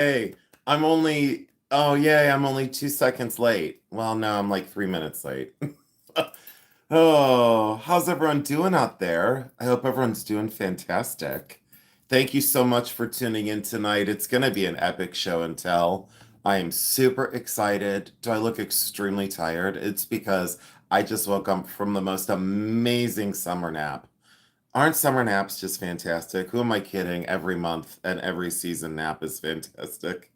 Hey, oh yay, I'm only 2 seconds late. Well, no, I'm like 3 minutes late. Oh, how's everyone doing out there? I hope everyone's doing fantastic. Thank you so much for tuning in tonight. It's going to be an epic show and tell. I am super excited. Do I look extremely tired? It's because I just woke up from the most amazing summer nap. Aren't summer naps just fantastic? Who am I kidding? Every month and every season nap is fantastic.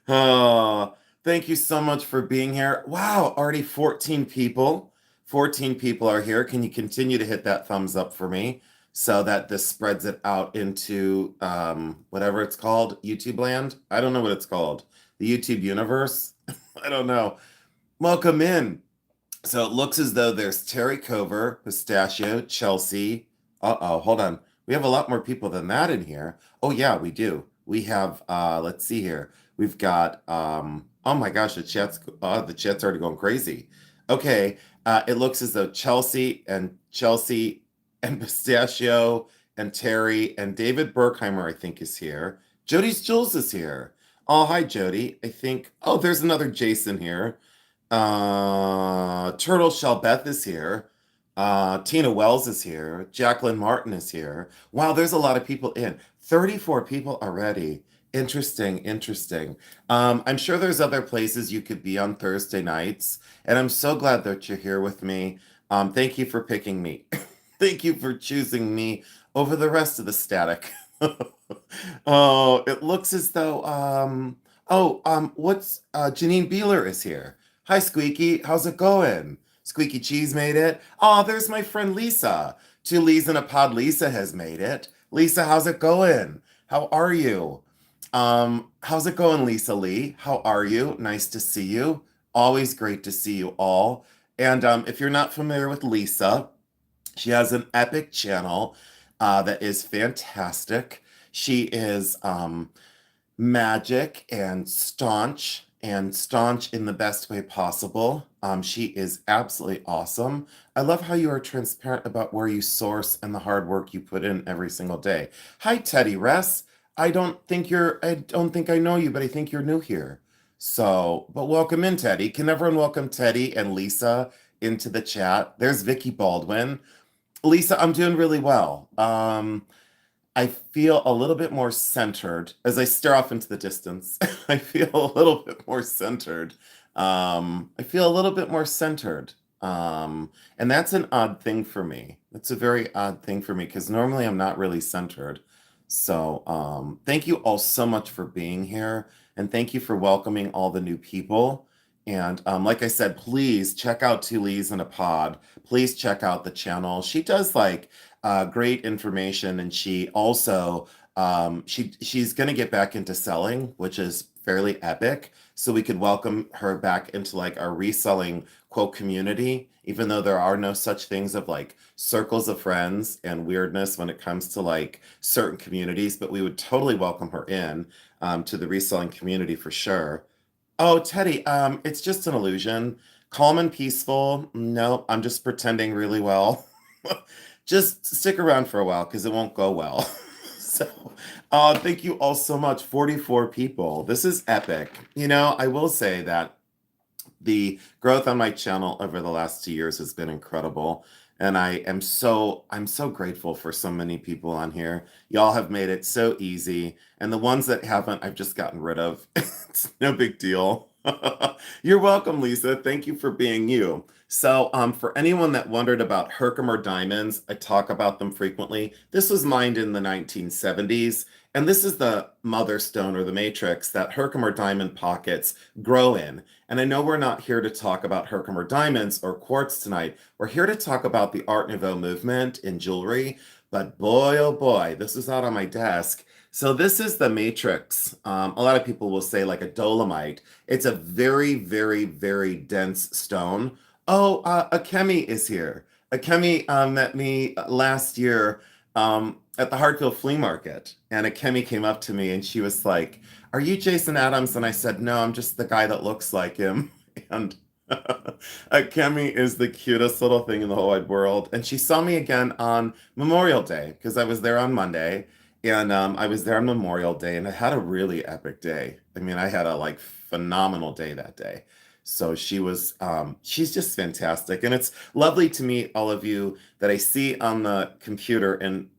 Oh, thank you so much for being here. Wow, already 14 people. 14 people are here. Can you continue to hit that thumbs up for me so that this spreads it out into whatever it's called, YouTube land? I don't know what it's called. The YouTube universe? I don't know. Welcome in. So it looks as though there's Terry Cover, Pistachio, Chelsea. Uh-oh, hold on. We have a lot more people than that in here. Oh yeah, we do. We have let's see here. We've got oh my gosh, the chat's already going crazy. Okay, it looks as though Chelsea and Pistachio and Terry and David Berkheimer, I think, is here. Jody's Jules is here. Oh, hi, Jody. I think, oh, there's another Jason here. Turtle Shell Beth is here. Tina Wells is here. Jacqueline Martin is here. Wow, there's a lot of people in. 34 people already. Interesting, interesting. I'm sure there's other places you could be on Thursday nights, and I'm so glad that you're here with me. Thank you for picking me. Thank you for choosing me over the rest of the static. Oh, it looks as though what's Janine Beeler is here. Hi, Squeaky. How's it going? Squeaky Cheese made it. Oh, there's my friend Lisa. Two Lees in a pod. Lisa has made it. Lisa, how's it going? How are you? How's it going, Lisa Lee? How are you? Nice to see you. Always great to see you all. And if you're not familiar with Lisa, she has an epic channel that is fantastic. She is magic and staunch in the best way possible. She is absolutely awesome. I love how you are transparent about where you source and the hard work you put in every single day. Hi, Teddy Ress. I don't think I know you, but I think you're new here. So, but welcome in, Teddy. Can everyone welcome Teddy and Lisa into the chat? There's Vicky Baldwin. Lisa, I'm doing really well. I feel a little bit more centered as I stare off into the distance. I feel a little bit more centered. I feel a little bit more centered. And that's an odd thing for me. That's a very odd thing for me because normally I'm not really centered. So, thank you all so much for being here. And thank you for welcoming all the new people. And like I said, please check out Two Lees in a Pod. Please check out the channel. She does like great information, and she also she's going to get back into selling, which is fairly epic. So we could welcome her back into like our reselling quote community, even though there are no such things of like circles of friends and weirdness when it comes to like certain communities. But we would totally welcome her in to the reselling community for sure. Oh, Teddy, it's just an illusion. Calm and peaceful. No, I'm just pretending really well. Just stick around for a while because it won't go well. So, thank you all so much. 44 people. This is epic. You know, I will say that the growth on my channel over the last 2 years has been incredible. And I'm so grateful for so many people on here. Y'all have made it so easy. And the ones that haven't, I've just gotten rid of. It's no big deal. You're welcome, Lisa. Thank you for being you. So, for anyone that wondered about Herkimer diamonds, I talk about them frequently. This was mined in the 1970s, and this is the mother stone or the matrix that Herkimer diamond pockets grow in. And I know we're not here to talk about Herkimer diamonds or quartz tonight. We're here to talk about the Art Nouveau movement in jewelry. But boy, oh boy, this is out on my desk. So this is the matrix. A lot of people will say like a dolomite. It's a very, very, very dense stone. Oh, Akemi is here. Akemi met me last year at the Hartfield Flea Market, and Akemi came up to me and she was like, "Are you Jason Adams?" And I said, "No, I'm just the guy that looks like him." And Akemi is the cutest little thing in the whole wide world. And she saw me again on Memorial Day because I was there on Monday. And I was there on Memorial Day and I had a really epic day. I mean, I had a like phenomenal day that day. So she's just fantastic. And it's lovely to meet all of you that I see on the computer. And,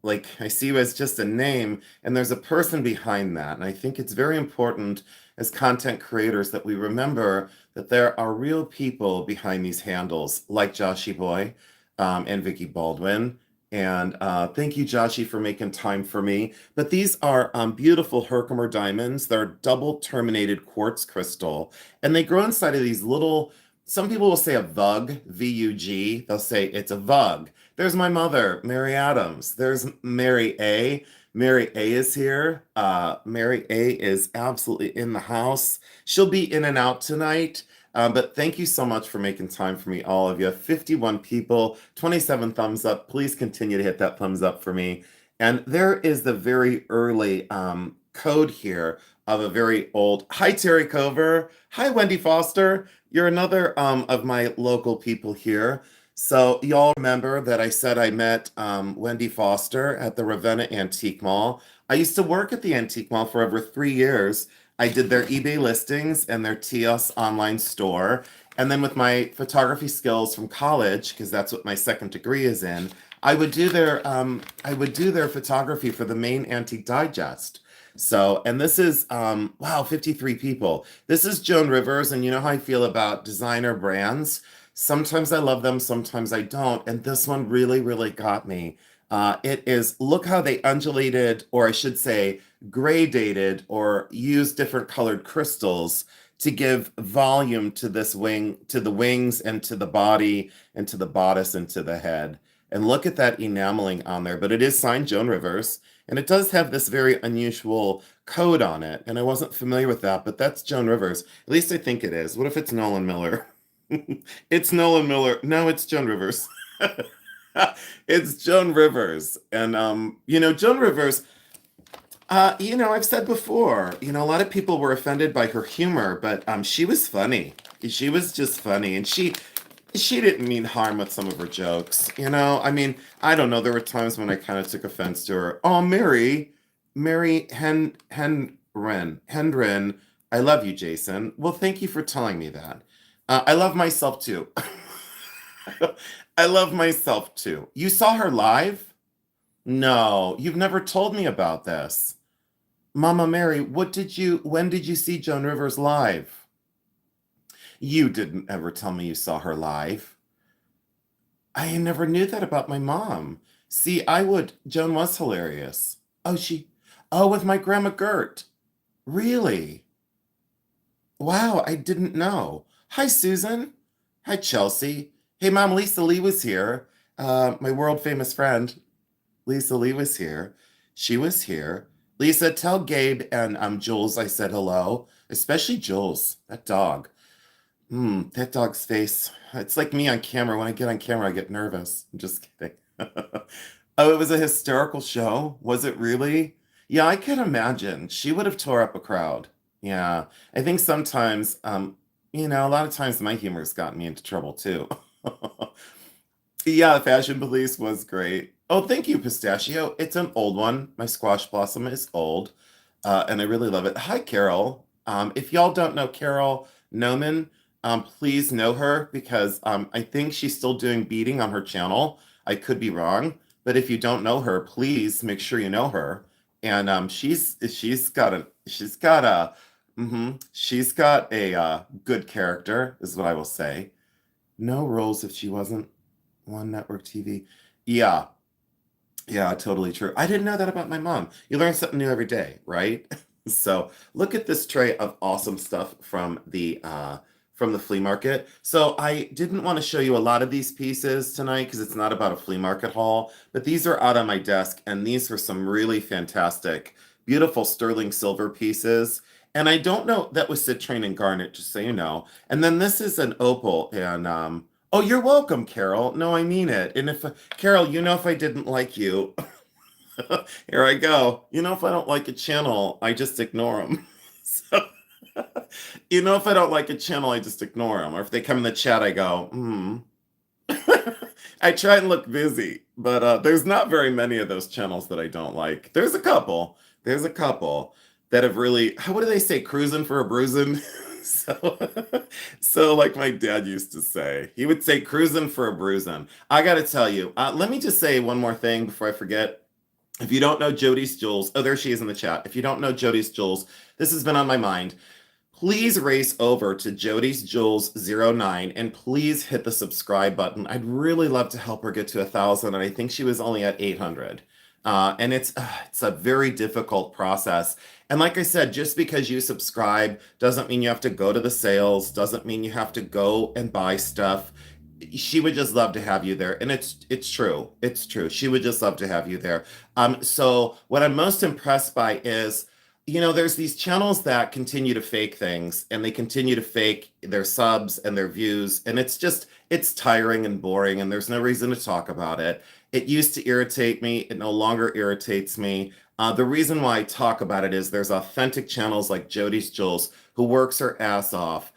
like I see you as just a name and there's a person behind that. And I think it's very important as content creators that we remember that there are real people behind these handles, like Joshy Boy and Vicky Baldwin. And thank you, Joshi, for making time for me. But these are beautiful Herkimer diamonds. They're double terminated quartz crystal, and they grow inside of these little. Some people will say a vug, V-U-G. They'll say it's a vug. There's my mother, Mary Adams. There's Mary A. Mary A is here. Mary A is absolutely in the house. She'll be in and out tonight. But thank you so much for making time for me, all of you. 51 people, 27 thumbs up. Please continue to hit that thumbs up for me. And there is the very early code here of a very old. Hi, Terry Cover. Hi, Wendy Foster. You're another of my local people here. So y'all remember that I said I met Wendy Foster at the Ravenna Antique Mall. I used to work at the Antique Mall for over 3 years. I did their eBay listings and their TIOS online store. And then with my photography skills from college, because that's what my second degree is in, I would do their photography for the main Antique Digest. So, and this is wow, 53 people. This is Joan Rivers, and you know how I feel about designer brands. Sometimes I love them, sometimes I don't. And this one really, really got me. It is, look how they undulated, or I should say, gradated or used different colored crystals to give volume to this wing, to the wings and to the body and to the bodice and to the head. And look at that enameling on there. But it is signed Joan Rivers, and it does have this very unusual code on it. And I wasn't familiar with that, but that's Joan Rivers. At least I think it is. What if it's Nolan Miller? It's Nolan Miller. No, it's Joan Rivers. It's Joan Rivers. And Joan Rivers, I've said before, a lot of people were offended by her humor, but she was funny. She was just funny, and she didn't mean harm with some of her jokes. I mean, I don't know. There were times when I kind of took offense to her. Oh, Hendren. I love you, Jason. Well, thank you for telling me that. I love myself too. I love myself too. You saw her live? No, you've never told me about this. Mama Mary, when did you see Joan Rivers live? You didn't ever tell me you saw her live. I never knew that about my mom. See, Joan was hilarious. Oh, with my grandma Gert. Really? Wow, I didn't know. Hi, Susan. Hi, Chelsea. Hey, Mom, Lisa Lee was here. My world famous friend, Lisa Lee was here. She was here. Lisa, tell Gabe and Jules I said hello, especially Jules, that dog. That dog's face. It's like me on camera. When I get on camera, I get nervous. I'm just kidding. Oh, it was a hysterical show. Was it really? Yeah, I can imagine. She would have tore up a crowd. Yeah. I think sometimes, a lot of times my humor's gotten me into trouble too. Yeah, Fashion Police was great. Oh, thank you, Pistachio. It's an old one. My squash blossom is old, and I really love it. Hi, Carol. If y'all don't know Carol Noman, please know her because I think she's still doing beading on her channel. I could be wrong, but if you don't know her, please make sure you know her. And she's got a good character, is what I will say. No roles if she wasn't one network TV. Yeah, yeah, totally true. I didn't know that about my mom. You learn something new every day, right? So look at this tray of awesome stuff from the flea market. So I didn't want to show you a lot of these pieces tonight because it's not about a flea market haul, but these are out on my desk, and these are some really fantastic, beautiful sterling silver pieces. And I don't know, that was citrine and garnet, just so you know. And then this is an opal, and oh, you're welcome, Carol. No, I mean it. And if Carol, if I didn't like you, here I go. If I don't like a channel, I just ignore them. So, if I don't like a channel, I just ignore them. Or if they come in the chat, I go, hmm. I try and look busy, but there's not very many of those channels that I don't like. There's a couple. There's a couple that have really, how what do they say, cruising for a bruising? So, so like my dad used to say, he would say cruising for a bruising. I got to tell you, let me just say one more thing before I forget. If you don't know Jody's Jules, oh, there she is in the chat. If you don't know Jody's Jules, this has been on my mind. Please race over to Jody's Jules 09 and please hit the subscribe button. I'd really love to help her get to 1,000, and I think she was only at 800. And it's a very difficult process. And like I said, just because you subscribe doesn't mean you have to go to the sales, doesn't mean you have to go and buy stuff. She would just love to have you there, and it's true. It's true. She would just love to have you there. So what I'm most impressed by is, there's these channels that continue to fake things, and they continue to fake their subs and their views, and it's tiring and boring, and there's no reason to talk about it. It used to irritate me. It no longer irritates me. The reason why I talk about it is there's authentic channels like Jody's Jules who works her ass off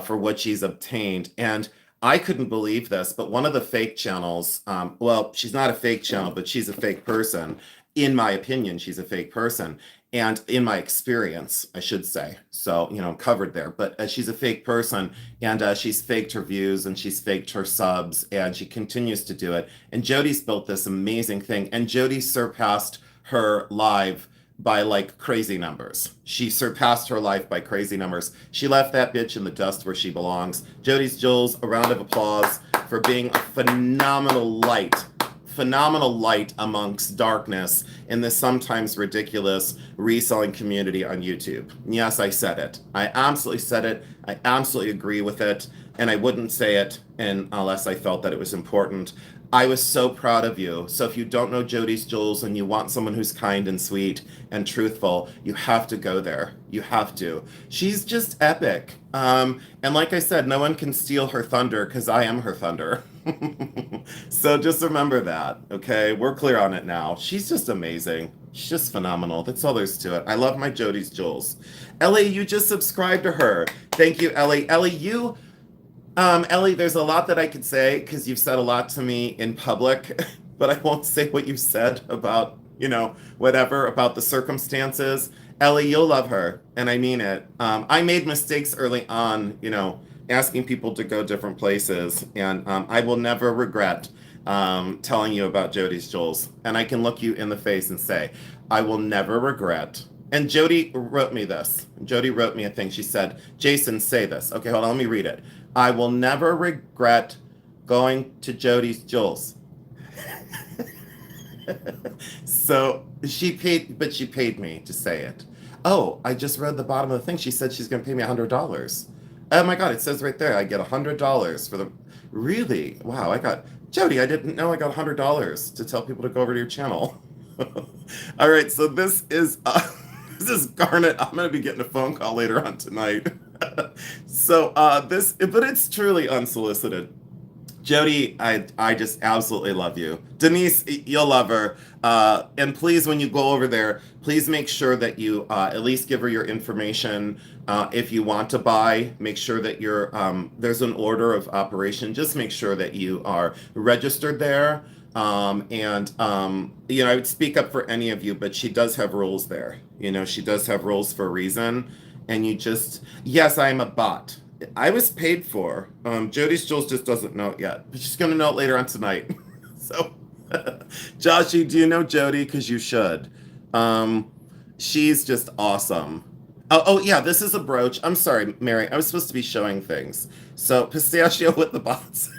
for what she's obtained. And I couldn't believe this, but one of the fake channels, well, she's not a fake channel, but she's a fake person. In my opinion, she's a fake person. And in my experience, I should say. So, covered there. But she's a fake person, and she's faked her views, and she's faked her subs, and she continues to do it. And Jody's built this amazing thing, and Jody surpassed her live by like crazy numbers. She surpassed her life by crazy numbers. She left that bitch in the dust where she belongs. Jody's Jules, a round of applause for being a phenomenal light amongst darkness in this sometimes ridiculous reselling community on YouTube. Yes, I said it. I absolutely said it. I absolutely agree with it. And I wouldn't say it unless I felt that it was important. I was so proud of you. So if you don't know Jody's Jules and you want someone who's kind and sweet and truthful, you have to go there. You have to. She's just epic. And like I said, no one can steal her thunder because I am her thunder. So just remember that, okay? We're clear on it now. She's just amazing. She's just phenomenal. That's all there's to it. I love my Jody's Jules. Ellie, you just subscribed to her. Thank you, Ellie. Ellie, there's a lot that I could say because you've said a lot to me in public, but I won't say what you said about, whatever, about the circumstances. Ellie, you'll love her, and I mean it. I made mistakes early on, asking people to go different places, and I will never regret telling you about Jody's Jules. And I can look you in the face and say, I will never regret. And Jody wrote me this. Jody wrote me a thing. She said, Jason, say this. Okay, hold on, let me read it. I will never regret going to Jody's Jules. So she paid me to say it. Oh, I just read the bottom of the thing. She said she's going to pay me $100. Oh my God, it says right there, I get $100 for the, really? Wow, Jody, I didn't know I got $100 to tell people to go over to your channel. All right, so this is Garnet. I'm going to be getting a phone call later on tonight. So but it's truly unsolicited. Jody, I just absolutely love you. Denise, you'll love her. And please, when you go over there, please make sure that you at least give her your information. If you want to buy, make sure that there's an order of operation. Just make sure that you are registered there. I would speak up for any of you, but she does have rules there. She does have rules for a reason. And yes, I am a bot. I was paid for. Jody's Jules just doesn't know it yet, but she's going to know it later on tonight. So, Joshy, do you know Jody? Because you should. She's just awesome. Oh, yeah, this is a brooch. I'm sorry, Mary. I was supposed to be showing things. So, pistachio with the bots.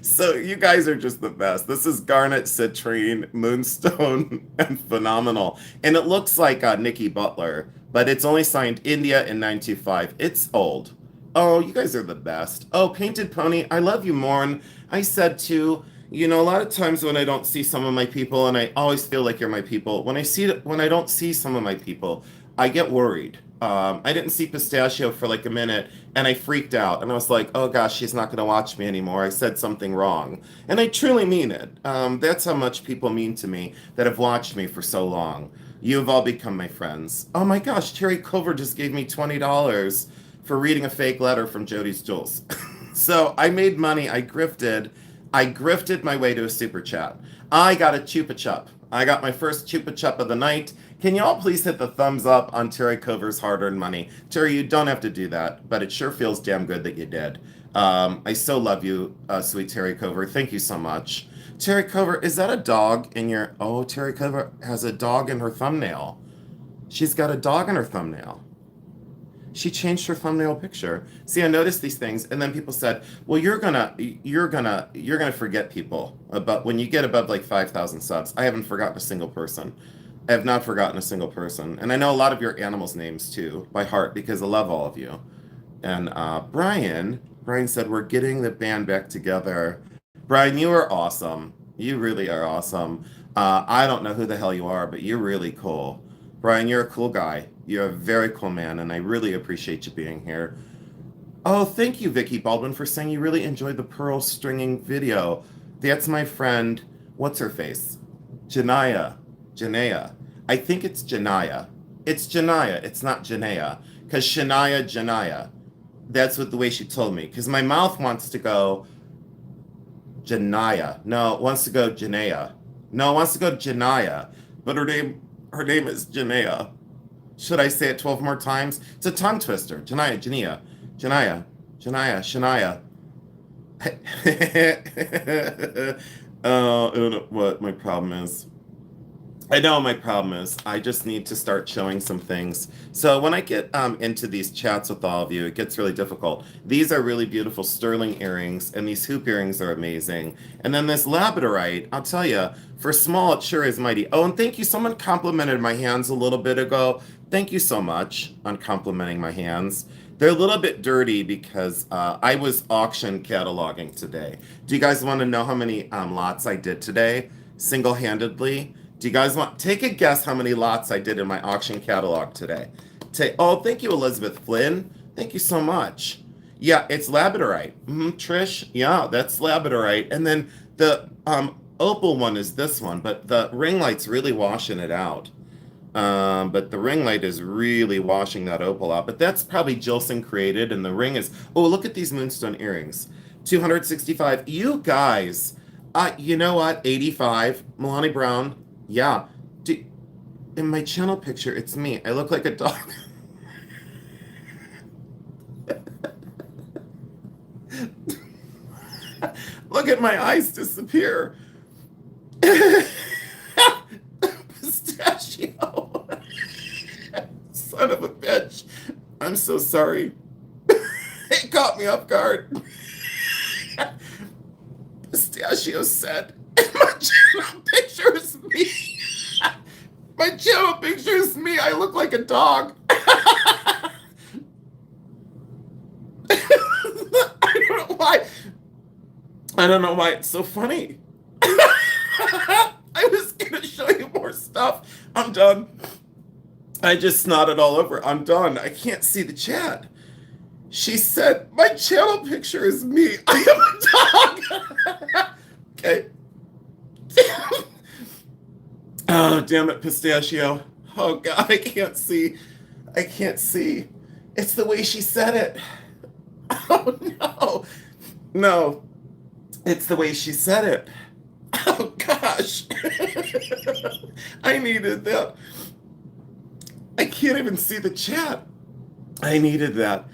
So, you guys are just the best. This is Garnet, Citrine, Moonstone, and Phenomenal. And it looks like Nikki Butler, but it's only signed India in 925. It's old. Oh, you guys are the best. Oh, Painted Pony, I love you, Morn. I said too, a lot of times when I don't see some of my people, and I always feel like you're my people, when I don't see some of my people, I get worried. I didn't see Pistachio for like a minute, and I freaked out, and I was like, oh gosh, she's not going to watch me anymore. I said something wrong. And I truly mean it. That's how much people mean to me that have watched me for so long. You've all become my friends. Oh my gosh, Terry Cover just gave me $20 for reading a fake letter from Jody's Jules. So I made money. I grifted. I grifted my way to a super chat. I got a chupa chup. I got my first chupa chup of the night. Can you all please hit the thumbs up on Terry Cover's hard-earned money? Terry, you don't have to do that, but it sure feels damn good that you did. I so love you, sweet Terry Cover. Thank you so much. Terry Cover, is that a dog in your... Oh, Terry Cover has a dog in her thumbnail. She's got a dog in her thumbnail. She changed her thumbnail picture. See, I noticed these things, and then people said, "Well, you're gonna forget people about when you get above like 5,000 subs." I haven't forgotten a single person. I have not forgotten a single person, and I know a lot of your animals' names too by heart because I love all of you. And Brian said we're getting the band back together. Brian, you are awesome. You really are awesome. I don't know who the hell you are, but you're really cool. Brian, you're a cool guy. You're a very cool man, and I really appreciate you being here. Oh, thank you, Vicky Baldwin, for saying you really enjoyed the pearl stringing video. That's my friend, what's her face? Janaya. Janaya. I think it's Janaya. It's Janaya. It's not Janaya. Because Janaya. That's what the way she told me. Because my mouth wants to go Janaya. No, it wants to go Janaya. No, it wants to go Janaya. But her name is Janaya. Should I say it 12 more times? It's a tongue twister. Janaya, Shania. Oh, I don't know what my problem is. I know my problem is. I just need to start showing some things. So when I get into these chats with all of you, it gets really difficult. These are really beautiful sterling earrings, and these hoop earrings are amazing. And then this labradorite, I'll tell you, for small, it sure is mighty. Oh, and thank you. Someone complimented my hands a little bit ago. Thank you so much on complimenting my hands. They're a little bit dirty because I was auction cataloging today. Do you guys want to know how many lots I did today, single-handedly? Do you guys take a guess how many lots I did in my auction catalog today? Oh, thank you, Elizabeth Flynn. Thank you so much. Yeah, it's labradorite. Trish, yeah, that's labradorite. And then the opal one is this one, but the ring light's really washing it out. But the ring light is really washing that opal out. But that's probably Jilson created, and the ring is... Oh, look at these moonstone earrings. 265. You guys, you know what? 85. Milani Brown. Yeah. In my channel picture, it's me. I look like a dog. Look at my eyes disappear. Pistachio. Son of a bitch. I'm so sorry. It caught me off guard. Pistachio said, my channel picture is me. My channel picture is me. I look like a dog. I don't know why. I don't know why it's so funny. I was going to show you more stuff. I'm done. I just snotted all over. I'm done. I can't see the chat. She said, my channel picture is me. I am a dog. Okay. Oh, damn it, Pistachio. Oh, God, I can't see. I can't see. It's the way she said it. Oh, no. No. It's the way she said it. Oh, gosh. I needed that. I can't even see the chat. I needed that.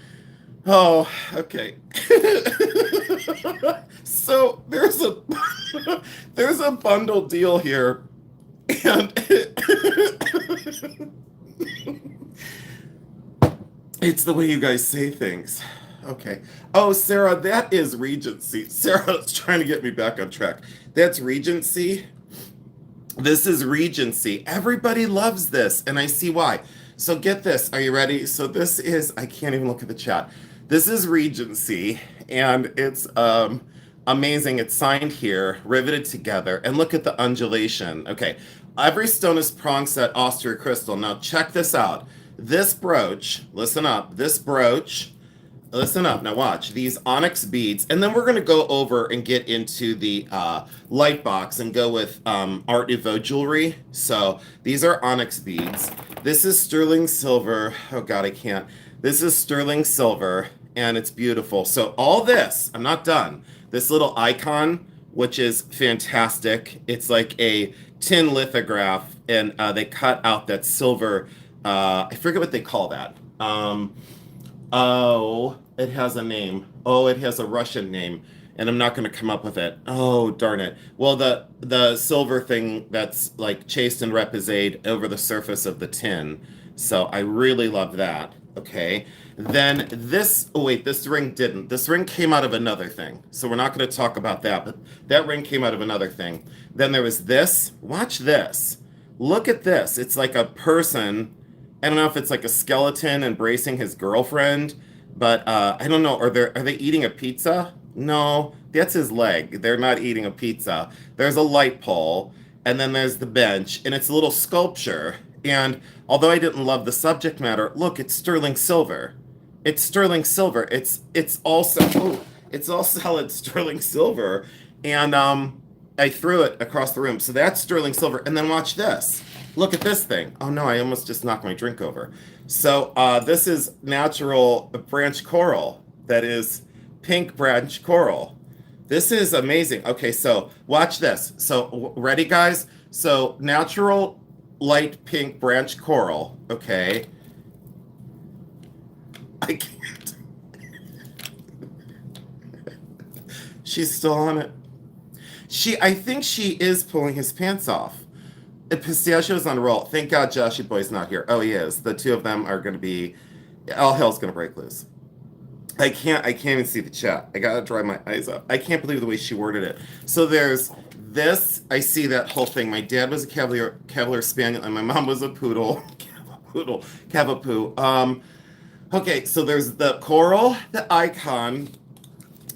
Oh, okay. So there's a bundle deal here. And it's the way you guys say things. Okay. Oh, Sarah, that is Regency. Sarah's trying to get me back on track. That's Regency. This is Regency. Everybody loves this, and I see why. So get this. Are you ready? So this is, I can't even look at the chat. This is Regency, and it's amazing. It's signed here, riveted together, and look at the undulation. Okay, every stone is prong set Austria crystal. Now check this out. This brooch, listen up, this brooch, listen up, now watch, these onyx beads, and then we're going to go over and get into the light box and go with Art Nouveau jewelry. So these are onyx beads. This is sterling silver. Oh God, I can't. This is sterling silver, and it's beautiful. So all this, I'm not done. This little icon, which is fantastic. It's like a tin lithograph, and they cut out that silver. I forget what they call that. Oh, it has a name. Oh, it has a Russian name, and I'm not going to come up with it. Oh, darn it. Well, the silver thing that's like chased and reposade over the surface of the tin. So I really love that. Okay. Then this, oh wait, this ring didn't. This ring came out of another thing. So we're not going to talk about that, but that ring came out of another thing. Then there was this. Watch this. Look at this. It's like a person. I don't know if it's like a skeleton embracing his girlfriend, but I don't know. Are they eating a pizza? No, that's his leg. They're not eating a pizza. There's a light pole, and then there's the bench, and it's a little sculpture. And although I didn't love the subject matter, look, it's sterling silver. It's sterling silver. It's all solid sterling silver, and I threw it across the room. So that's sterling silver. And then watch this. Look at this thing. Oh no, I almost just knocked my drink over. So this is natural branch coral. That is pink branch coral. This is amazing. Okay, so watch this. So ready, guys? So natural light pink branch coral. Okay. I can't. She's still on it. I think she is pulling his pants off. Pistachio's on a roll. Thank God Joshy Boy's not here. Oh, he is. The two of them are going to be... All hell's going to break loose. I can't even see the chat. I got to dry my eyes up. I can't believe the way she worded it. So there's this. I see that whole thing. My dad was a Cavalier Spaniel, and my mom was a poodle. Cavapoo. Okay, so there's the coral, the icon,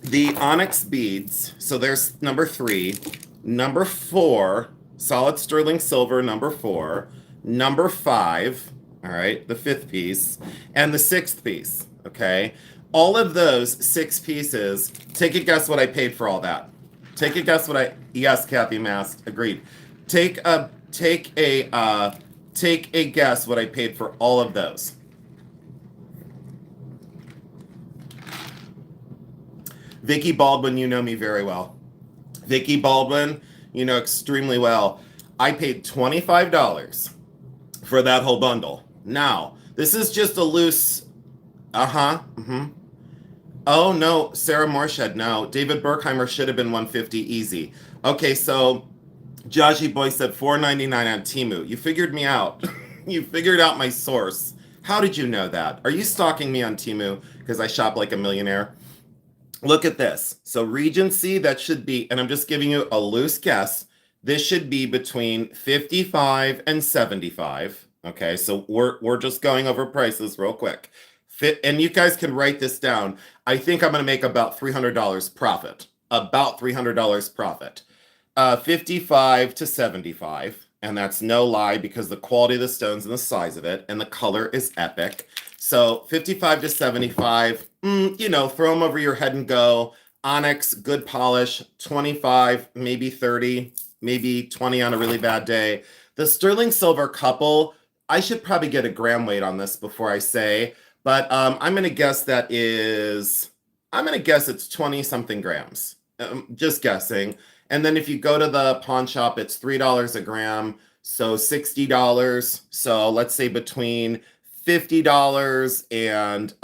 the onyx beads. So there's number 3. Number 4... solid sterling silver, number 4. Number 5, all right, the 5th piece. And the 6th piece, okay? All of those 6 pieces, take a guess what I paid for all that. Take a guess what yes, Kathy Mast, agreed. Take a guess what I paid for all of those. Vicki Baldwin, you know me very well. Vicki Baldwin, you know extremely well. I paid $25 for that whole bundle. Now, this is just a loose... Oh, no, Sarah Morshed, no. David Berkheimer should have been $150 easy. Okay, so Jaji Boy said $4.99 on Temu. You figured me out. You figured out my source. How did you know that? Are you stalking me on Temu because I shop like a millionaire? Look at this. So Regency, that should be, and I'm just giving you a loose guess, this should be between 55 and 75. Okay, so we're just going over prices real quick. And you guys can write this down. I think I'm going to make about $300 profit. About $300 profit. 55 to 75. And that's no lie because the quality of the stones and the size of it and the color is epic. So 55 to 75, you know, throw them over your head and go. Onyx, good polish, 25, maybe 30, maybe 20 on a really bad day. The sterling silver couple, I should probably get a gram weight on this before I say, but I'm going to guess it's 20 something grams. Just guessing. And then if you go to the pawn shop, it's $3 a gram. So $60. So let's say between $50 and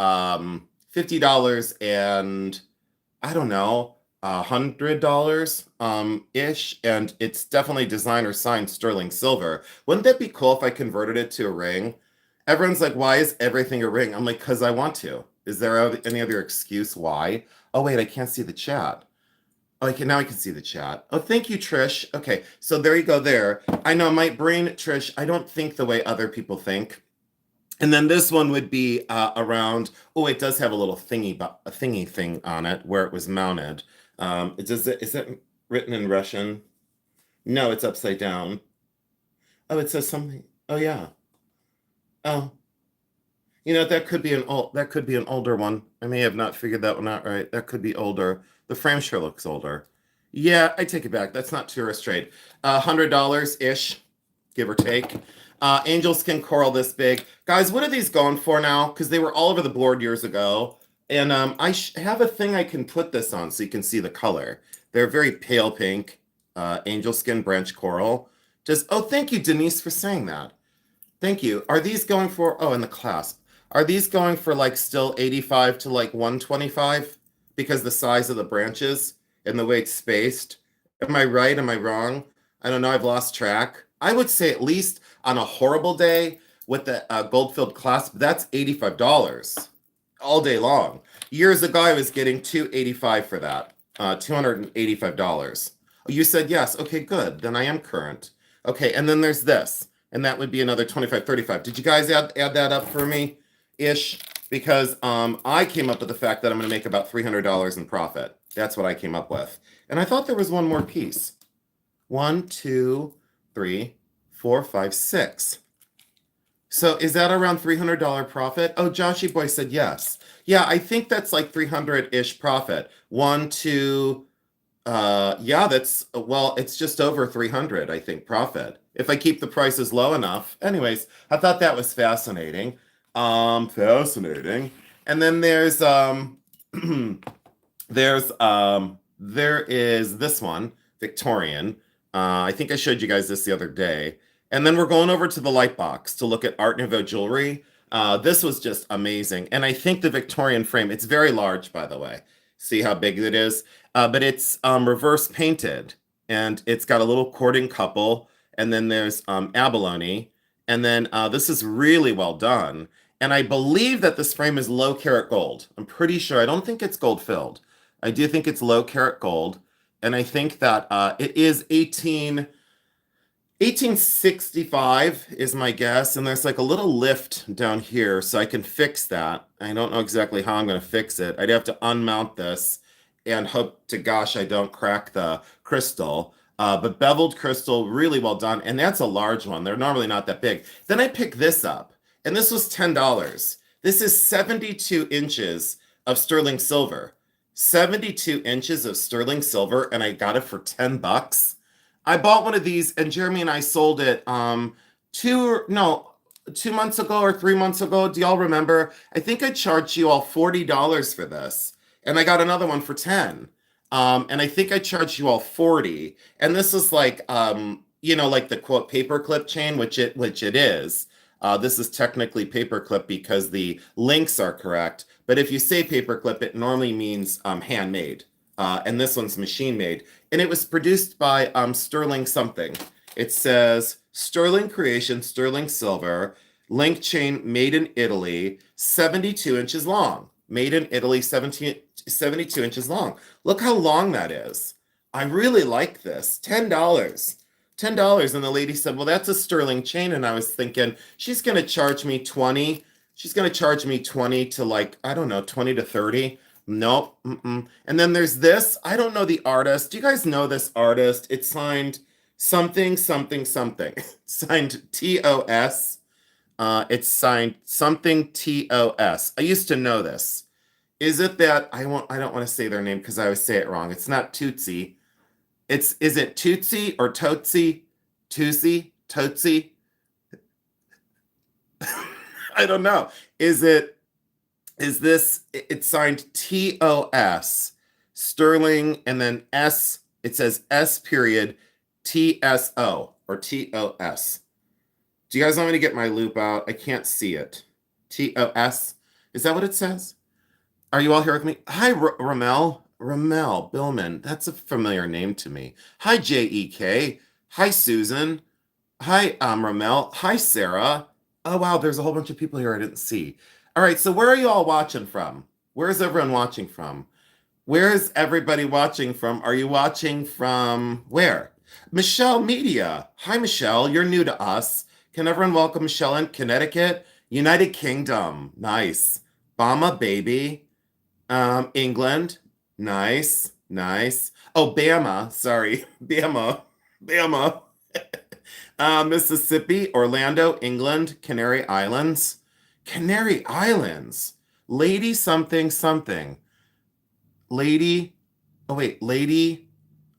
I don't know, $100 ish, and it's definitely designer signed sterling silver. Wouldn't that be cool if I converted it to a ring? Everyone's like, why is everything a ring? I'm like, because I want to. Is there any other excuse why? Oh wait, I can't see the chat. Oh, now I can see the chat. Oh, thank you, Trish. Okay, so there you go there. I know my brain, Trish, I don't think the way other people think. And then this one would be around, oh, it does have a little thingy thing on it where it was mounted. Is that written in Russian? No, it's upside down. Oh, it says something. Oh, yeah. Oh, you know, that could be an older one. I may have not figured that one out right. That could be older. The frame sure looks older. Yeah, I take it back. That's not tourist trade. $100-ish, give or take. Angel Skin Coral this big. Guys, what are these going for now? Because they were all over the board years ago. And have a thing I can put this on so you can see the color. They're very pale pink, angel skin branch coral. Just oh, thank you, Denise, for saying that. Thank you. Are these going for, oh, and the clasp. Are these going for like still 85 to like 125? Because the size of the branches and the way it's spaced. Am I right? Am I wrong? I don't know. I've lost track. I would say at least on a horrible day with the gold-filled clasp, that's $85 all day long. Years ago, I was getting 285 for that. $285. You said yes. Okay, good. Then I am current. Okay, and then there's this, and that would be another 25, 35. Did you guys add that up for me ish? Because I came up with the fact that I'm going to make about $300 in profit. That's what I came up with. And I thought there was one more piece. One, two, three, four, five, six. So is that around $300 profit? Oh, Joshy Boy said yes. Yeah, I think that's like 300-ish profit. One, two, yeah, that's, well, it's just over 300, I think, profit. If I keep the prices low enough. Anyways, I thought that was fascinating. Fascinating. And then there is this one, Victorian. I think I showed you guys this the other day. And then we're going over to the light box to look at Art Nouveau jewelry. This was just amazing. And I think the Victorian frame, it's very large, by the way. See how big it is? But it's reverse painted. And it's got a little cording couple. And then there's abalone. And then this is really well done. And I believe that this frame is low carat gold. I'm pretty sure. I don't think it's gold filled. I do think it's low carat gold. And I think that it is 1865 is my guess, and there's like a little lift down here, so I can fix that. I don't know exactly how I'm going to fix it. I'd have to unmount this and hope to gosh I don't crack the crystal. But beveled crystal, really well done, and that's a large one. They're normally not that big. Then I picked this up, and this was $10. This is 72 inches of sterling silver. 72 inches of sterling silver, and I got it for 10 bucks. I bought one of these, and Jeremy and I sold it 2 months ago or 3 months ago. Do y'all remember? I think I charged you all $40 for this, and I got another one for 10. And I think I charged you all 40. And this is like like the quote paperclip chain, which it is. This is technically paperclip because the links are correct. But if you say paperclip, it normally means handmade. And this one's machine made. And it was produced by Sterling something. It says Sterling Creation, Sterling Silver, link chain made in Italy, 72 inches long. Made in Italy, 72 inches long. Look how long that is. I really like this. $10. $10. And the lady said, well, that's a sterling chain. And I was thinking, she's going to charge me 20. She's going to charge me 20 to like, I don't know, 20 to 30. Nope. Mm-mm. And then there's this. I don't know the artist. Do you guys know this artist? It's signed something, something, something. Signed TOS. It's signed something TOS. I used to know this. Is it that I don't want to say their name because I always say it wrong. It's not Tootsie. Is it Tootsie or Tootsie? Tootsie? Tootsie? I don't know. It's signed TOS, Sterling, and then S, it says S period TSO or TOS. Do you guys want me to get my loop out? I can't see it. TOS, is that what it says? Are you all here with me? Hi, Ramel Billman. That's a familiar name to me. Hi, JEK. Hi, Susan. Hi, Ramel. Hi, Sarah. Oh, wow, there's a whole bunch of people here I didn't see. All right, so where are you all watching from? Where's everyone watching from? Where is everybody watching from? Are you watching from where? Michelle Media. Hi, Michelle. You're new to us. Can everyone welcome Michelle in Connecticut? United Kingdom. Nice. Bama, baby. England. Nice. Nice. Oh, Bama. Sorry. Bama. Bama. Mississippi, Orlando, England, Canary Islands. Canary Islands. Lady something something. Lady, oh wait, lady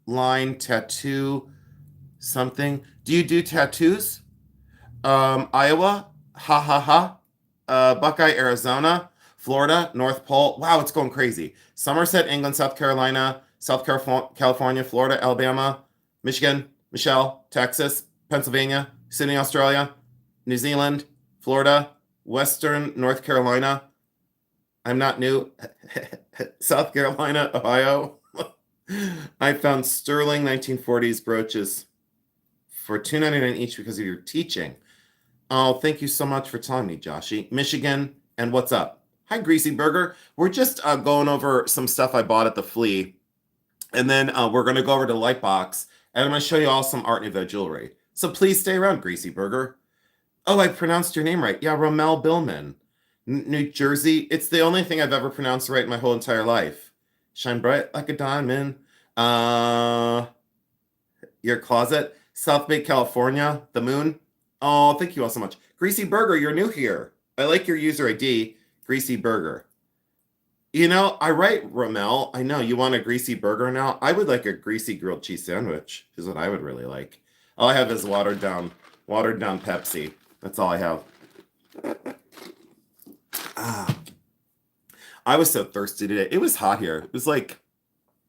line tattoo something. Do you do tattoos? Iowa, ha ha ha. Buckeye, Arizona. Florida, North Pole. Wow, it's going crazy. Somerset, England, South Carolina, California, Florida, Alabama, Michigan, Michelle, Texas, Pennsylvania, Sydney, Australia, New Zealand, Florida, Western North Carolina. I'm not new. South Carolina, Ohio. I found sterling 1940s brooches for $2.99 each because of your teaching. Oh, thank you so much for telling me, Joshy. Michigan, and what's up? Hi, Greasy Burger. We're just going over some stuff I bought at the Flea, and then we're going to go over to Lightbox, and I'm going to show you all some Art Nouveau jewelry. So please stay around, Greasy Burger. Oh, I pronounced your name right. Yeah, Rommel Billman. New Jersey. It's the only thing I've ever pronounced right in my whole entire life. Shine bright like a diamond. Your closet. South Bay, California. The moon. Oh, thank you all so much. Greasy Burger, you're new here. I like your user ID, Greasy Burger. You know, I write Rommel. I know you want a greasy burger now. I would like a greasy grilled cheese sandwich, is what I would really like. All I have is watered down Pepsi. That's all I have. I was so thirsty today. It was hot here. It was like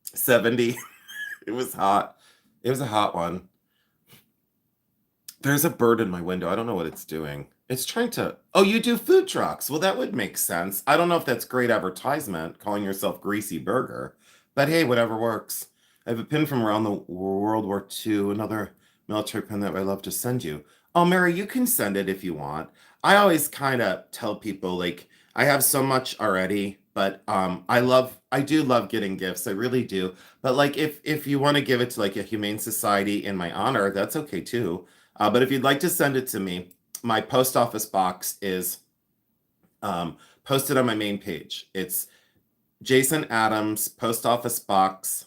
70. It was hot. It was a hot one. There's a bird in my window. I don't know what it's doing. It's trying to. Oh, you do food trucks. Well, that would make sense. I don't know if that's great advertisement, calling yourself Greasy Burger. But hey, whatever works. I have a pin from around the World War II, another military pin that I'd love to send you. Oh, Mary, you can send it if you want. I always kind of tell people, like, I have so much already, but I do love getting gifts. I really do. But like, if you want to give it to like a humane society in my honor, that's okay too. But if you'd like to send it to me, my post office box is posted on my main page. It's Jason Adams, Post Office Box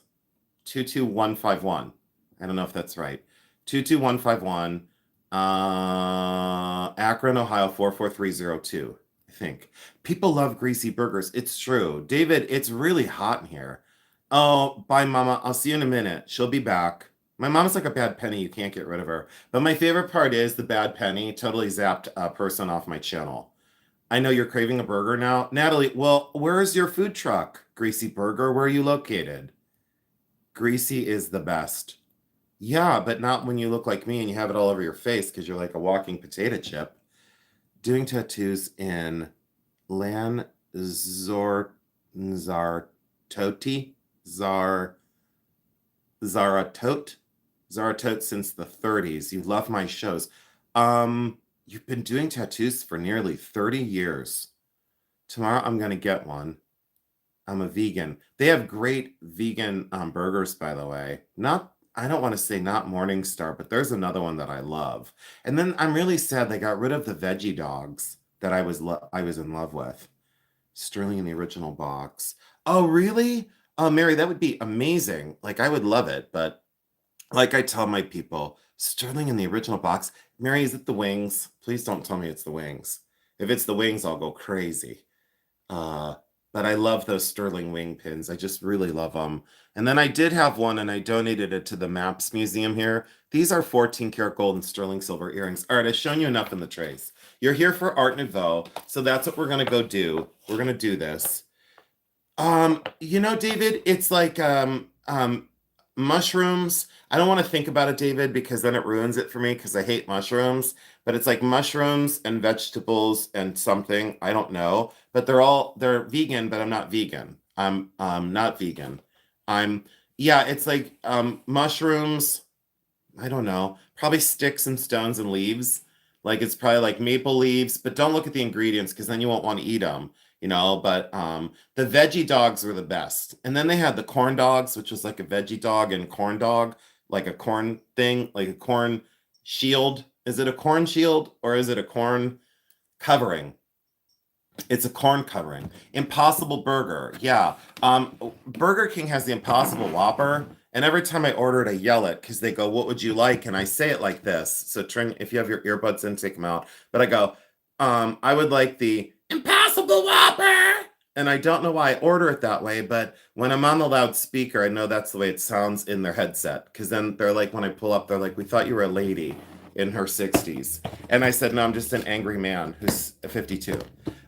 22151. I don't know if that's right. 22151, Akron, Ohio 44302. I think. People love greasy burgers. It's true. David, it's really hot in here. Oh, bye, Mama. I'll see you in a minute. She'll be back. My mom's like a bad penny. You can't get rid of her. But my favorite part is the bad penny totally zapped a person off my channel. I know you're craving a burger now. Natalie, well, where's your food truck? Greasy Burger, where are you located? Greasy is the best. Yeah, but not when you look like me and you have it all over your face because you're like a walking potato chip. Doing tattoos in Lan Zartoti? Zaratot since the 30s. You love my shows. You've been doing tattoos for nearly 30 years. Tomorrow I'm gonna get one. I'm a vegan. They have great vegan burgers, by the way. I don't want to say not Morningstar, but there's another one that I love. And then I'm really sad they got rid of the veggie dogs that I was in love with. Sterling in the original box. Oh, really? Oh, Mary, that would be amazing. Like I would love it, but like I tell my people, Sterling in the original box. Mary, is it the wings? Please don't tell me it's the wings. If it's the wings, I'll go crazy. But I love those sterling wing pins. I just really love them. And then I did have one and I donated it to the Maps Museum here. These are 14 karat gold and sterling silver earrings. All right, I've shown you enough in the trays. You're here for Art Nouveau, so that's what we're gonna go do. We're gonna do this. David, it's like mushrooms. I don't want to think about it, David, because then it ruins it for me because I hate mushrooms. But it's like mushrooms and vegetables and something. I don't know. But they're vegan, but I'm not vegan. I'm not vegan. It's like mushrooms. I don't know. Probably sticks and stones and leaves. Like it's probably like maple leaves, but don't look at the ingredients because then you won't want to eat them. But the veggie dogs were the best. And then they had the corn dogs, which was like a veggie dog and corn dog, like a corn thing, like a corn shield. Is it a corn shield or is it a corn covering? It's a corn covering. Impossible Burger. Yeah. Burger King has the Impossible Whopper. And every time I order it, I yell it because they go, "What would you like?" And I say it like this. So if you have your earbuds in, take them out. But I go, I would like the Impossible Whopper. And I don't know why I order it that way, but when I'm on the loudspeaker, I know that's the way it sounds in their headset. Because then they're like, when I pull up, they're like, "We thought you were a lady." in her 60s. And I said, no, I'm just an angry man who's 52.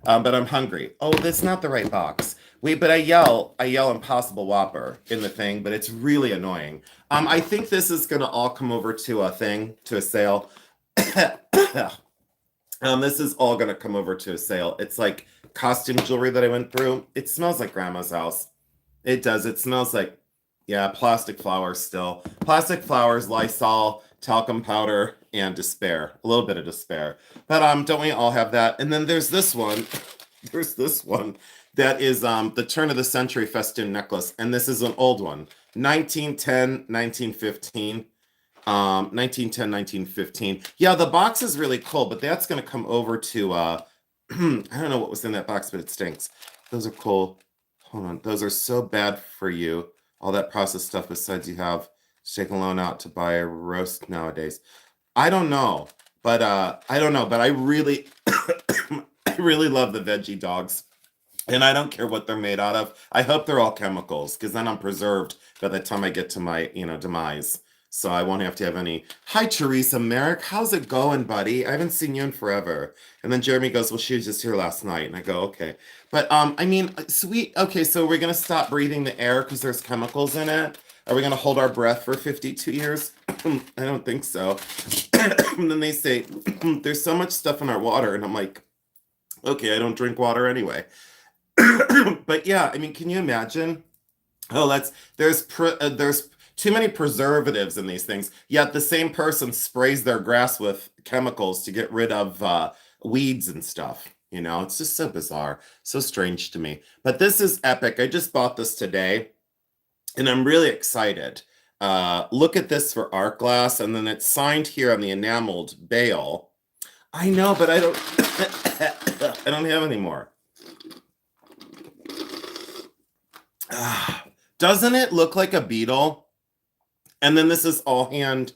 But I'm hungry. Oh, that's not the right box. Wait, but I yell Impossible Whopper in the thing, but it's really annoying. I think this is gonna all come over to a sale. This is all gonna come over to a sale. It's like costume jewelry that I went through. It smells like grandma's house. It does. It smells like, yeah, plastic flowers still. Plastic flowers, Lysol, talcum powder, and despair. A little bit of despair. But don't we all have that? And then there's this one. There's this one that is the turn of the century festoon necklace. And this is an old one. 1910, 1915. 1910, 1915. Yeah, the box is really cool, but that's going to come over to, I don't know what was in that box, but it stinks. Those are cool. Hold on. Those are so bad for you. All that processed stuff besides you have to take a loan out to buy a roast nowadays. I don't know, but I really, I really love the veggie dogs. And I don't care what they're made out of. I hope they're all chemicals, because then I'm preserved by the time I get to my, demise. So I won't have to have any. Hi, Teresa Merrick. How's it going, buddy? I haven't seen you in forever. And then Jeremy goes, well, she was just here last night. And I go, okay. But, I mean, sweet. Okay, so we're going to stop breathing the air because there's chemicals in it. Are we going to hold our breath for 52 years? I don't think so. And then they say, there's so much stuff in our water. And I'm like, okay, I don't drink water anyway. But yeah, I mean, can you imagine? Oh, there's too many preservatives in these things. Yet the same person sprays their grass with chemicals to get rid of weeds and stuff. It's just so bizarre, so strange to me. But this is epic. I just bought this today, and I'm really excited. Look at this for art glass, and then it's signed here on the enameled bail. I know, but I don't. I don't have any more. Doesn't it look like a beetle? And then this is all hand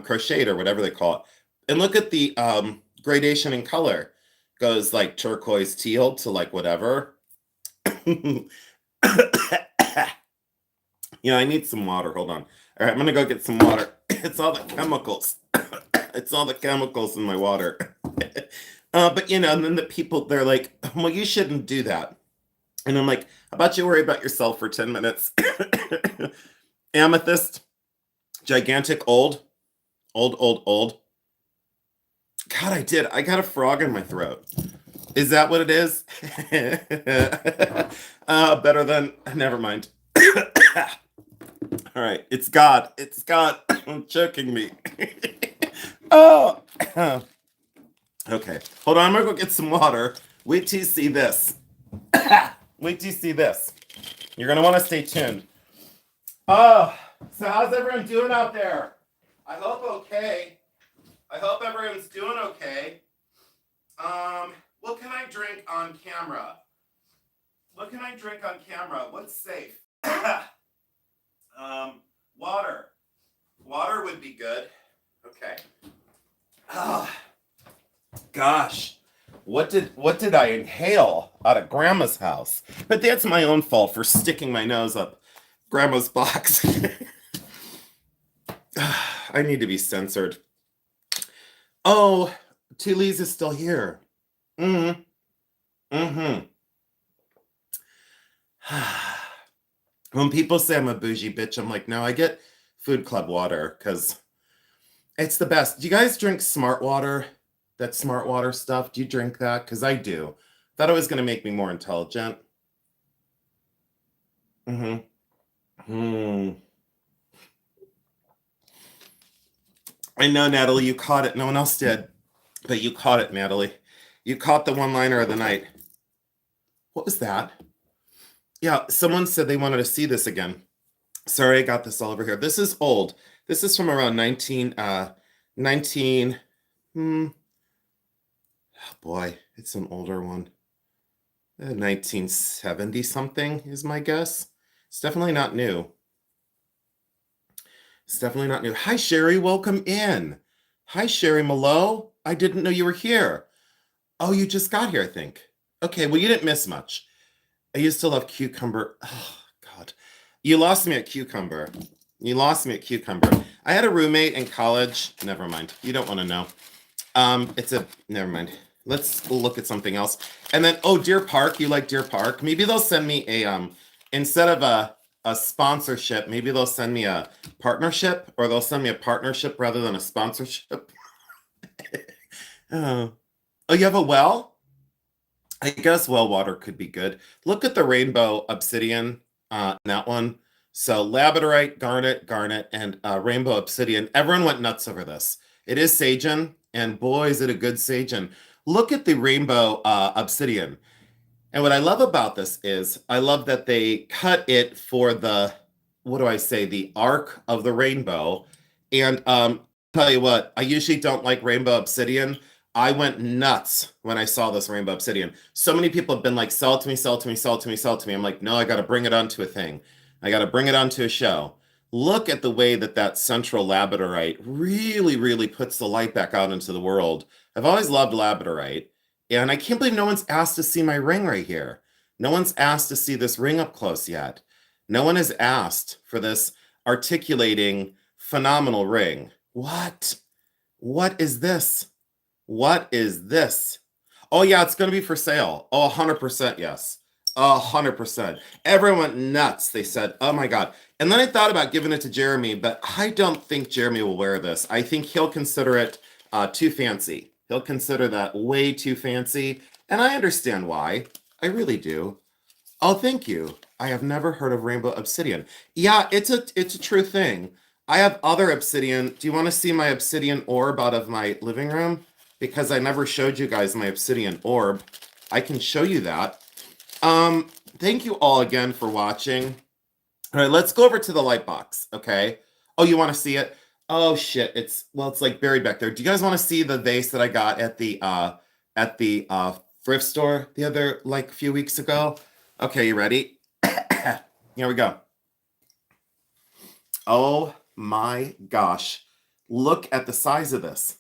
crocheted or whatever they call it. And look at the gradation in color. Goes like turquoise teal to like whatever. I need some water. Hold on. All right, I'm gonna go get some water. It's all the chemicals. It's all the chemicals in my water. But and then the people, they're like, well, you shouldn't do that. And I'm like, how about you worry about yourself for 10 minutes? Amethyst, gigantic, old. God, I got a frog in my throat. Is that what it is? Better than, never mind. All right, it's God. It's God choking me. Oh. Okay, hold on, I'm gonna go get some water. Wait till you see this. Wait till you see this. You're going to want to stay tuned. Oh, so how's everyone doing out there? I hope okay. I hope everyone's doing okay. What can I drink on camera? What can I drink on camera? What's safe? Water. Water would be good. Okay. Oh, gosh. What did I inhale out of Grandma's house? But that's my own fault for sticking my nose up Grandma's box. I need to be censored. Oh, Tulise is still here. Mm-hmm. Mm-hmm. When people say I'm a bougie bitch, I'm like, no, I get Food Club water because it's the best. Do you guys drink Smart Water? That Smart Water stuff? Do you drink that? Because I do. Thought it was going to make me more intelligent. I know, Natalie, you caught it. No one else did. But you caught it, Natalie. You caught the one-liner of the night. What was that? Yeah, someone said they wanted to see this again. Sorry, I got this all over here. This is old. This is from around 19... Oh boy, it's an older one. 1970 something is my guess. It's definitely not new. It's definitely not new. Hi, Sherry. Welcome in. Hi, Sherry Malo. I didn't know you were here. Oh, you just got here, I think. Okay, well, you didn't miss much. I used to love cucumber. Oh, God. You lost me at cucumber. You lost me at cucumber. I had a roommate in college. Never mind. You don't want to know. Never mind. Let's look at something else. And then, oh, Deer Park. You like Deer Park? Maybe they'll send me instead of a sponsorship, maybe they'll send me a partnership, or they'll send me a partnership rather than a sponsorship. Oh, you have a well? I guess well water could be good. Look at the rainbow obsidian, that one. So labradorite, garnet, and rainbow obsidian. Everyone went nuts over this. It is Sagen, and boy, is it a good Sagen. Look at the rainbow obsidian. And what I love about this is I love that they cut it for the, what do I say, the arc of the rainbow. And tell you what, I usually don't like rainbow obsidian. I went nuts when I saw this rainbow obsidian. So many people have been like, sell it to me, sell it to me, sell it to me, sell it to me. I'm like, no, I got to bring it onto a thing. I got to bring it onto a show. Look at the way that central labradorite really, really puts the light back out into the world. I've always loved labradorite. And I can't believe no one's asked to see my ring right here. No one's asked to see this ring up close yet. No one has asked for this articulating, phenomenal ring. What? What is this? What is this? Oh, yeah, it's going to be for sale. Oh, 100% yes. 100%. Everyone went nuts. They said, oh my God. And then I thought about giving it to Jeremy, but I don't think Jeremy will wear this. I think he'll consider it too fancy. He'll consider that way too fancy. And I understand why. I really do. Oh, thank you. I have never heard of rainbow obsidian. Yeah, it's a true thing. I have other obsidian. Do you want to see my obsidian orb out of my living room? Because I never showed you guys my obsidian orb. I can show you that. Thank you all again for watching. All right, let's go over to the light box, okay? Oh, you want to see it? Oh shit, it's like buried back there. Do you guys want to see the vase that I got at the thrift store the other few weeks ago? Okay, you ready? Here we go. Oh my gosh. Look at the size of this.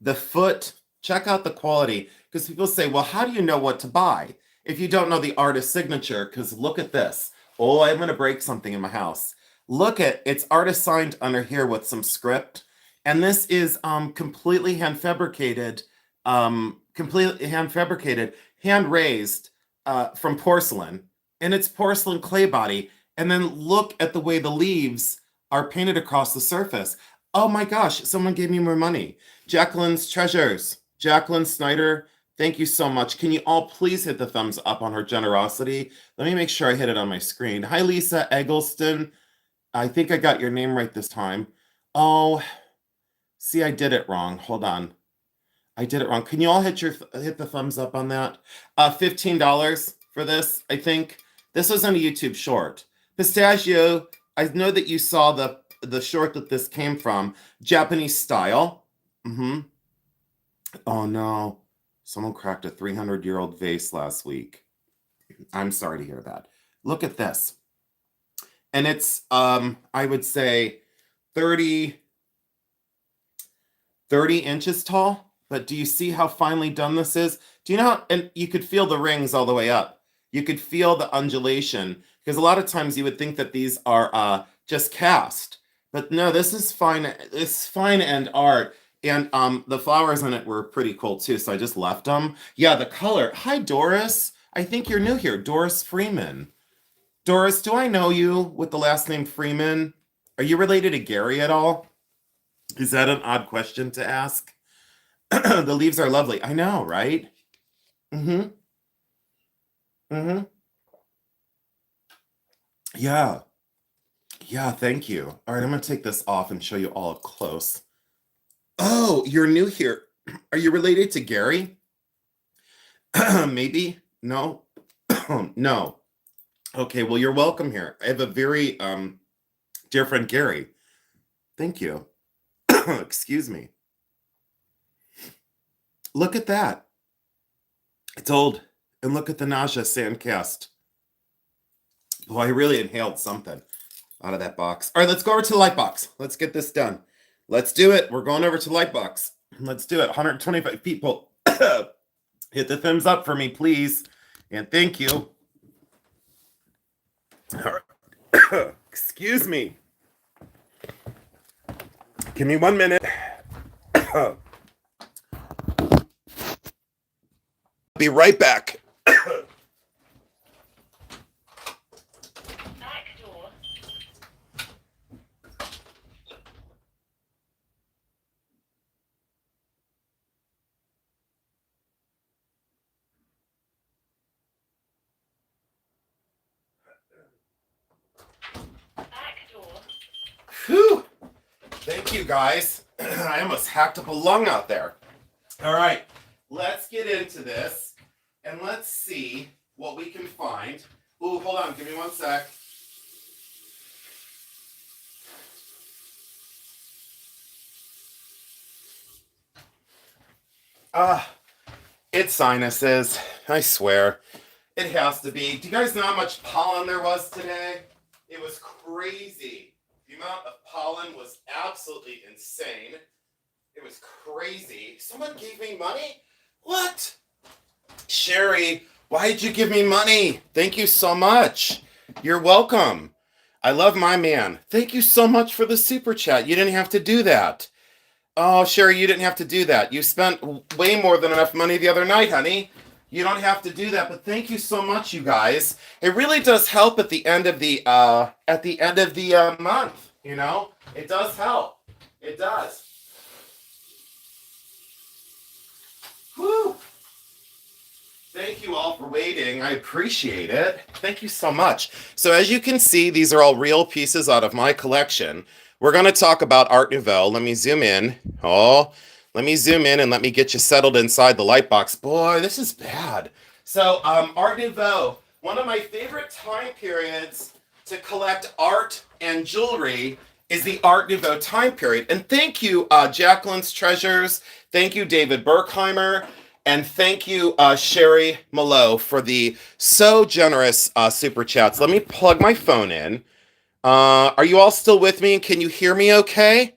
The foot, check out the quality, because people say, well, how do you know what to buy if you don't know the artist signature? Because look at this. Oh, I'm going to break something in my house. Look at, it's artist signed under here with some script. And this is completely hand fabricated, hand raised from porcelain. And it's porcelain clay body. And then look at the way the leaves are painted across the surface. Oh my gosh, someone gave me more money. Jacqueline's Treasures. Jacqueline Snyder, thank you so much. Can you all please hit the thumbs up on her generosity? Let me make sure I hit it on my screen. Hi, Lisa Eggleston. I think I got your name right this time. Oh, see, I did it wrong. Hold on. I did it wrong. Can you all hit the thumbs up on that? $15 for this, I think. This was on a YouTube short. Pistachio, I know that you saw the short that this came from. Japanese style. Oh no. Someone cracked a 300-year-old vase last week. I'm sorry to hear that. Look at this. And it's, I would say 30 inches tall. But do you see how finely done this is? Do you know how, and you could feel the rings all the way up. You could feel the undulation. Because a lot of times you would think that these are just cast. But no, this is fine. It's fine end art. And the flowers in it were pretty cool too. So I just left them. Yeah, the color. Hi, Doris. I think you're new here. Doris Freeman. Doris, do I know you with the last name Freeman? Are you related to Gary at all? Is that an odd question to ask? The leaves are lovely. I know, right? Mm-hmm. Mm-hmm. Yeah. Yeah, thank you. All right, I'm going to take this off and show you all up close. Oh, you're new here. Are you related to Gary? Maybe? No? No. Okay, well, you're welcome here. I have a very dear friend, Gary. Thank you. Excuse me. Look at that. It's old. And look at the nausea sandcast. Boy, I really inhaled something out of that box. All right, let's go over to the light box. Let's get this done. Let's do it. We're going over to the light box. Let's do it. 125 people. Hit the thumbs up for me, please. And thank you. All right. Excuse me. Give me 1 minute. Be right back. Whew. Thank you, guys. I almost hacked up a lung out there. All right, let's get into this, and let's see what we can find. Ooh, hold on, give me 1 sec. It's sinuses, I swear. It has to be. Do you guys know how much pollen there was today? It was crazy. The amount of pollen was absolutely insane. It was crazy. Someone gave me money? What? Sherry, why did you give me money? Thank you so much. You're welcome. I love my man. Thank you so much for the super chat. You didn't have to do that. Oh, Sherry, you didn't have to do that. You spent way more than enough money the other night, honey. You don't have to do that, but thank you so much, you guys. It really does help at the end of the month. You know, it does help. It does. Whew. Thank you all for waiting. I appreciate it. Thank you so much. So as you can see, these are all real pieces out of my collection. We're going to talk about Art Nouveau. Let me zoom in. Oh, let me zoom in and let me get you settled inside the light box. Boy, this is bad. So Art Nouveau, one of my favorite time periods to collect art and jewelry is the Art Nouveau time period. And thank you, Jacqueline's Treasures. Thank you, David Berkheimer. And thank you, Sherry Malo, for the so generous super chats. Let me plug my phone in. Are you all still with me? Can you hear me okay?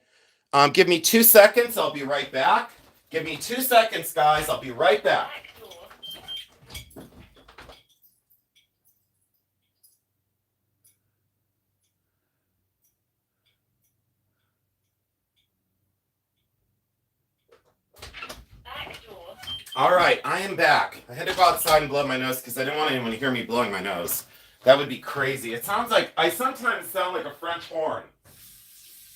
Give me 2 seconds. I'll be right back. Give me 2 seconds, guys. I'll be right back. All right, I am back. I had to go outside and blow my nose because I didn't want anyone to hear me blowing my nose. That would be crazy. It sounds like, I sometimes sound like a French horn.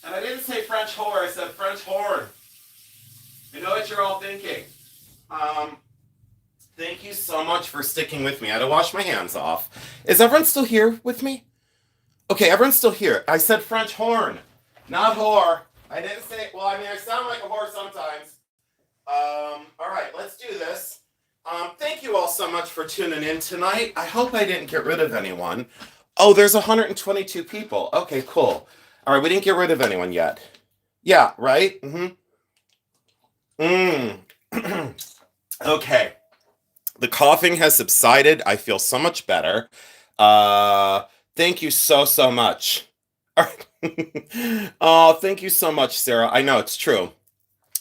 And I didn't say French whore, I said French horn. I know what you're all thinking. Thank you so much for sticking with me. I had to wash my hands off. Is everyone still here with me? Okay, everyone's still here. I said French horn, not whore. I didn't say, well, I mean, I sound like a whore sometimes. All right, let's do this. Thank you all so much for tuning in tonight. I hope I didn't get rid of anyone. Oh, there's 122 people. Okay, cool. All right, we didn't get rid of anyone yet. Yeah, right? Okay. The coughing has subsided. I feel so much better. Thank you so much. All right. Oh, thank you so much, Sarah. I know it's true.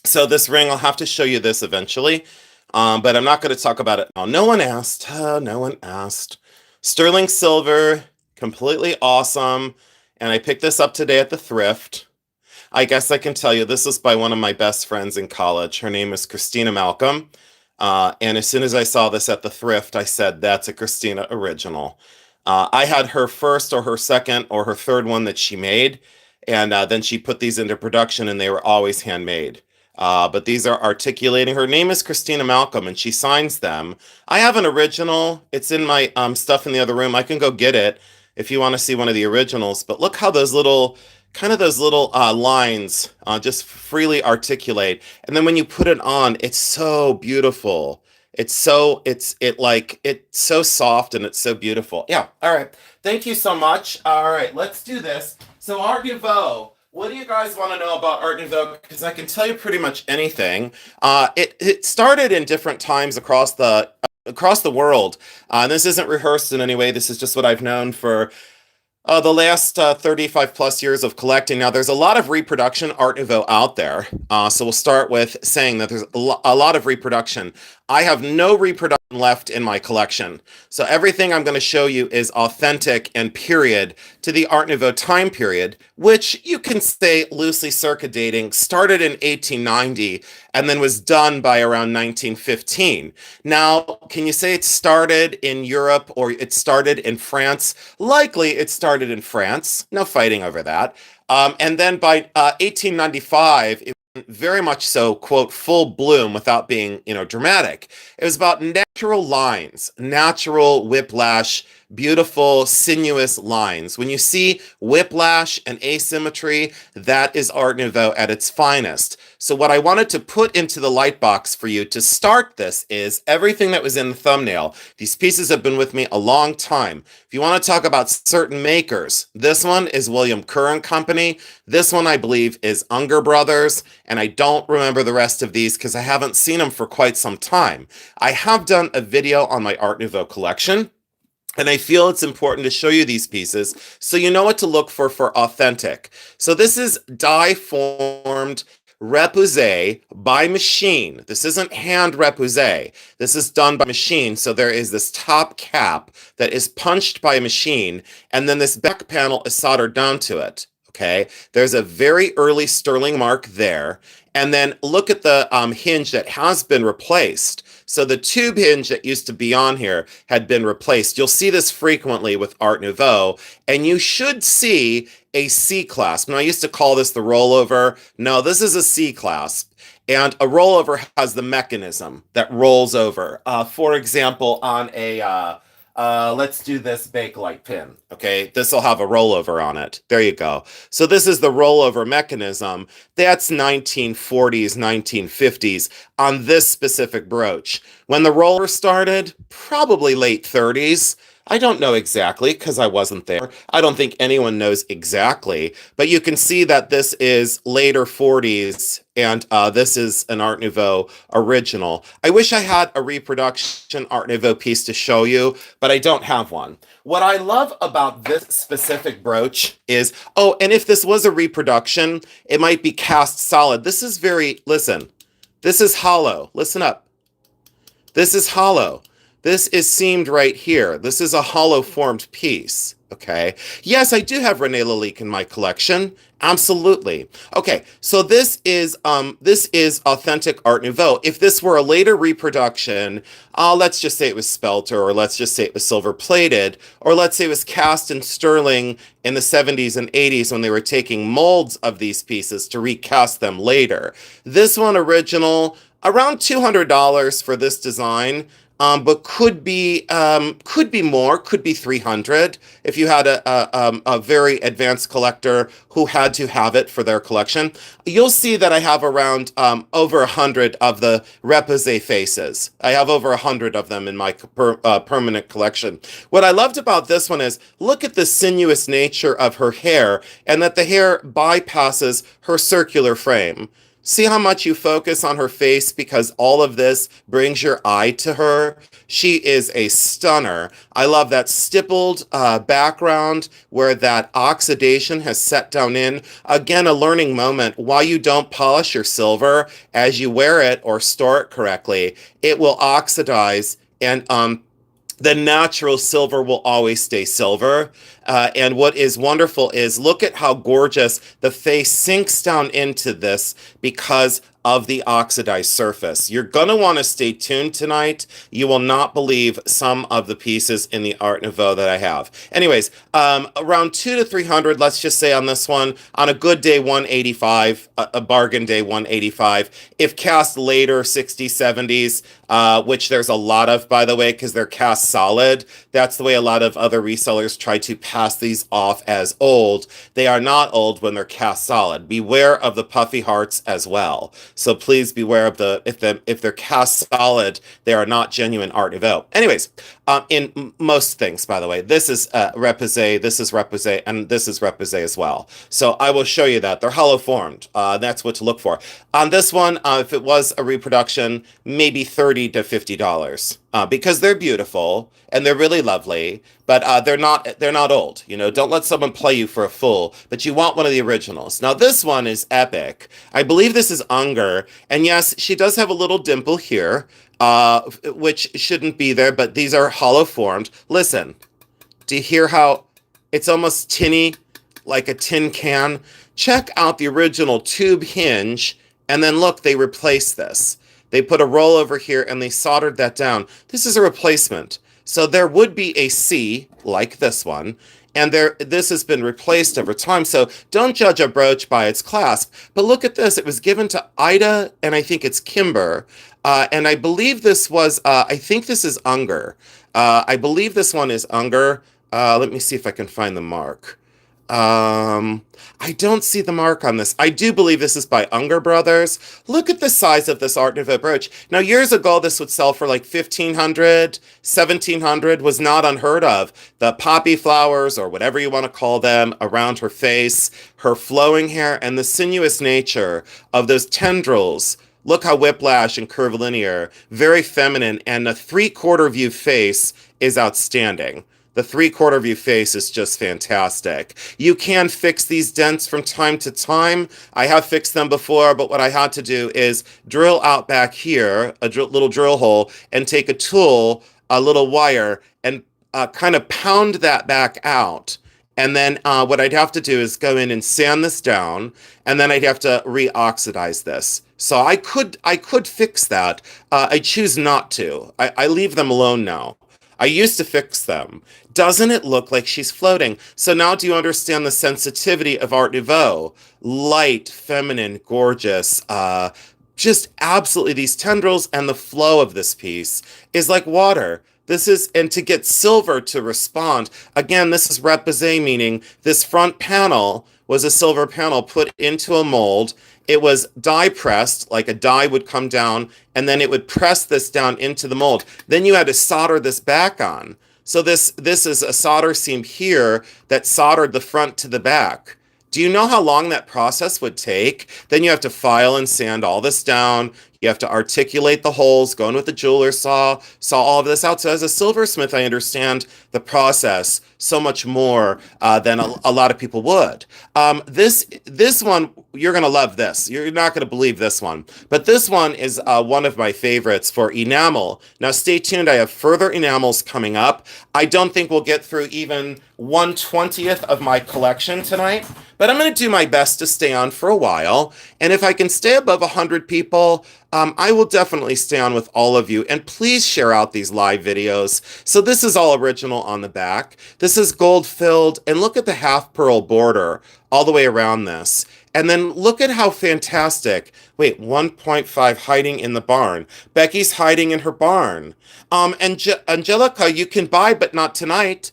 So this ring, I'll have to show you this eventually, but I'm not going to talk about it now. No one asked. No one asked. Sterling silver, completely awesome. And I picked this up today at the thrift. I guess I can tell you this is by one of my best friends in college. Her name is Christina Malcolm. And as soon as I saw this at the thrift, I said, that's a Christina original. I had her first or her second or her third one that she made. And then she put these into production and they were always handmade. But these are articulating. Her name is Christina Malcolm and she signs them. I have an original. It's in my stuff in the other room. I can go get it if you want to see one of the originals. But look how those little lines just freely articulate. And then when you put it on, it's so beautiful. It's so soft and it's so beautiful. Yeah. All right. Thank you so much. All right. Let's do this. So Art Nouveau. What do you guys want to know about Art Nouveau? Because I can tell you pretty much anything. It started in different times across the world. This isn't rehearsed in any way. This is just what I've known for the last 35 plus years of collecting. Now, there's a lot of reproduction Art Nouveau out there. So we'll start with saying that there's a lot of reproduction. I have no reproduction left in my collection. So everything I'm going to show you is authentic and period to the Art Nouveau time period, which you can say loosely circa dating started in 1890 and then was done by around 1915. Now, can you say it started in Europe or it started in France? Likely it started in France. No fighting over that. And then by 1895, it very much so, quote, full bloom without being, dramatic. It was about natural lines, natural whiplash, beautiful, sinuous lines. When you see whiplash and asymmetry, that is Art Nouveau at its finest. So what I wanted to put into the light box for you to start this is everything that was in the thumbnail. These pieces have been with me a long time. If you want to talk about certain makers, this one is William Kerr and Company. This one, I believe, is Unger Brothers, and I don't remember the rest of these because I haven't seen them for quite some time. I have done a video on my Art Nouveau collection, and I feel it's important to show you these pieces so you know what to look for authentic. So this is die-formed repoussé by machine. This isn't hand repoussé. This is done by machine. So there is this top cap that is punched by a machine, and then this back panel is soldered down to it. Okay, there's a very early sterling mark there. And then look at the hinge that has been replaced. So the tube hinge that used to be on here had been replaced. You'll see this frequently with Art Nouveau, and you should see a C-clasp. Now, I used to call this the rollover. No, this is a C-clasp. And a rollover has the mechanism that rolls over. For example, on a let's do this Bakelite pin. Okay, this will have a rollover on it. There you go. So this is the rollover mechanism. That's 1940s, 1950s on this specific brooch. When the roller started, probably late 30s. I don't know exactly because I wasn't there. I don't think anyone knows exactly, but you can see that this is later 40s and this is an Art Nouveau original. I wish I had a reproduction Art Nouveau piece to show you, but I don't have one. What I love about this specific brooch is, oh, and if this was a reproduction, it might be cast solid. This is listen, this is hollow. Listen up. This is hollow. This is seamed right here. This is a hollow formed piece. Okay. Yes, I do have René Lalique in my collection. Absolutely. Okay. So this is authentic Art Nouveau. If this were a later reproduction, let's just say it was spelter, or let's just say it was silver plated, or let's say it was cast in sterling in the 70s and 80s when they were taking molds of these pieces to recast them later. This one original, around $200 for this design. But could be more, could be 300 if you had a very advanced collector who had to have it for their collection. You'll see that I have around over 100 of the repoussé faces. I have over 100 of them in my permanent collection. What I loved about this one is look at the sinuous nature of her hair and that the hair bypasses her circular frame. See how much you focus on her face because all of this brings your eye to her. She is a stunner. I love that stippled background where that oxidation has set down in. Again, a learning moment. While you don't polish your silver, as you wear it or store it correctly, it will oxidize and the natural silver will always stay silver. And what is wonderful is look at how gorgeous the face sinks down into this because of the oxidized surface. You're going to want to stay tuned tonight. You will not believe some of the pieces in the Art Nouveau that I have. Anyways, around 200 to 300, let's just say on this one. On a good day, 185, a bargain day, 185. If cast later, 60s, 70s, which there's a lot of, by the way, because they're cast solid. That's the way a lot of other resellers try to pass these off as old. They are not old when they're cast solid. Beware of the puffy hearts as well. So please beware of if they're cast solid, they are not genuine Art Nouveau. Anyways, in most things, by the way, this is repoussé, this is repoussé, and this is repoussé as well. So I will show you that. They're hollow formed. That's what to look for. On this one, if it was a reproduction, maybe $30 to $50. Because they're beautiful and they're really lovely, but they're not old. Don't let someone play you for a fool, but you want one of the originals. Now this one is epic. I believe this is Unger. her. And yes, she does have a little dimple here, which shouldn't be there, but these are hollow formed. Listen, do you hear how it's almost tinny, like a tin can? Check out the original tube hinge, and then look, they replaced this. They put a roll over here and they soldered that down. This is a replacement. So there would be a C, like this one, and this has been replaced over time. So don't judge a brooch by its clasp. But look at this. It was given to Ida, and I think it's Kimber. And I believe this was, I think this is Unger. I believe this one is Unger. Let me see if I can find the mark. I don't see the mark on this. I do believe this is by Unger Brothers. Look at the size of this Art Nouveau brooch. Now, years ago, this would sell for like 1,500, 1,700, was not unheard of. The poppy flowers, or whatever you want to call them, around her face, her flowing hair, and the sinuous nature of those tendrils. Look how whiplash and curvilinear, very feminine, and the three-quarter view face is outstanding. The three-quarter view face is just fantastic. You can fix these dents from time to time. I have fixed them before, but what I had to do is drill out back here, a little drill hole, and take a tool, a little wire, and kind of pound that back out. And then what I'd have to do is go in and sand this down, and then I'd have to re-oxidize this. So I could fix that. I choose not to. I leave them alone now. I used to fix them. Doesn't it look like she's floating? So now do you understand the sensitivity of Art Nouveau? Light, feminine, gorgeous, just absolutely these tendrils, and the flow of this piece is like water. This is, and to get silver to respond, again, this is repoussé, meaning this front panel was a silver panel put into a mold. It was die pressed, like a die would come down, and then it would press this down into the mold. Then you had to solder this back on. So this is a solder seam here that soldered the front to the back. Do you know how long that process would take? Then you have to file and sand all this down. You have to articulate the holes, go in with the jeweler's saw all of this out. So as a silversmith, I understand the process so much more than a lot of people would. This one, you're going to love this. You're not going to believe this one. But this one is one of my favorites for enamel. Now, stay tuned. I have further enamels coming up. I don't think we'll get through even 1/20th of my collection tonight. But I'm going to do my best to stay on for a while. And if I can stay above 100 people, I will definitely stay on with all of you. And please share out these live videos. So this is all original on the back. This is gold filled. And look at the half pearl border all the way around this. And then look at how fantastic. Wait, 1.5 hiding in the barn. Becky's hiding in her barn. Angelica, you can buy, but not tonight.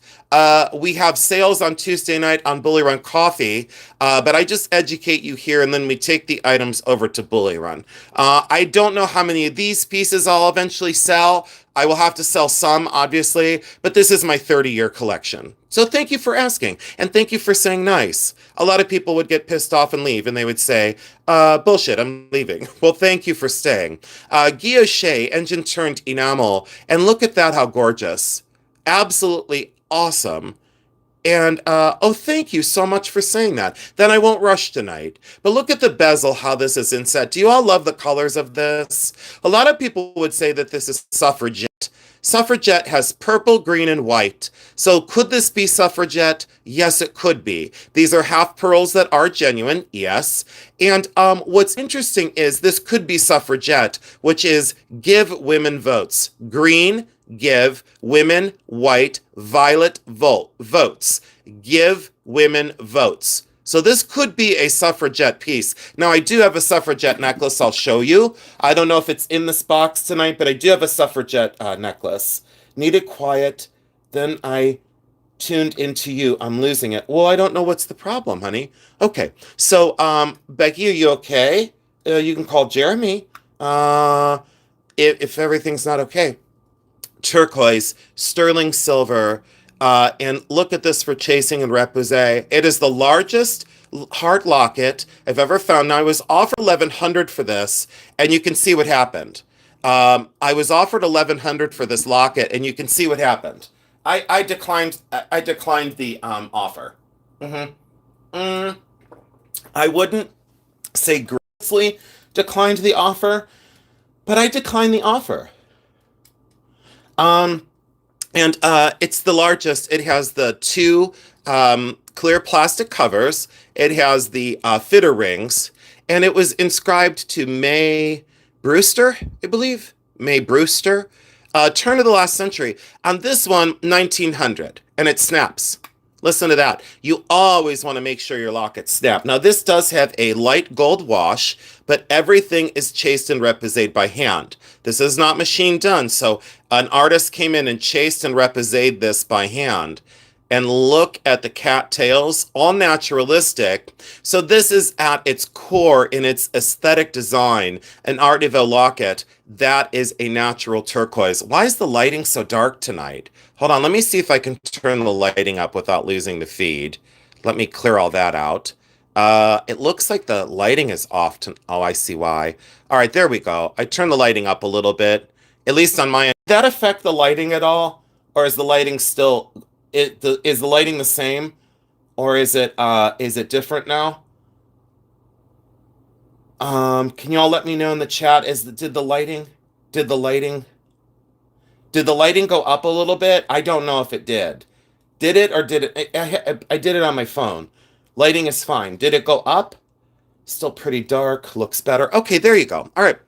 We have sales on Tuesday night on Bully Run Coffee, but I just educate you here, and then we take the items over to Bully Run. I don't know how many of these pieces I'll eventually sell. I will have to sell some, obviously, but this is my 30-year collection. So thank you for asking, and thank you for saying nice. A lot of people would get pissed off and leave, and they would say, bullshit, I'm leaving. Well, thank you for staying. Guilloche, engine turned enamel, and look at that, how gorgeous. Absolutely awesome. And, oh, thank you so much for saying that. Then I won't rush tonight. But look at the bezel, how this is inset. Do you all love the colors of this? A lot of people would say that this is suffragette. Suffragette has purple, green, and white. So could this be suffragette? Yes, it could be. These are half pearls that are genuine, yes. And what's interesting is this could be suffragette, which is give women votes. Green, give women, white, violet, votes. Give women votes. So this could be a suffragette piece. Now, I do have a suffragette necklace I'll show you. I don't know if it's in this box tonight, but I do have a suffragette necklace. Need it quiet. Then I tuned into you. I'm losing it. Well, I don't know what's the problem, honey. Okay. So, Becky, are you okay? You can call Jeremy if everything's not okay. Turquoise, sterling silver, and look at this for chasing and repoussé. It is the largest heart locket I've ever found. Now, I was offered $1,100 for this, and you can see what happened. I was offered $1,100 for this locket, and you can see what happened. I declined. I declined the offer. I wouldn't say gracefully declined the offer, but I declined the offer. Um, and it's the largest. It has the two clear plastic covers. It has the fitter rings, and it was inscribed to May Brewster, I believe. May Brewster, turn of the last century. On this one, 1900, and it snaps. Listen to that. You always want to make sure your lockets snap. Now, this does have a light gold wash, but everything is chased and reposéd by hand. This is not machine done, so an artist came in and chased and reposéd this by hand. And look at the cattails, all naturalistic. So this is at its core, in its aesthetic design, an Art Nouveau locket that is a natural turquoise. Why is the lighting so dark tonight? Hold on, let me see if I can turn the lighting up without losing the feed. Let me clear all that out. It looks like the lighting is off. Oh, I see why. All right, there we go. I turned the lighting up a little bit, at least on my end. Did that affect the lighting at all? Or is the lighting still, is the lighting the same? Or is it different now? Can you all let me know in the chat, did the lighting, did the lighting go up a little bit? I don't know if it did. Did it or did it? I did it on my phone. Lighting is fine. Did it go up? Still pretty dark. Looks better. Okay, there you go. All right.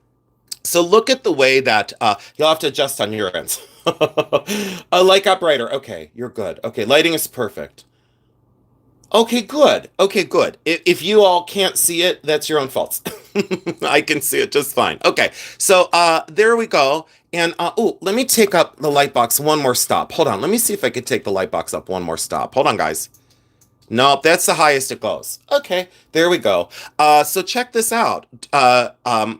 So look at the way that you'll have to adjust on your ends. Like uprighter. Okay, you're good. Okay, lighting is perfect. Okay, good. Okay, good. If you all can't see it, that's your own fault. I can see it just fine. Okay, so there we go. And oh, let me take up the light box one more stop. Hold on. Let me see if I could take the light box up one more stop. Hold on, guys. Nope, that's the highest it goes. Okay, there we go. So check this out.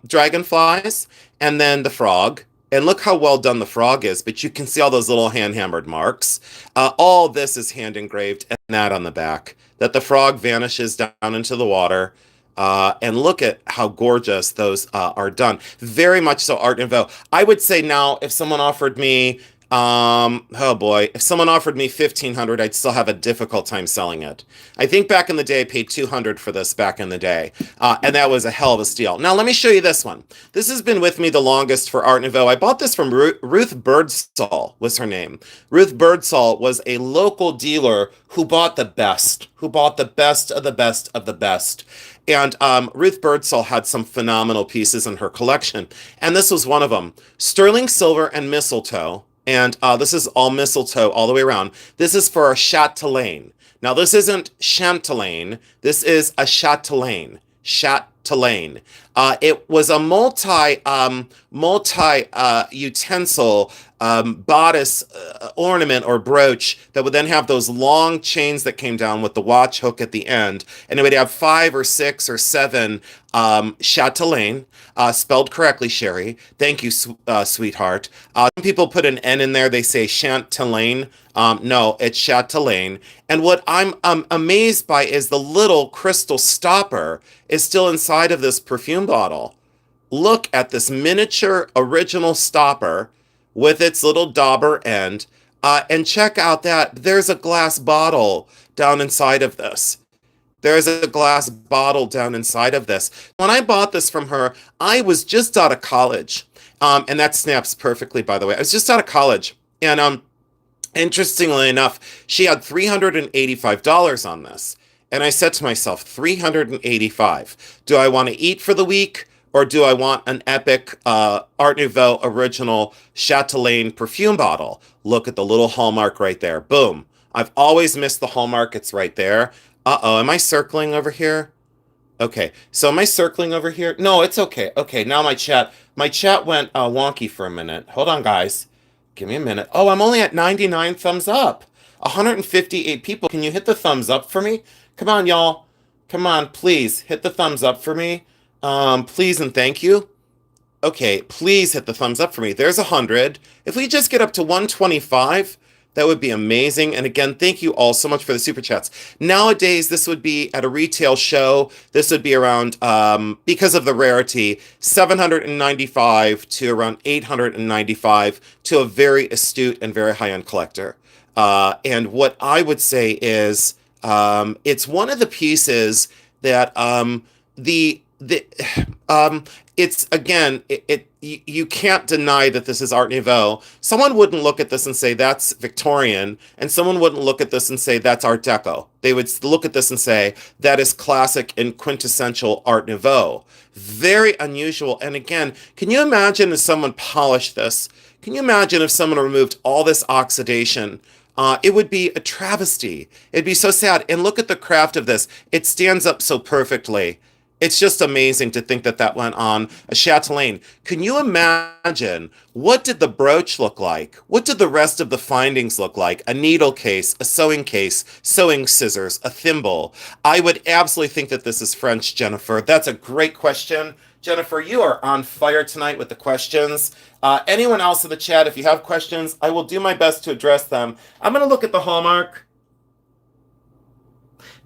Dragonflies, and then the frog. And look how well done the frog is, but you can see all those little hand-hammered marks. All this is hand-engraved, and that on the back. That the frog vanishes down into the water. And look at how gorgeous those are done. Very much so Art Nouveau. I would say now, if someone offered me oh boy, if someone offered me 1,500, I'd still have a difficult time selling it. I think back in the day, I paid 200 for this back in the day, and that was a hell of a steal. Now let me show you this one. This has been with me the longest for Art Nouveau. I bought this from Ruth Birdsall was her name. Ruth Birdsall was a local dealer who bought the best, of the best of the best. And Ruth Birdsall had some phenomenal pieces in her collection, and this was one of them. Sterling silver and mistletoe. And this is all mistletoe all the way around. This is for a chatelaine. Now, this isn't chatelaine. This is a chatelaine. Chatelaine. It was a multi utensil bodice ornament or brooch that would then have those long chains that came down with the watch hook at the end, and it would have 5 or 6 or 7 chatelaine, spelled correctly, Sherry. Thank you, sweetheart. Some people put an N in there. They say Chantelaine. No, it's chatelaine. And what I'm amazed by is the little crystal stopper is still inside of this perfume bottle. Look at this miniature original stopper with its little dauber end. And check out that there's a glass bottle down inside of this. There's a glass bottle down inside of this. When I bought this from her, I was just out of college. And that snaps perfectly, by the way. I was just out of college. And interestingly enough, she had $385 on this. And I said to myself, $385. Do I want to eat for the week? Or do I want an epic Art Nouveau original chatelaine perfume bottle? Look at the little hallmark right there. Boom. I've always missed the hallmark. It's right there. Uh-oh, am I circling over here? Okay, so am I circling over here? No, it's okay. Okay, now my chat went wonky for a minute. Hold on, guys. Give me a minute. Oh, I'm only at 99 thumbs up. 158 people. Can you hit the thumbs up for me? Come on, y'all. Come on, please. Hit the thumbs up for me. Please and thank you. Okay, please hit the thumbs up for me. There's 100. If we just get up to 125, that would be amazing. And again, thank you all so much for the super chats. Nowadays, this would be at a retail show. This would be around, because of the rarity, $795 to around $895 to a very astute and very high-end collector. And what I would say is, it's one of the pieces that the the um it's again you can't deny that this is Art Nouveau. Someone wouldn't look at this and say that's Victorian, and someone wouldn't look at this and say that's Art Deco. They would look at this and say that is classic and quintessential Art Nouveau. Very unusual. And again, can you imagine if someone polished this? Can you imagine if someone removed all this oxidation? It would be a travesty. It'd be so sad. And look at the craft of this. It stands up so perfectly. It's just amazing to think that that went on a chatelaine. Can you imagine what did the brooch look like? What did the rest of the findings look like? A needle case, a sewing case, sewing scissors, a thimble. I would absolutely think that this is French, Jennifer. That's a great question. Jennifer, you are on fire tonight with the questions. Anyone else in the chat, if you have questions, I will do my best to address them. I'm going to look at the hallmark.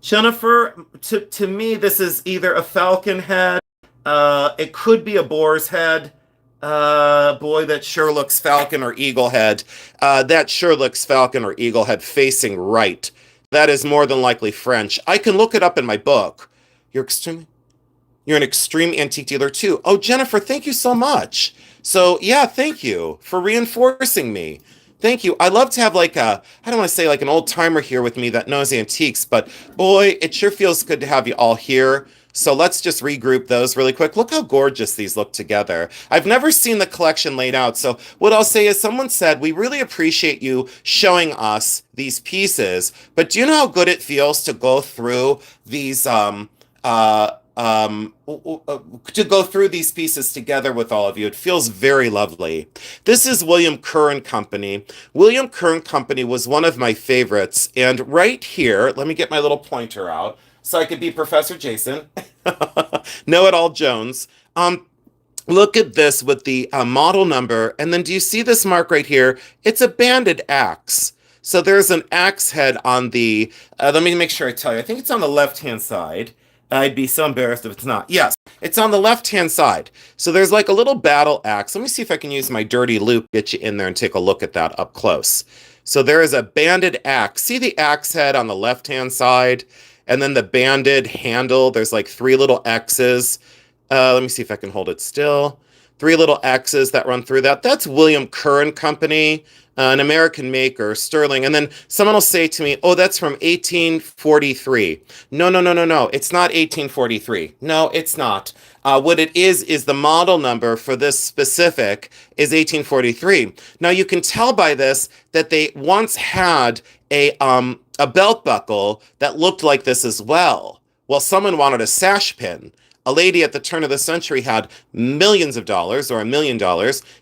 Jennifer, to me, this is either a falcon head, it could be a boar's head. Boy, that sure looks falcon or eagle head. That sure looks falcon or eagle head facing right. That is more than likely French. I can look it up in my book. You're an extreme antique dealer too. Oh, Jennifer, thank you so much. So yeah, thank you for reinforcing me. Thank you. I love to have like I don't want to say like an old timer here with me that knows antiques, but boy, it sure feels good to have you all here. So let's just regroup those really quick. Look how gorgeous these look together. I've never seen the collection laid out. So what I'll say is someone said, we really appreciate you showing us these pieces, but do you know how good it feels to go through these to go through these pieces together with all of you. It feels very lovely. This is William Kerr and Company. William Kerr and Company was one of my favorites. And right here, let me get my little pointer out so I could be Professor Jason. Know-it-all Jones. Look at this with the model number. And then do you see this mark right here? It's a banded axe. So there's an axe head on the, let me make sure I tell you. I think it's on the left-hand side. I'd be so embarrassed if it's not. Yes, it's on the left-hand side. So there's like a little battle axe. Let me see if I can use my dirty loop, get you in there and take a look at that up close. So there is a banded axe. See the axe head on the left-hand side? And then the banded handle. There's like three little X's. Let me see if I can hold it still. Three little X's that run through that. That's William Kerr and Company. An American maker, sterling. And then someone will say to me, oh, that's from 1843. No. It's not 1843. No, it's not. What it is the model number for this specific is 1843. Now, you can tell by this that they once had a belt buckle that looked like this as well. Well, someone wanted a sash pin. A lady at the turn of the century had millions of dollars or $1 million,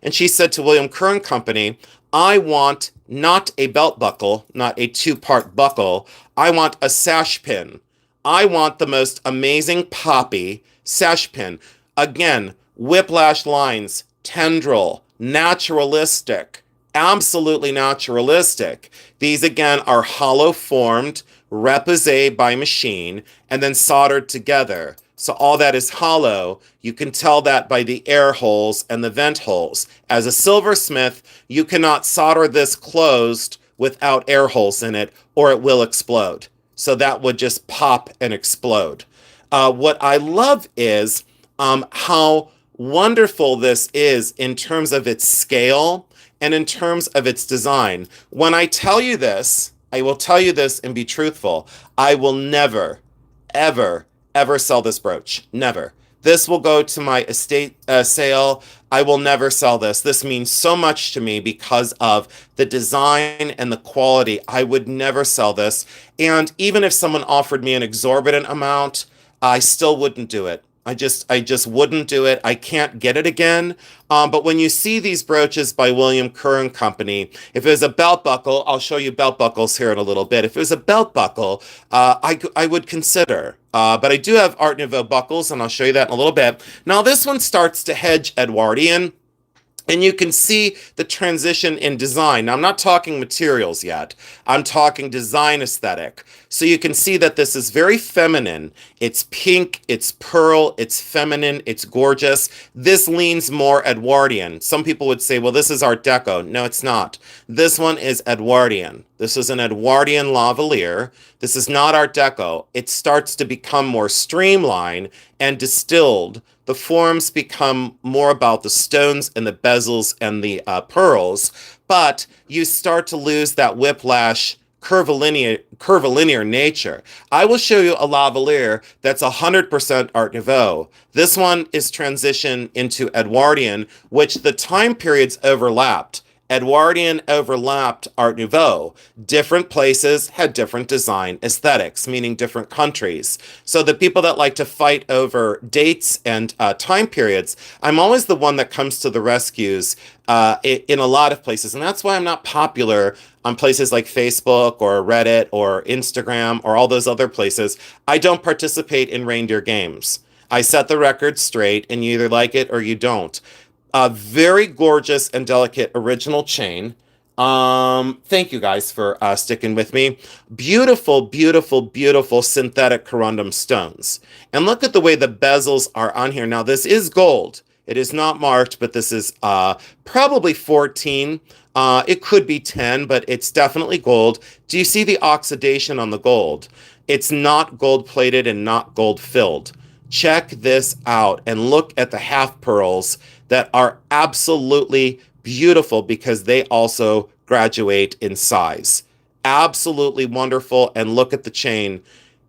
and she said to William Kerr and Company, I want not a belt buckle, not a two-part buckle. I want a sash pin. I want the most amazing poppy sash pin. Again, whiplash lines, tendril, naturalistic, absolutely naturalistic. These, again, are hollow formed, reposé by machine, and then soldered together. So all that is hollow. You can tell that by the air holes and the vent holes. As a silversmith, you cannot solder this closed without air holes in it, or it will explode. So that would just pop and explode. What I love is how wonderful this is in terms of its scale and in terms of its design. When I tell you this, I will tell you this and be truthful. I will never, ever sell this brooch. Never. This will go to my estate sale. I will never sell this. This means so much to me because of the design and the quality. I would never sell this. And even if someone offered me an exorbitant amount, I still wouldn't do it. I just wouldn't do it. I can't get it again. But when you see these brooches by William Kerr and Company, if it was a belt buckle, I'll show you belt buckles here in a little bit. If it was a belt buckle, I would consider. But I do have Art Nouveau buckles, and I'll show you that in a little bit. Now, this one starts to hedge Edwardian. And you can see the transition in design. Now, I'm not talking materials yet. I'm talking design aesthetic. So you can see that this is very feminine. It's pink, it's pearl, it's feminine, it's gorgeous. This leans more Edwardian. Some people would say, well, this is Art Deco. No, it's not. This one is Edwardian. This is an Edwardian lavalier. This is not Art Deco. It starts to become more streamlined and distilled. The forms become more about the stones and the bezels and the pearls, but you start to lose that whiplash curvilinear nature. I will show you a lavalier that's 100% Art Nouveau. This one is transition into Edwardian, which the time periods overlapped. Edwardian overlapped Art Nouveau. Different places had different design aesthetics, meaning different countries. So the people that like to fight over dates and time periods, I'm always the one that comes to the rescues in a lot of places. And that's why I'm not popular on places like Facebook or Reddit or Instagram or all those other places. I don't participate in reindeer games. I set the record straight, and you either like it or you don't. A very gorgeous and delicate original chain. Thank you guys for sticking with me. Beautiful, beautiful, beautiful synthetic corundum stones. And look at the way the bezels are on here. Now, this is gold. It is not marked, but this is probably 14. It could be 10, but it's definitely gold. Do you see the oxidation on the gold? It's not gold plated and not gold filled. Check this out and look at the half pearls that are absolutely beautiful because they also graduate in size. Absolutely wonderful. And look at the chain.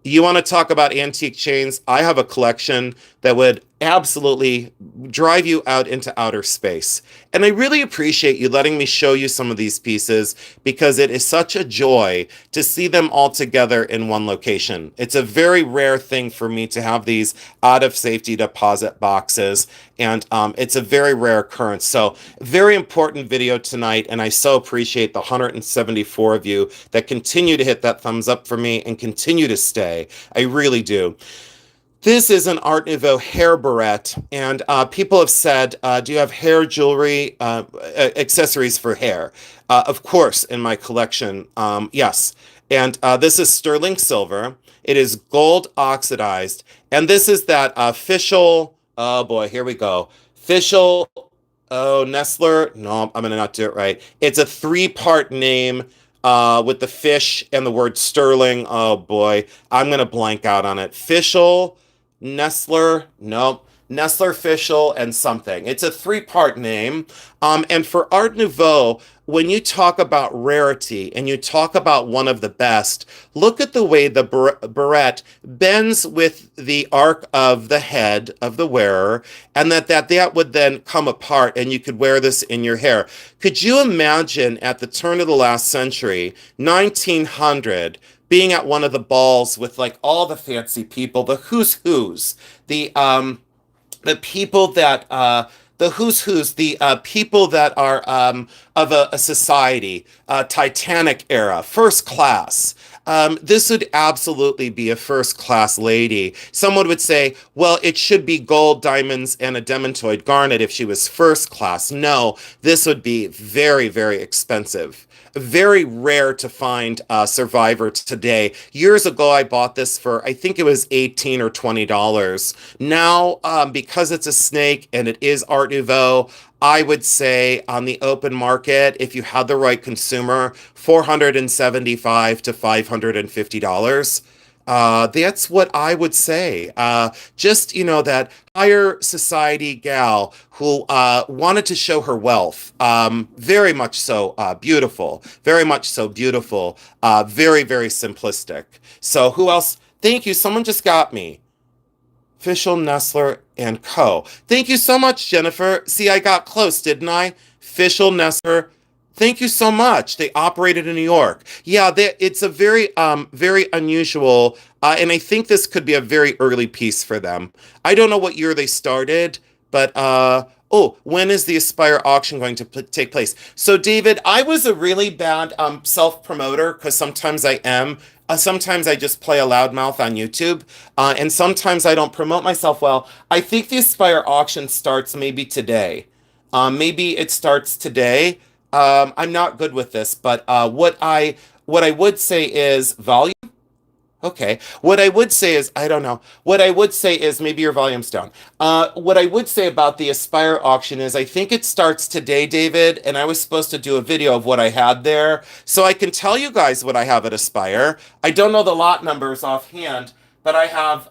You want to talk about antique chains? I have a collection that would absolutely drive you out into outer space. And I really appreciate you letting me show you some of these pieces because it is such a joy to see them all together in one location. It's a very rare thing for me to have these out of safety deposit boxes, and it's a very rare occurrence. So, very important video tonight, and I so appreciate the 174 of you that continue to hit that thumbs up for me and continue to stay. I really do. This is an Art Nouveau hair barrette, and people have said, do you have hair jewelry, accessories for hair? Of course, in my collection, yes. And this is sterling silver. It is gold oxidized, and this is that official, oh boy, here we go. Official, oh, Nestler, no, I'm going to not do it right. It's a three-part name with the fish and the word sterling. Oh boy, I'm going to blank out on it. Fischl, Nestler, nope. Nestler, Fischl, and something. It's a three-part name. And for Art Nouveau, when you talk about rarity and you talk about one of the best, look at the way the barrette bends with the arc of the head of the wearer, and that would then come apart and you could wear this in your hair. Could you imagine at the turn of the last century, 1900, being at one of the balls with like all the fancy people, the who's, the people that the who's, the people that are of a society, Titanic era, first class. This would absolutely be a first class lady. Someone would say, well, it should be gold, diamonds, and a demantoid garnet if she was first class. No, this would be very, very expensive. Very rare to find a survivor today. Years ago, I bought this for, I think it was $18 or $20. Now, because it's a snake and it is Art Nouveau, I would say on the open market, if you had the right consumer, $475 to $550. That's what I would say. Just, that higher society gal who wanted to show her wealth. Very much so beautiful. Very much so beautiful. Very, very simplistic. So who else? Thank you. Someone just got me. Fischl, Nestler, and Co. Thank you so much, Jennifer. See, I got close, didn't I? Fischl, Nestler. Thank you so much. They operated in New York. Yeah, it's a very, very unusual, and I think this could be a very early piece for them. I don't know what year they started, but when is the Aspire auction going to take place? So, David, I was a really bad self-promoter because sometimes I am. Sometimes I just play a loudmouth on YouTube, and sometimes I don't promote myself well. I think the Aspire auction starts maybe today. Maybe it starts today. I'm not good with this, but what I would say is volume. Okay. What I would say is, I don't know. What I would say is maybe your volume's down. What I would say about the Aspire auction is I think it starts today, David, and I was supposed to do a video of what I had there. So I can tell you guys what I have at Aspire. I don't know the lot numbers offhand, but I have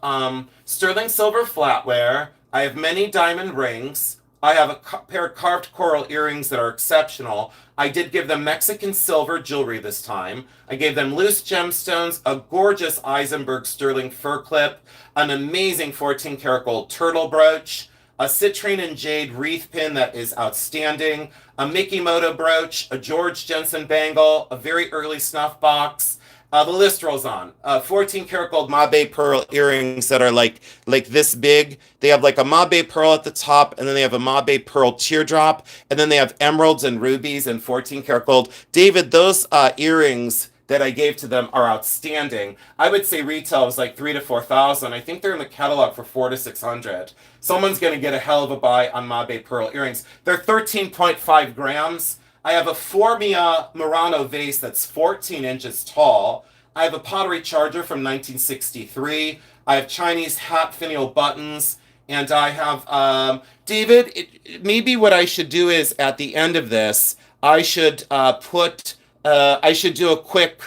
sterling silver flatware. I have many diamond rings. I have a pair of carved coral earrings that are exceptional. I did give them Mexican silver jewelry this time. I gave them loose gemstones, a gorgeous Eisenberg sterling fur clip, an amazing 14 karat gold turtle brooch, a citrine and jade wreath pin that is outstanding, a Mickey Moto brooch, a George Jensen bangle, a very early snuff box. The list rolls on. 14 karat gold Mabe pearl earrings that are like this big. They have like a Mabe pearl at the top, and then they have a Mabe pearl teardrop, and then they have emeralds and rubies and 14 karat gold. David, those earrings that I gave to them are outstanding. I would say retail was like 3 to 4,000. I think they're in the catalog for 4 to 600. Someone's gonna get a hell of a buy on Mabe pearl earrings. They're 13.5 grams. I have a Formia Murano vase that's 14 inches tall. I have a pottery charger from 1963. I have Chinese hat finial buttons. And I have, maybe what I should do is at the end of this, I should I should do a quick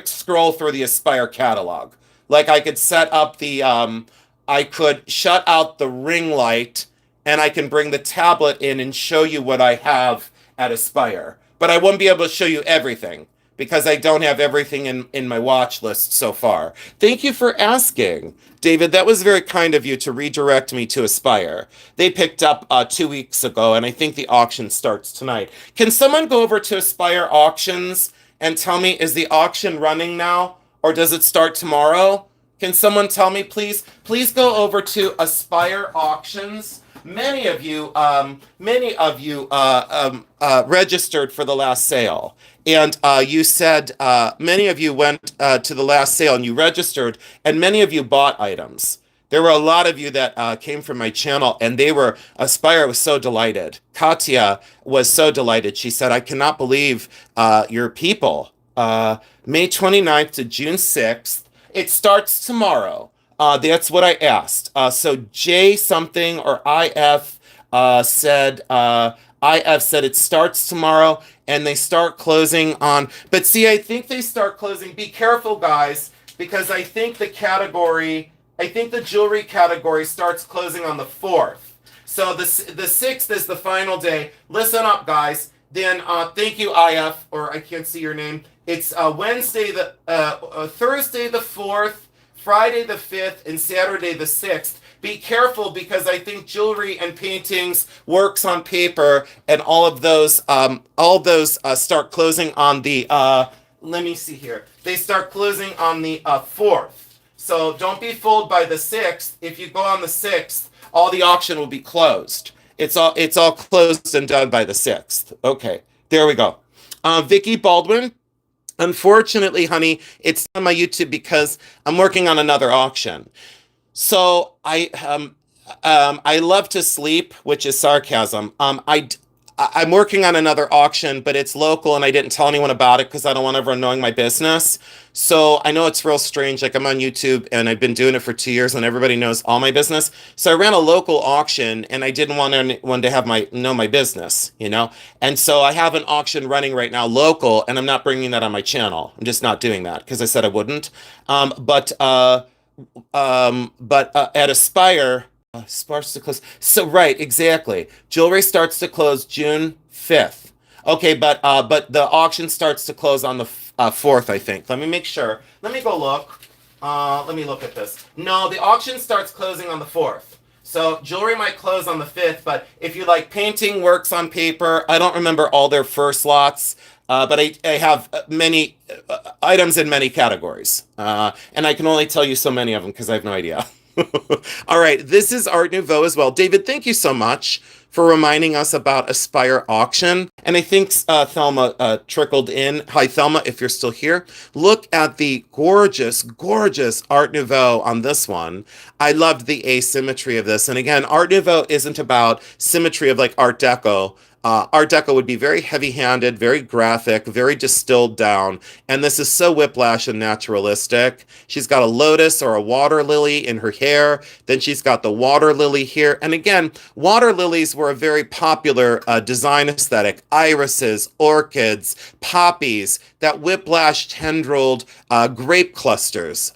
scroll through the Aspire catalog. Like I could set up I could shut out the ring light and I can bring the tablet in and show you what I have at Aspire. But I won't be able to show you everything because I don't have everything in my watch list so far. Thank you for asking, David. That was very kind of you to redirect me to Aspire. They picked up 2 weeks ago, and I think the auction starts tonight. Can someone go over to Aspire Auctions and tell me, is the auction running now, or does it start tomorrow? Can someone tell me, please? Please go over to Aspire Auctions. Many of you registered for the last sale, and you said many of you went to the last sale and you registered, and many of you bought items. There were a lot of you that came from my channel, and Aspire was so delighted. Katya was so delighted. She said, "I cannot believe your people." May 29th to June 6th. It starts tomorrow. That's what I asked. So J something or IF said it starts tomorrow and they start closing on. But see, I think they start closing. Be careful, guys, because I think the jewelry category starts closing on the 4th. So the 6th is the final day. Listen up, guys. Then thank you, IF, or I can't see your name. It's Thursday the 4th. Friday the 5th and Saturday the 6th. Be careful because I think jewelry and paintings, works on paper, and all those start closing on the, let me see here. They start closing on the 4th. So don't be fooled by the 6th. If you go on the 6th, all the auction will be closed. It's all closed and done by the 6th. Okay, there we go. Vicky Baldwin. Unfortunately, honey, it's on my YouTube because I'm working on another auction. So I love to sleep, which is sarcasm. I'm working on another auction, but it's local and I didn't tell anyone about it because I don't want everyone knowing my business. So I know it's real strange. Like I'm on YouTube and I've been doing it for 2 years and everybody knows all my business. So I ran a local auction and I didn't want anyone to know my business, you know? And so I have an auction running right now local and I'm not bringing that on my channel. I'm just not doing that because I said I wouldn't. But at Aspire, starts to close. So right, exactly. Jewelry starts to close June 5th. Okay, but the auction starts to close on the 4th, I think. Let me make sure. Let me go look. Let me look at this. No, the auction starts closing on the 4th. So jewelry might close on the 5th, but if you like painting, works on paper, I don't remember all their first lots. But I have many items in many categories. And I can only tell you so many of them because I have no idea. All right, this is Art Nouveau as well. David, thank you so much for reminding us about Aspire Auction. And I think Thelma trickled in. Hi, Thelma, if you're still here. Look at the gorgeous, gorgeous Art Nouveau on this one. I loved the asymmetry of this. And again, Art Nouveau isn't about symmetry of like Art Deco. Art Deco would be very heavy-handed, very graphic, very distilled down, and this is so whiplash and naturalistic. She's got a lotus or a water lily in her hair, then she's got the water lily here, and again, water lilies were a very popular design aesthetic. Irises, orchids, poppies, that whiplash tendrilled grape clusters,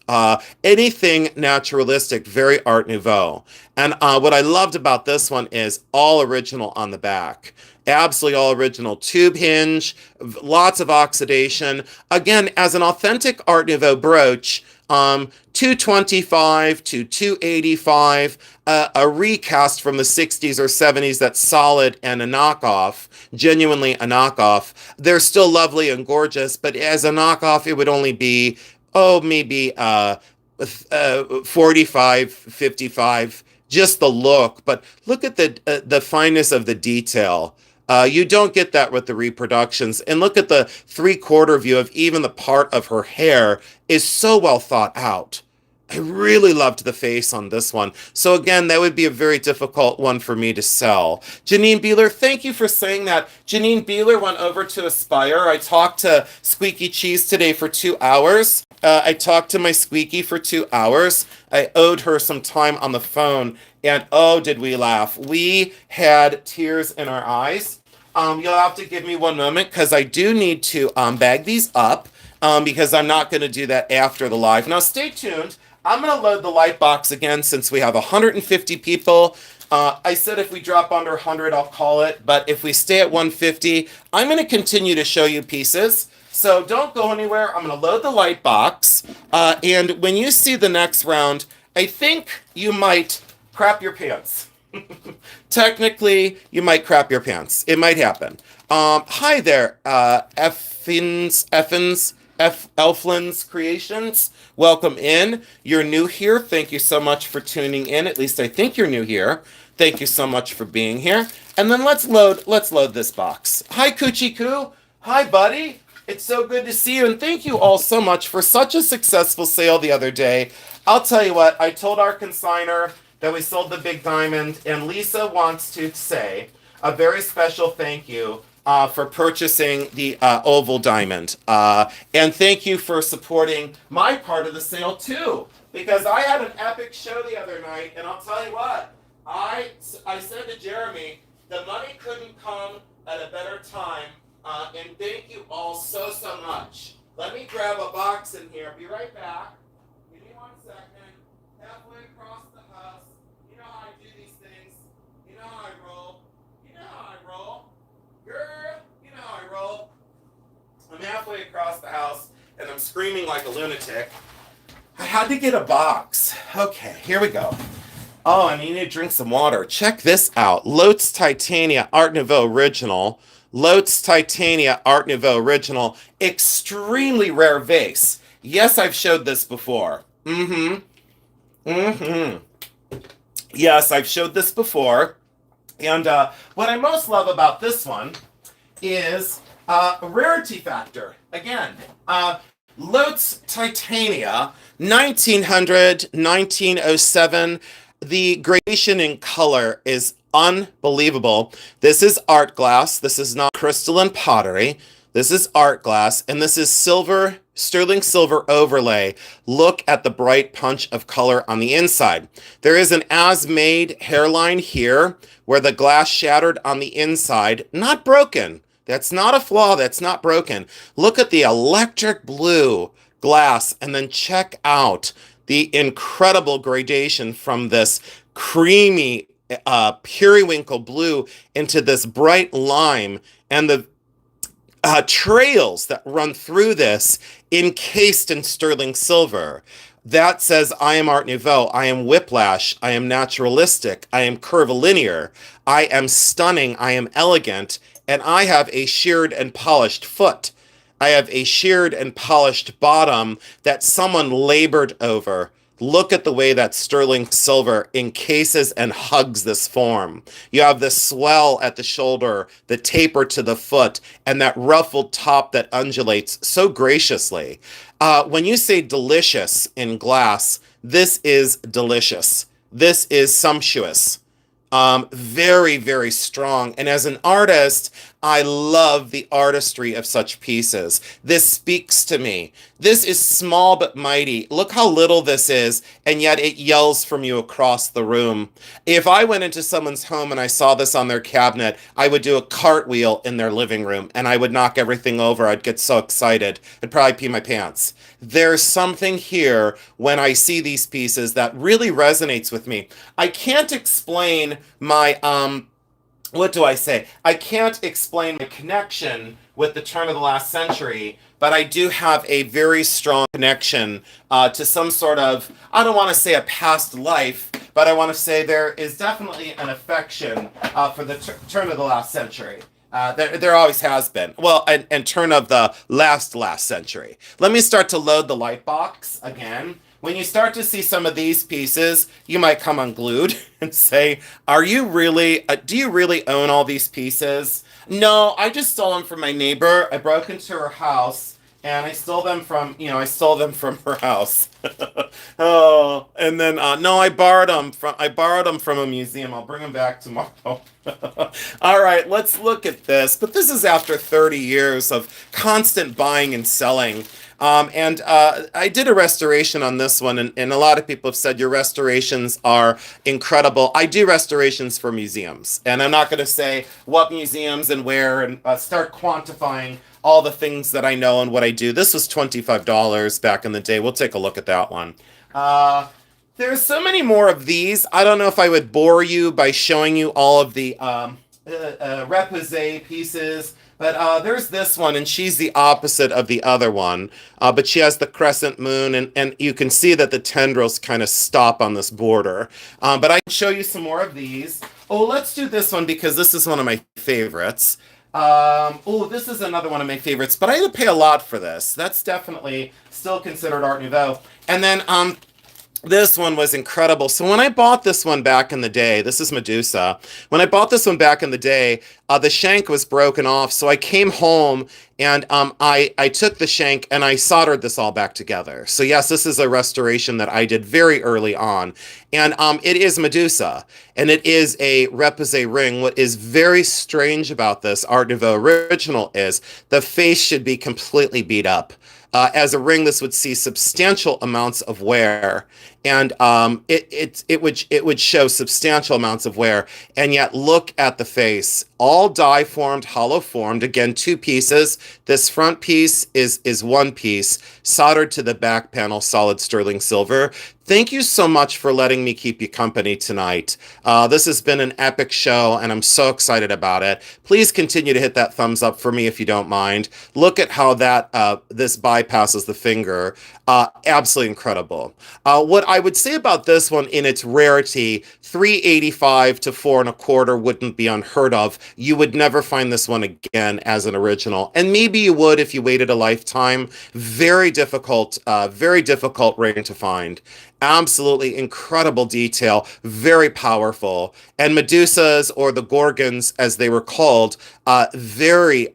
anything naturalistic, very Art Nouveau. And what I loved about this one is all original on the back. Absolutely all original tube hinge, lots of oxidation. Again, as an authentic Art Nouveau brooch, 225 to 285, a recast from the 60s or 70s that's solid and a knockoff, genuinely a knockoff. They're still lovely and gorgeous, but as a knockoff, it would only be, maybe 45, 55, just the look. But look at the fineness of the detail. You don't get that with the reproductions. And look at the three-quarter view of even the part of her hair is so well thought out. I really loved the face on this one. So again, that would be a very difficult one for me to sell. Janine Beeler, thank you for saying that. Janine Beeler went over to Aspire. I talked to Squeaky Cheese today for 2 hours. I talked to my Squeaky for 2 hours. I owed her some time on the phone, and oh, did we laugh. We had tears in our eyes. You'll have to give me one moment because I do need to bag these up because I'm not going to do that after the live. Now, stay tuned. I'm going to load the light box again since we have 150 people. I said if we drop under 100, I'll call it. But if we stay at 150, I'm going to continue to show you pieces. So don't go anywhere. I'm going to load the light box. And when you see the next round, I think you might crap your pants. Technically, you might crap your pants. It might happen. Hi there, Elflin's Creations. Welcome in. You're new here. Thank you so much for tuning in. At least I think you're new here. Thank you so much for being here. And then let's load this box. Hi, Coochie Coo. Hi, buddy. It's so good to see you. And thank you all so much for such a successful sale the other day. I'll tell you what, I told our consignor that we sold the big diamond, and Lisa wants to say a very special thank you for purchasing the oval diamond. And thank you for supporting my part of the sale too, because I had an epic show the other night, and I'll tell you what, I said to Jeremy, the money couldn't come at a better time, and thank you all so much. Let me grab a box in here. Be right back. Give me 1 second. Halfway across the house. You know how I do these things. You know how I roll. You know how I roll. Girl, you know how I roll. I'm halfway across the house, and I'm screaming like a lunatic. I had to get a box. Okay, here we go. Oh, and you need to drink some water. Check this out. Lotes Titania Art Nouveau Original. Lotes Titania Art Nouveau Original. Extremely rare vase. Yes, I've showed this before. Yes, I've showed this before. And what I most love about this one is rarity factor. Again, Lotes Titania, 1900, 1907. The gradation in color is unbelievable. This is art glass. This is not crystalline pottery. This is art glass, and this is silver, sterling silver overlay. Look at the bright punch of color on the inside. There is an as-made hairline here where the glass shattered on the inside, not broken. That's not a flaw, that's not broken. Look at the electric blue glass, and then check out the incredible gradation from this creamy periwinkle blue into this bright lime, and the trails that run through this encased in sterling silver. That says, I am Art Nouveau, I am whiplash, I am naturalistic, I am curvilinear, I am stunning, I am elegant, and I have a sheared and polished foot. I have a sheared and polished bottom that someone labored over. Look at the way that sterling silver encases and hugs this form. You have this swell at the shoulder, the taper to the foot, and that ruffled top that undulates so graciously. When you say delicious in glass, this is delicious. This is sumptuous. Very, very strong. And as an artist, I love the artistry of such pieces. This speaks to me. This is small but mighty. Look how little this is, and yet it yells from you across the room. If I went into someone's home and I saw this on their cabinet, I would do a cartwheel in their living room and I would knock everything over. I'd get so excited. I'd probably pee my pants. There's something here when I see these pieces that really resonates with me. I can't explain my what do I say? I can't explain my connection with the turn of the last century, but I do have a very strong connection to some sort of, I don't want to say a past life, but I want to say there is definitely an affection for the turn of the last century. There always has been. Well, and turn of the last century. Let me start to load the light box again. When you start to see some of these pieces, you might come unglued and say, "Are you really? Do you really own all these pieces?" No, I just stole them from my neighbor. I broke into her house and I stole them from, I stole them from her house. Oh, and then no, I borrowed them from a museum. I'll bring them back tomorrow. All right, let's look at this. But this is after 30 years of constant buying and selling. And I did a restoration on this one, and a lot of people have said your restorations are incredible. I do restorations for museums, and I'm not going to say what museums and where, and start quantifying all the things that I know and what I do. This was $25 back in the day. We'll take a look at that one. There's so many more of these. I don't know if I would bore you by showing you all of the repoussé pieces. But there's this one, and she's the opposite of the other one. But she has the crescent moon, and you can see that the tendrils kind of stop on this border. But I can show you some more of these. Oh, let's do this one because this is one of my favorites. Oh, this is another one of my favorites, but I had to pay a lot for this. That's definitely still considered Art Nouveau. And then this one was incredible. So when I bought this one back in the day, this is Medusa. When I bought this one back in the day, the shank was broken off. So I came home and I took the shank and I soldered this all back together. So yes, this is a restoration that I did very early on. And it is Medusa. And it is a repoussé ring. What is very strange about this Art Nouveau original is the face should be completely beat up. As a ring, this would see substantial amounts of wear, and it would show substantial amounts of wear. And yet, look at the face, all die formed, hollow formed. Again, two pieces. This front piece is one piece, soldered to the back panel, solid sterling silver. Thank you so much for letting me keep you company tonight. This has been an epic show, and I'm so excited about it. Please continue to hit that thumbs up for me if you don't mind. Look at how that this bypasses the finger. Absolutely incredible. What I would say about this one in its rarity, 385 to 4 1/4 wouldn't be unheard of. You would never find this one again as an original, and maybe you would if you waited a lifetime. Very difficult ring to find. Absolutely incredible detail, very powerful. And Medusas, or the Gorgons as they were called, very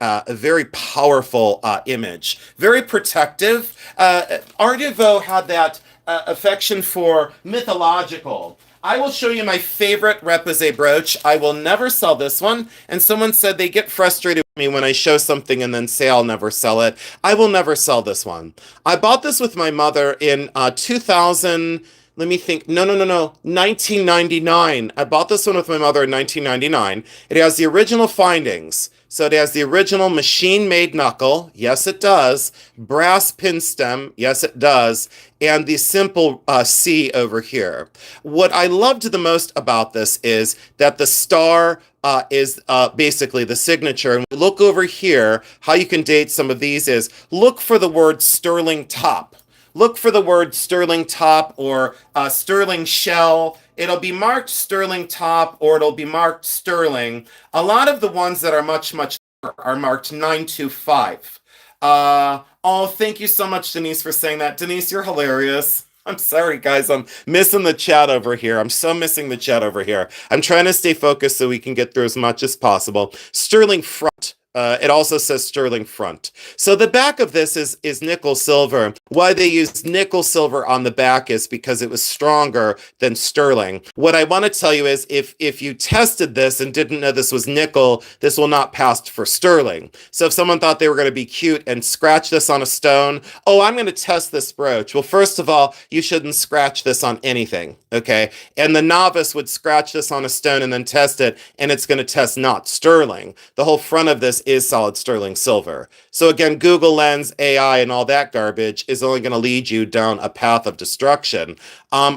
powerful image, very protective. Art Nouveau had that affection for mythological. I will show you my favorite repoussé brooch. I will never sell this one. And someone said they get frustrated with me when I show something and then say I'll never sell it. I will never sell this one. I bought this with my mother in 2000. Let me think. No. 1999. I bought this one with my mother in 1999. It has the original findings. So it has the original machine-made knuckle. Yes, it does. Brass pin stem. Yes, it does. And the simple C over here. What I loved the most about this is that the star is basically the signature. And look over here, how you can date some of these is, look for the word sterling top. Look for the word sterling top or sterling shell. It'll be marked sterling top or it'll be marked sterling. A lot of the ones that are much are marked 925. Oh, thank you so much, Denise, for saying that. Denise, you're hilarious. I'm sorry, guys. I'm missing the chat over here. I'm so missing the chat over here. I'm trying to stay focused so we can get through as much as possible. Sterling front. It also says sterling front. So the back of this is nickel silver. Why they use nickel silver on the back is because it was stronger than sterling. What I want to tell you is if you tested this and didn't know this was nickel, this will not pass for sterling. So if someone thought they were going to be cute and scratch this on a stone, oh, I'm going to test this brooch. Well, first of all, you shouldn't scratch this on anything, okay? And the novice would scratch this on a stone and then test it, and it's going to test not sterling. The whole front of this is solid sterling silver. So again, Google Lens, AI, and all that garbage is only going to lead you down a path of destruction.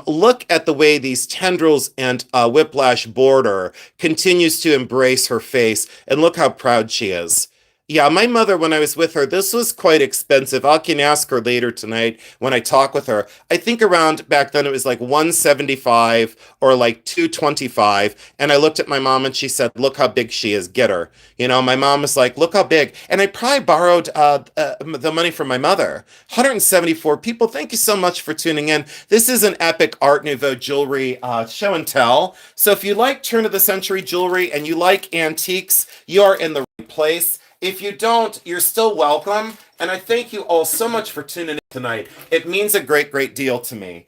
Look at the way these tendrils and whiplash border continues to embrace her face, and look how proud she is. Yeah, my mother, when I was with her, this was quite expensive. I can ask her later tonight when I talk with her. I think around back then it was like 175 or like 225. And I looked at my mom and she said, "Look how big she is. Get her." You know, my mom was like, "Look how big." And I probably borrowed the money from my mother. 174 people. Thank you so much for tuning in. This is an epic Art Nouveau jewelry show and tell. So if you like turn of the century jewelry and you like antiques, you are in the right place. If you don't, you're still welcome. And I thank you all so much for tuning in tonight. It means a great, great deal to me.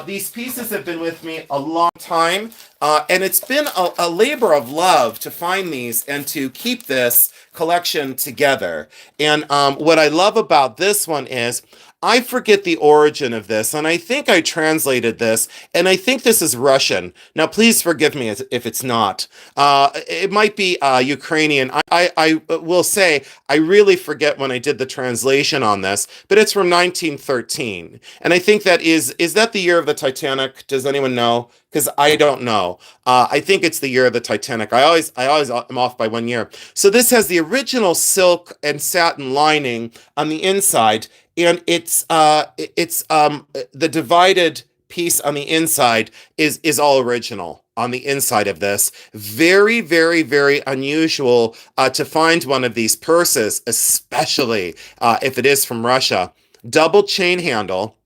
These pieces have been with me a long time, and it's been a labor of love to find these and to keep this collection together. And what I love about this one is I forget the origin of this, and I think I translated this, and I think this is Russian. Now, please forgive me if it's not. It might be Ukrainian. I will say I really forget when I did the translation on this, but it's from 1913, and I think that is that the year of the Titanic? Does anyone know? Because I don't know. I think it's the year of the Titanic. I always am off by 1 year. So this has the original silk and satin lining on the inside, and the divided piece on the inside is all original on the inside of this. Very, very, very unusual to find one of these purses, especially if it is from Russia. Double chain handle.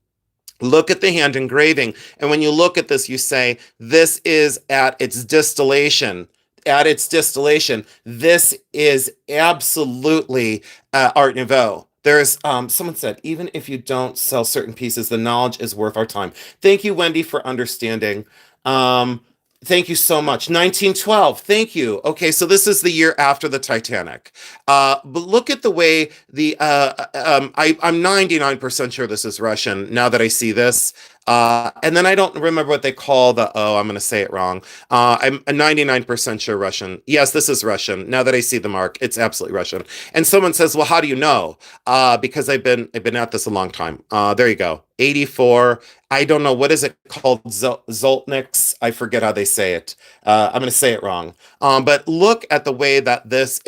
Look at the hand engraving, and when you look at this, you say, this is at its distillation. At its distillation, this is absolutely Art Nouveau. There's someone said, even if you don't sell certain pieces, the knowledge is worth our time. Thank you, Wendy, for understanding. Thank you so much. 1912. Thank you. Okay, so this is the year after the Titanic. But look at the way I'm 99% sure this is Russian now that I see this. And then I don't remember what they call I'm going to say it wrong. I'm 99% sure Russian. Yes, this is Russian. Now that I see the mark, it's absolutely Russian. And someone says, well, how do you know? Because I've been at this a long time. There you go. 84. I don't know. What is it called? Zoltniks. I forget how they say it. I'm going to say it wrong. But look at the way that this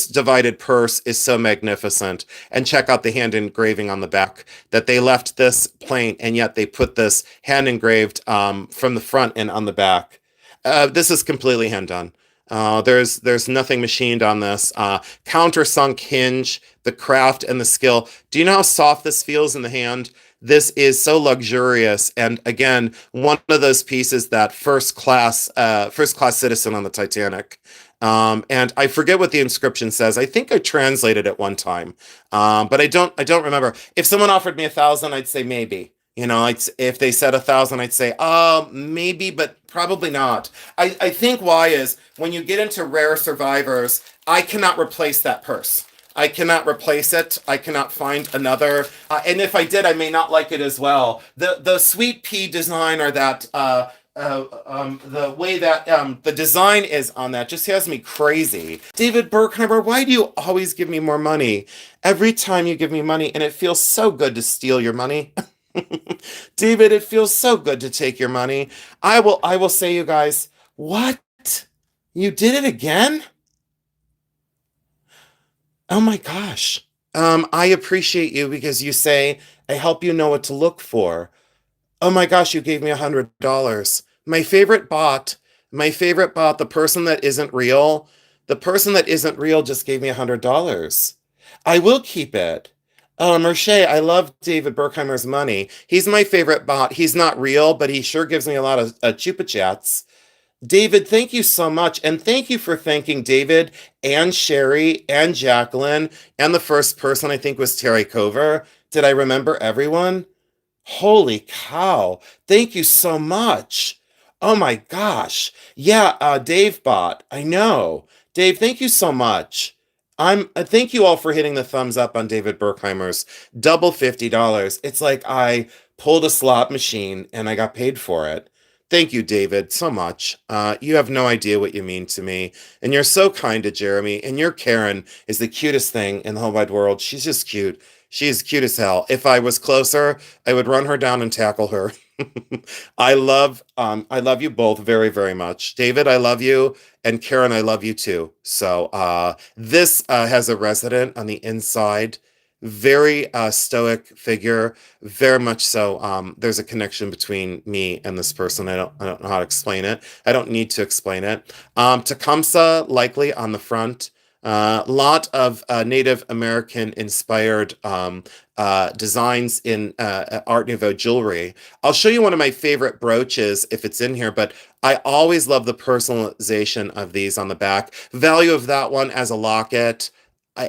divided purse is so magnificent. And check out the hand engraving on the back, that they left this plain and yet they put this hand engraved from the front and on the back. This is completely hand done. There's nothing machined on this. Countersunk hinge, the craft and the skill. Do you know how soft this feels in the hand? This is so luxurious, and again, one of those pieces that first class citizen on the Titanic. And I forget what the inscription says. I think I translated it one time, but I don't remember. If someone offered me 1,000, I'd say maybe. You know, if they said 1,000, I'd say, maybe, but probably not. I think why is when you get into rare survivors, I cannot replace that purse. I cannot replace it. I cannot find another. And if I did, I may not like it as well. The sweet pea design, or that the way that the design is on that, just has me crazy. David Berkheimer, why do you always give me more money? Every time you give me money, and it feels so good to steal your money. David, it feels so good to take your money. I will say, you guys, what? You did it again? Oh my gosh. I appreciate you because you say, I help you know what to look for. Oh my gosh, you gave me $100. My favorite bot, the person that isn't real just gave me $100. I will keep it. Oh, Merche, I love David Berkheimer's money. He's my favorite bot. He's not real, but he sure gives me a lot of chupa chats. David, thank you so much. And thank you for thanking David and Sherry and Jacqueline and the first person I think was Terry Cover. Did I remember everyone? Holy cow. Thank you so much. Oh my gosh. Yeah, Dave bot. I know. Dave, thank you so much. Thank you all for hitting the thumbs up on David Berkheimer's double $50. It's like I pulled a slot machine and I got paid for it. Thank you, David, so much. You have no idea what you mean to me. And you're so kind to Jeremy. And your Karen is the cutest thing in the whole wide world. She's just cute. She's cute as hell. If I was closer, I would run her down and tackle her. I love you both very, very much. David, I love you, and Karen, I love you too. So this has a resident on the inside, very stoic figure, very much so. There's a connection between me and this person. I don't know how to explain it. I don't need to explain it. Tecumseh likely on the front. Lot of Native American inspired designs in Art Nouveau jewelry. I'll show you one of my favorite brooches if it's in here, but I always love the personalization of these on the back. Value of that one as a locket.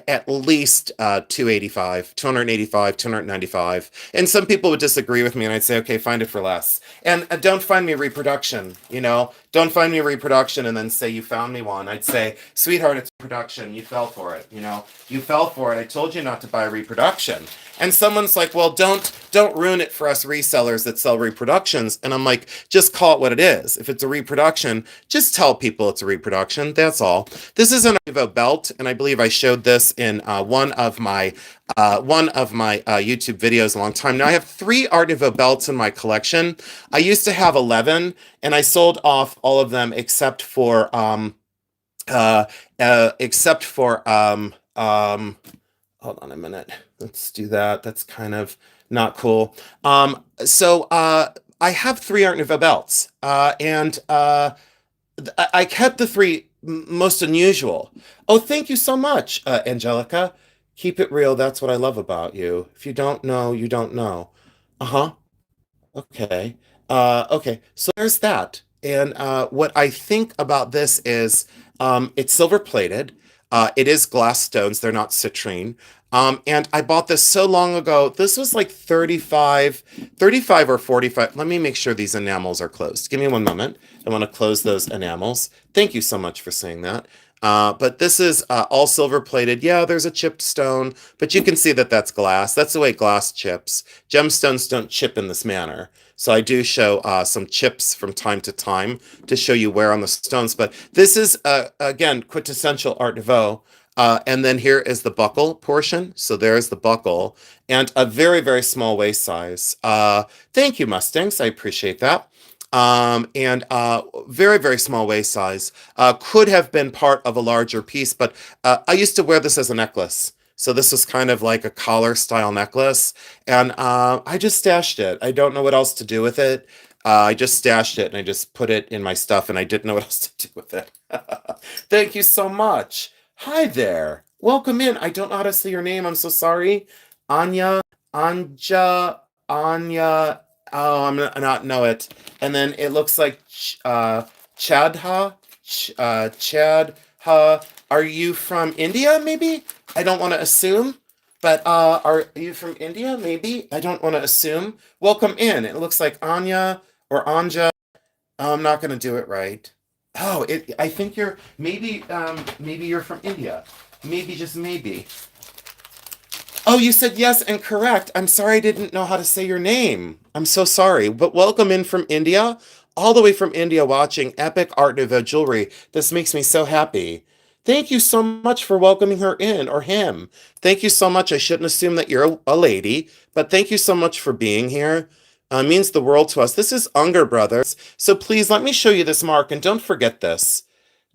At least 285, 285, 295. And some people would disagree with me, and I'd say, okay, find it for less. And don't find me a reproduction, you know? Don't find me a reproduction and then say you found me one. I'd say, sweetheart, it's a production. You fell for it, you know? You fell for it. I told you not to buy a reproduction. And someone's like, well, don't ruin it for us resellers that sell reproductions. And I'm like, just call it what it is. If it's a reproduction, just tell people it's a reproduction. That's all. This is an Nouveau belt, and I believe I showed this in one of my YouTube videos a long time. Now I have 3 Art Nouveau belts in my collection. I used to have 11, and I sold off all of them except for uh, except for hold on a minute. Let's do that. That's kind of not cool. I have 3 Art Nouveau belts, and I kept the 3 most unusual. Oh, thank you so much, Angelica. Keep it real. That's what I love about you. If you don't know, you don't know. Uh-huh. Okay. Okay. So there's that. And what I think about this is it's silver plated. It is glass stones. They're not citrine. And I bought this so long ago. This was like 35 or 45. Let me make sure these enamels are closed. Give me one moment. I want to close those enamels. Thank you so much for saying that. But this is all silver plated. Yeah, there's a chipped stone, but you can see that that's glass. That's the way glass chips. Gemstones don't chip in this manner. So I do show some chips from time to time to show you wear on the stones. But this is, again, quintessential Art Nouveau. And then here is the buckle portion. So there's the buckle and a very, very small waist size. Thank you, Mustangs. I appreciate that. And very, very small waist size. Could have been part of a larger piece, but I used to wear this as a necklace. So this was kind of like a collar style necklace. And I just stashed it. I don't know what else to do with it. I just stashed it and I just put it in my stuff and I didn't know what else to do with it. Thank you so much. Hi there. Welcome in. I don't know how to say your name. I'm so sorry. Anya, Anya. Oh, I'm not know it. And then it looks like Chadha. Chadha. Are you from India, maybe? I don't want to assume. But are you from India, maybe? I don't want to assume. Welcome in. It looks like Anya or Anja. Oh, I'm not going to do it right. Oh, I think you're maybe you're from India. Maybe just maybe. Oh, you said yes and correct. I'm sorry I didn't know how to say your name. I'm so sorry. But welcome in from India, all the way from India watching epic Art Nouveau jewelry. This makes me so happy. Thank you so much for welcoming her in or him. Thank you so much. I shouldn't assume that you're a lady, but thank you so much for being here. Means the world to us. This is Unger Brothers. So please let me show you this mark and don't forget this.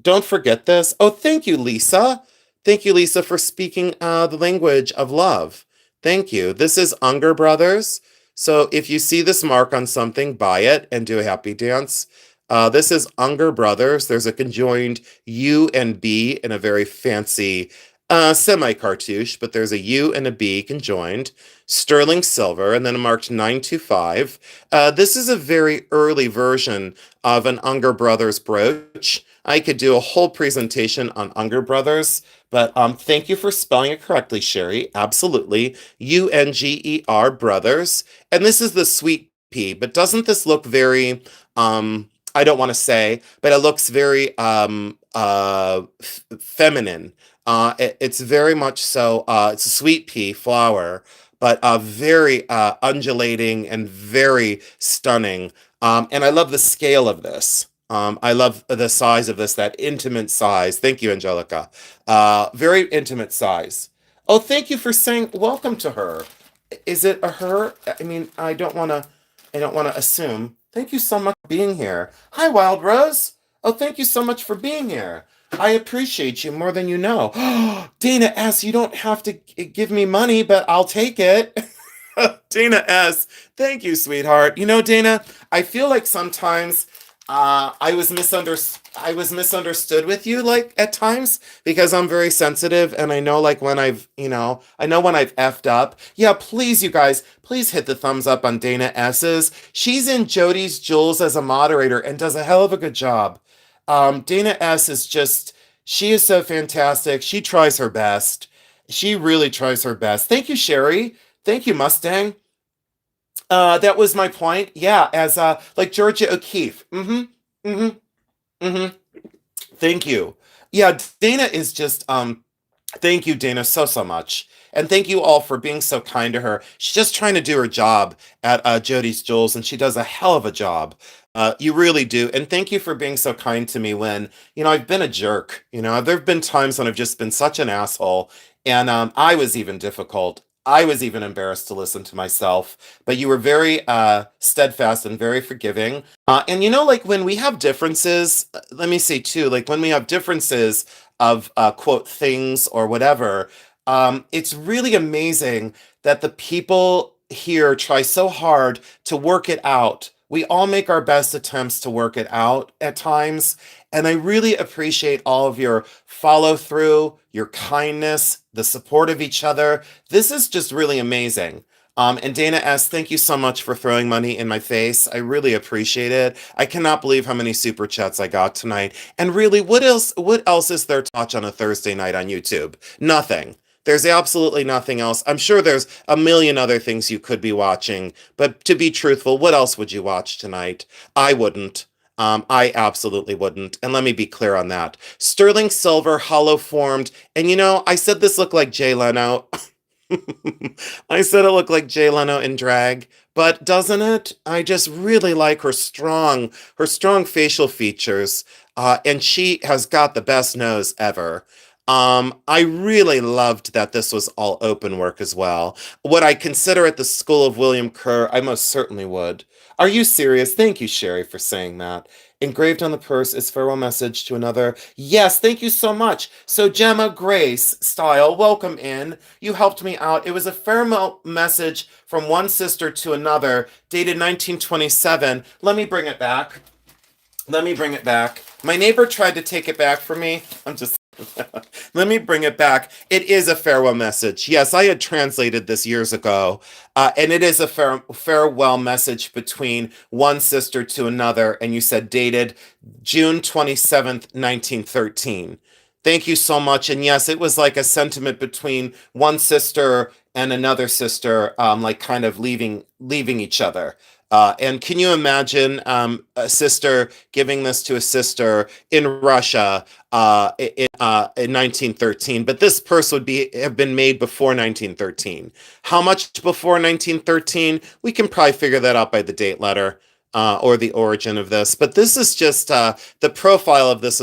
Don't forget this. Oh, thank you, Lisa. Thank you, Lisa, for speaking the language of love. Thank you. This is Unger Brothers. So if you see this mark on something, buy it and do a happy dance. This is Unger Brothers. There's a conjoined U and B in a very fancy Semi-cartouche, but there's a U and a B conjoined, sterling silver, and then marked 925. This is a very early version of an Unger Brothers brooch. I could do a whole presentation on Unger Brothers, but thank you for spelling it correctly, Sherry. Absolutely. Unger Brothers. And this is the sweet pea, but doesn't this look very, I don't want to say, but it looks very feminine. It's very much so. It's a sweet pea flower, but very undulating and very stunning. And I love the scale of this. I love the size of this, that intimate size. Thank you, Angelica. Very intimate size. Oh, thank you for saying welcome to her. Is it a her? I mean, I don't want to assume. Thank you so much for being here. Hi, Wild Rose. Oh, thank you so much for being here. I appreciate you more than you know. Dana S., you don't have to give me money, but I'll take it. Dana S., thank you, sweetheart. You know, Dana, I feel like sometimes I was misunderstood with you, like at times, because I'm very sensitive and I know like when I know when I've effed up. Yeah, please, you guys, please hit the thumbs up on Dana S's. She's in Jody's Jewels as a moderator and does a hell of a good job. Dana S is just, she is so fantastic. She tries her best. She really tries her best. Thank you, Sherry. Thank you, Mustang. That was my point. Yeah, as like Georgia O'Keeffe. Mm-hmm. Mm-hmm. Mm-hmm. Thank you. Yeah, Dana is just thank you, Dana, so much. And thank you all for being so kind to her. She's just trying to do her job at Jody's Jewels, and she does a hell of a job. You really do. And thank you for being so kind to me when, I've been a jerk. There have been times when I've just been such an asshole, and I was even difficult. I was even embarrassed to listen to myself, but you were very steadfast and very forgiving. And like when we have differences, let me say too, like when we have differences of quote things or whatever, it's really amazing that the people here try so hard to work it out. We all make our best attempts to work it out at times. And I really appreciate all of your follow through, your kindness, the support of each other. This is just really amazing. And Dana S., thank you so much for throwing money in my face. I really appreciate it. I cannot believe how many super chats I got tonight. And really, what else is there to watch on a Thursday night on YouTube? Nothing. There's absolutely nothing else. I'm sure there's a million other things you could be watching, but to be truthful, what else would you watch tonight? I wouldn't. I absolutely wouldn't. And let me be clear on that. Sterling silver, hollow formed. And I said this looked like Jay Leno. I said it looked like Jay Leno in drag, but doesn't it? I just really like her strong facial features, and she has got the best nose ever. I really loved that this was all open work as well. Would I consider it the school of William Kerr? I most certainly would. Are you serious? Thank you, Sherry, for saying that. Engraved on the purse is farewell message to another. Yes, thank you so much. So Gemma Grace style, welcome in. You helped me out. It was a farewell message from one sister to another, dated 1927. Let me bring it back. Let me bring it back. My neighbor tried to take it back from me. I'm just let me bring it back. It is a farewell message. Yes, I had translated this years ago, and it is a farewell message between one sister to another, and you said dated June 27th, 1913. Thank you so much. And yes, it was like a sentiment between one sister and another sister, like kind of leaving each other. And can you imagine a sister giving this to a sister in Russia in 1913? But this purse would have been made before 1913. How much before 1913? We can probably figure that out by the date letter. Or the origin of this, but this is just the profile of this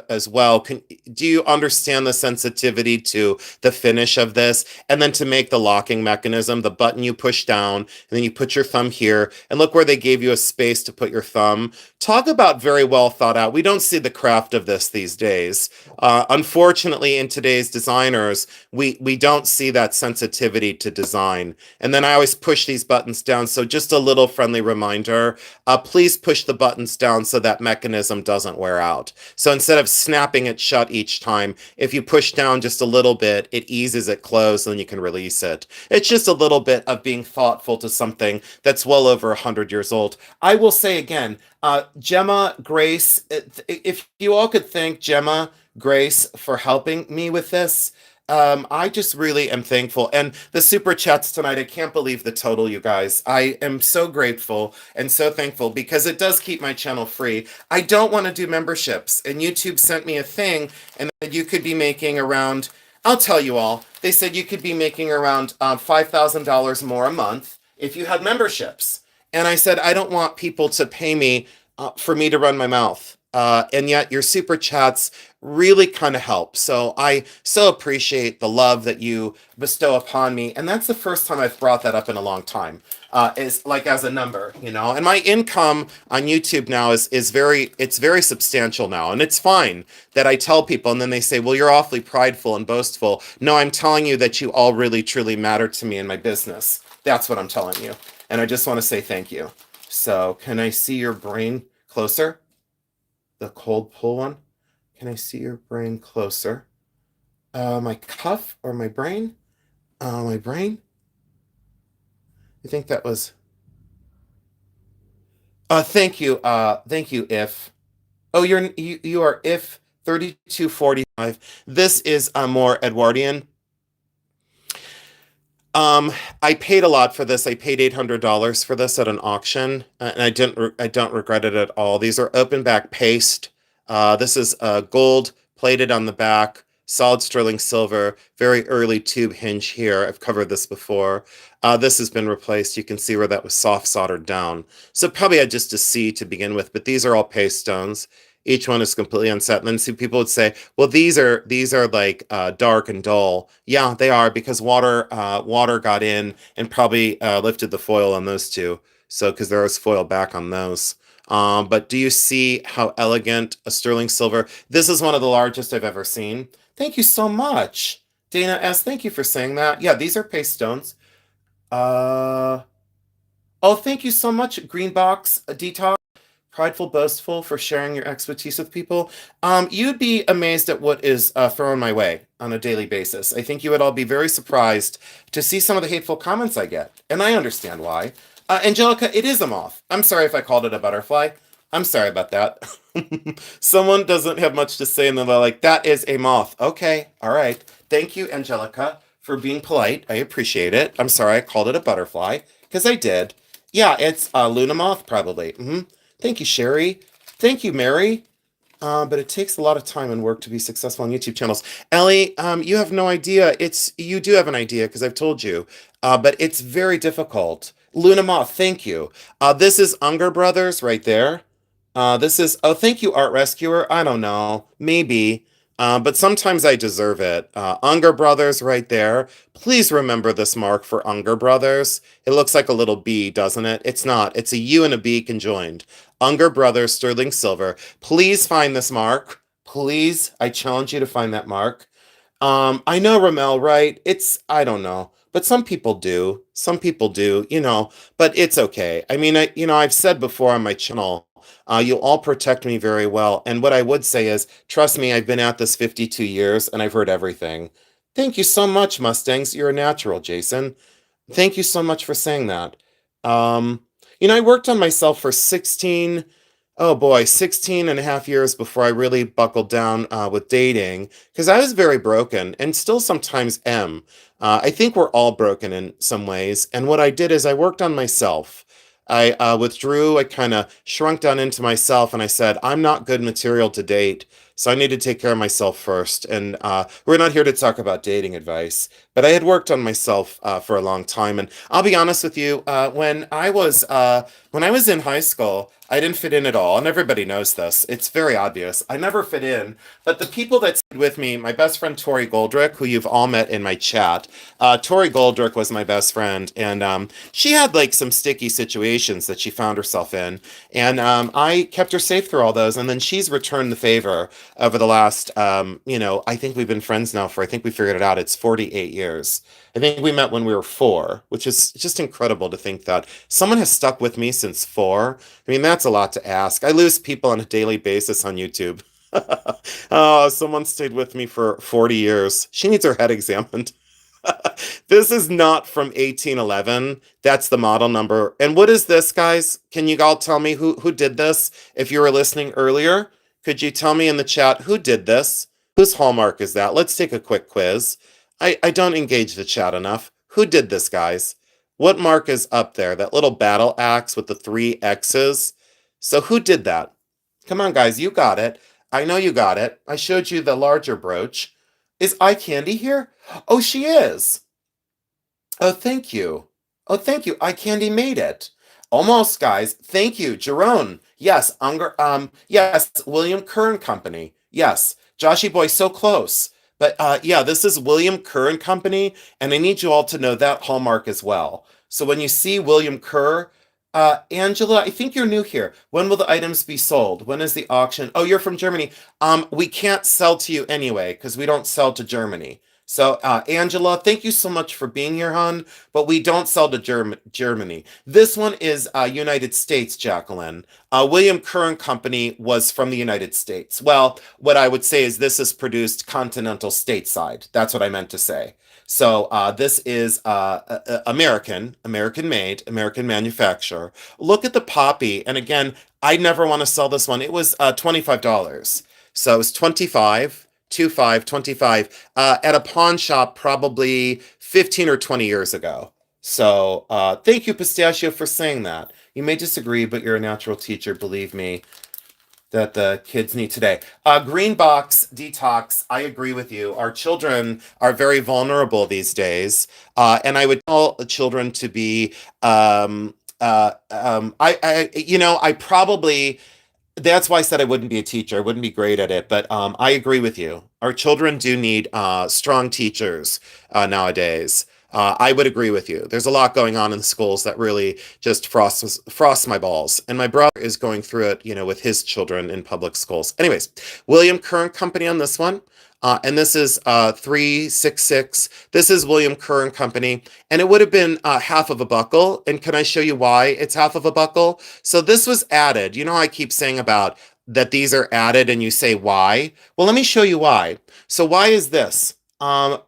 as well. Do you understand the sensitivity to the finish of this? And then to make the locking mechanism, the button you push down, and then you put your thumb here, and look where they gave you a space to put your thumb. Talk about very well thought out. We don't see the craft of this these days. Unfortunately, in today's designers, we don't see that sensitivity to design. And then I always push these buttons down. So just a little friendly reminder. please push the buttons down so that mechanism doesn't wear out. So instead of snapping it shut each time, if you push down just a little bit, it eases it closed, and then you can release it. It's just a little bit of being thoughtful to something that's well over 100 years old. I will say again, Gemma, Grace, if you all could thank Gemma, Grace for helping me with this. I just really am thankful. And the super chats tonight, I can't believe the total, you guys. I am so grateful and so thankful because it does keep my channel free. I don't want to do memberships, and YouTube sent me a thing, and that you could be making around, I'll tell you all, they said you could be making around $5,000 more a month if you had memberships. And I said, I don't want people to pay me for me to run my mouth. And yet your super chats really kind of help. So I so appreciate the love that you bestow upon me. And that's the first time I've brought that up in a long time, is like as a number, you know. And my income on YouTube now is very substantial now. And it's fine that I tell people, and then they say, well, you're awfully prideful and boastful. No, I'm telling you that you all really, truly matter to me in my business. That's what I'm telling you. And I just want to say thank you. So can I see your brain closer? The cold pull one. Can I see your brain closer? My cuff or my brain? My brain? I think that was. Thank you. Thank you. If. Oh, you are if 3245. This is more Edwardian. I paid a lot for this. I paid $800 for this at an auction, and I don't regret it at all. These are open back paste. This is gold plated on the back, solid sterling silver, very early tube hinge here. I've covered this before. This has been replaced. You can see where that was soft soldered down. So probably had just a C to begin with, but these are all paste stones. Each one is completely unset. And then see, people would say, well, these are like dark and dull. Yeah, they are, because water got in and probably lifted the foil on those two. So because there was foil back on those. But do you see how elegant a sterling silver? This is one of the largest I've ever seen. Thank you so much. Dana S., thank you for saying that. Yeah, these are paste stones. Oh, thank you so much, Greenbox Detox. Prideful, boastful, for sharing your expertise with people. You'd be amazed at what is thrown my way on a daily basis. I think you would all be very surprised to see some of the hateful comments I get, and I understand why. Angelica, it is a moth. I'm sorry if I called it a butterfly. I'm sorry about that. Someone doesn't have much to say, and then they're like, that is a moth. Okay, all right. Thank you, Angelica, for being polite. I appreciate it. I'm sorry I called it a butterfly, because I did. Yeah, it's a Luna moth, probably. Thank you, Sherry. Thank you, Mary. But it takes a lot of time and work to be successful on YouTube channels. Ellie, you have no idea. You do have an idea, because I've told you. But it's very difficult. Luna Moth, thank you. This is Unger Brothers right there. Thank you, Art Rescuer. I don't know. Maybe. But sometimes I deserve it. Unger Brothers right there. Please remember this mark for Unger Brothers. It looks like a little B, doesn't it? It's not. It's a U and a B conjoined. Unger Brothers, sterling silver. Please find this mark. Please, I challenge you to find that mark. I know, Ramel, right? I don't know. But some people do. Some people do, but it's okay. I mean, I've said before on my channel, you'll all protect me very well. And what I would say is, trust me, I've been at this 52 years and I've heard everything. Thank you so much, Mustangs. You're a natural, Jason. Thank you so much for saying that. I worked on myself for 16 and a half years before I really buckled down with dating, because I was very broken and still sometimes am. I think we're all broken in some ways. And what I did is I worked on myself. I withdrew, I kind of shrunk down into myself, and I said, I'm not good material to date, so I need to take care of myself first. And we're not here to talk about dating advice, but I had worked on myself for a long time. And I'll be honest with you, when I was in high school, I didn't fit in at all, and everybody knows this. It's very obvious. I never fit in, but the people that stayed with me, my best friend Tori Goldrick, who you've all met in my chat, Tori Goldrick was my best friend, and she had like some sticky situations that she found herself in, and I kept her safe through all those, and then she's returned the favor. over the last, I think we've been friends now for, I think we figured it out, it's 48 years. I think we met when we were four, which is just incredible to think that someone has stuck with me since four. I mean, that's a lot to ask. I lose people on a daily basis on YouTube. Oh, someone stayed with me for 40 years. She needs her head examined. This is not from 1811. That's the model number. And what is this, guys? Can you all tell me who did this? If you were listening earlier, could you tell me in the chat who did this? Whose hallmark is that? Let's take a quick quiz. I don't engage the chat enough. Who did this, guys? What mark is up there? That little battle axe with the three X's? So who did that? Come on, guys, you got it. I know you got it. I showed you the larger brooch. Is Eye Candy here? Oh, she is. Oh, thank you. Oh, thank you. Eye Candy made it. Almost, guys. Thank you, Jerome. Yes, yes, William Kerr and Company. Yes, Joshy boy, so close. But yeah, this is William Kerr and Company, and I need you all to know that hallmark as well. So when you see William Kerr, Angela, I think you're new here. When will the items be sold? When is the auction? Oh, you're from Germany. We can't sell to you anyway because we don't sell to Germany. So, Angela, thank you so much for being here, hon. But we don't sell to Germany. This one is United States, Jacqueline. William Kerr and Company was from the United States. Well, what I would say is this is produced continental stateside. That's what I meant to say. So this is American made, American manufacturer. Look at the poppy. And again, I never want to sell this one. It was $25. So it was 25, 25 at a pawn shop probably 15 or 20 years ago. So thank you, Pistachio, for saying that. You may disagree, but you're a natural teacher, believe me, that the kids need today. Green box detox, I agree with you. Our children are very vulnerable these days. And I would tell children to be, I probably, that's why I said I wouldn't be a teacher. I wouldn't be great at it, but I agree with you. Our children do need strong teachers nowadays. I would agree with you. There's a lot going on in the schools that really just frosts my balls. And my brother is going through it, with his children in public schools. Anyways, William Kerr and Company on this one. And this is 366. This is William Kerr and Company. And it would have been half of a buckle. And can I show you why it's half of a buckle? So this was added. You know, I keep saying about that these are added and you say why. Well, let me show you why. So why is this? Thank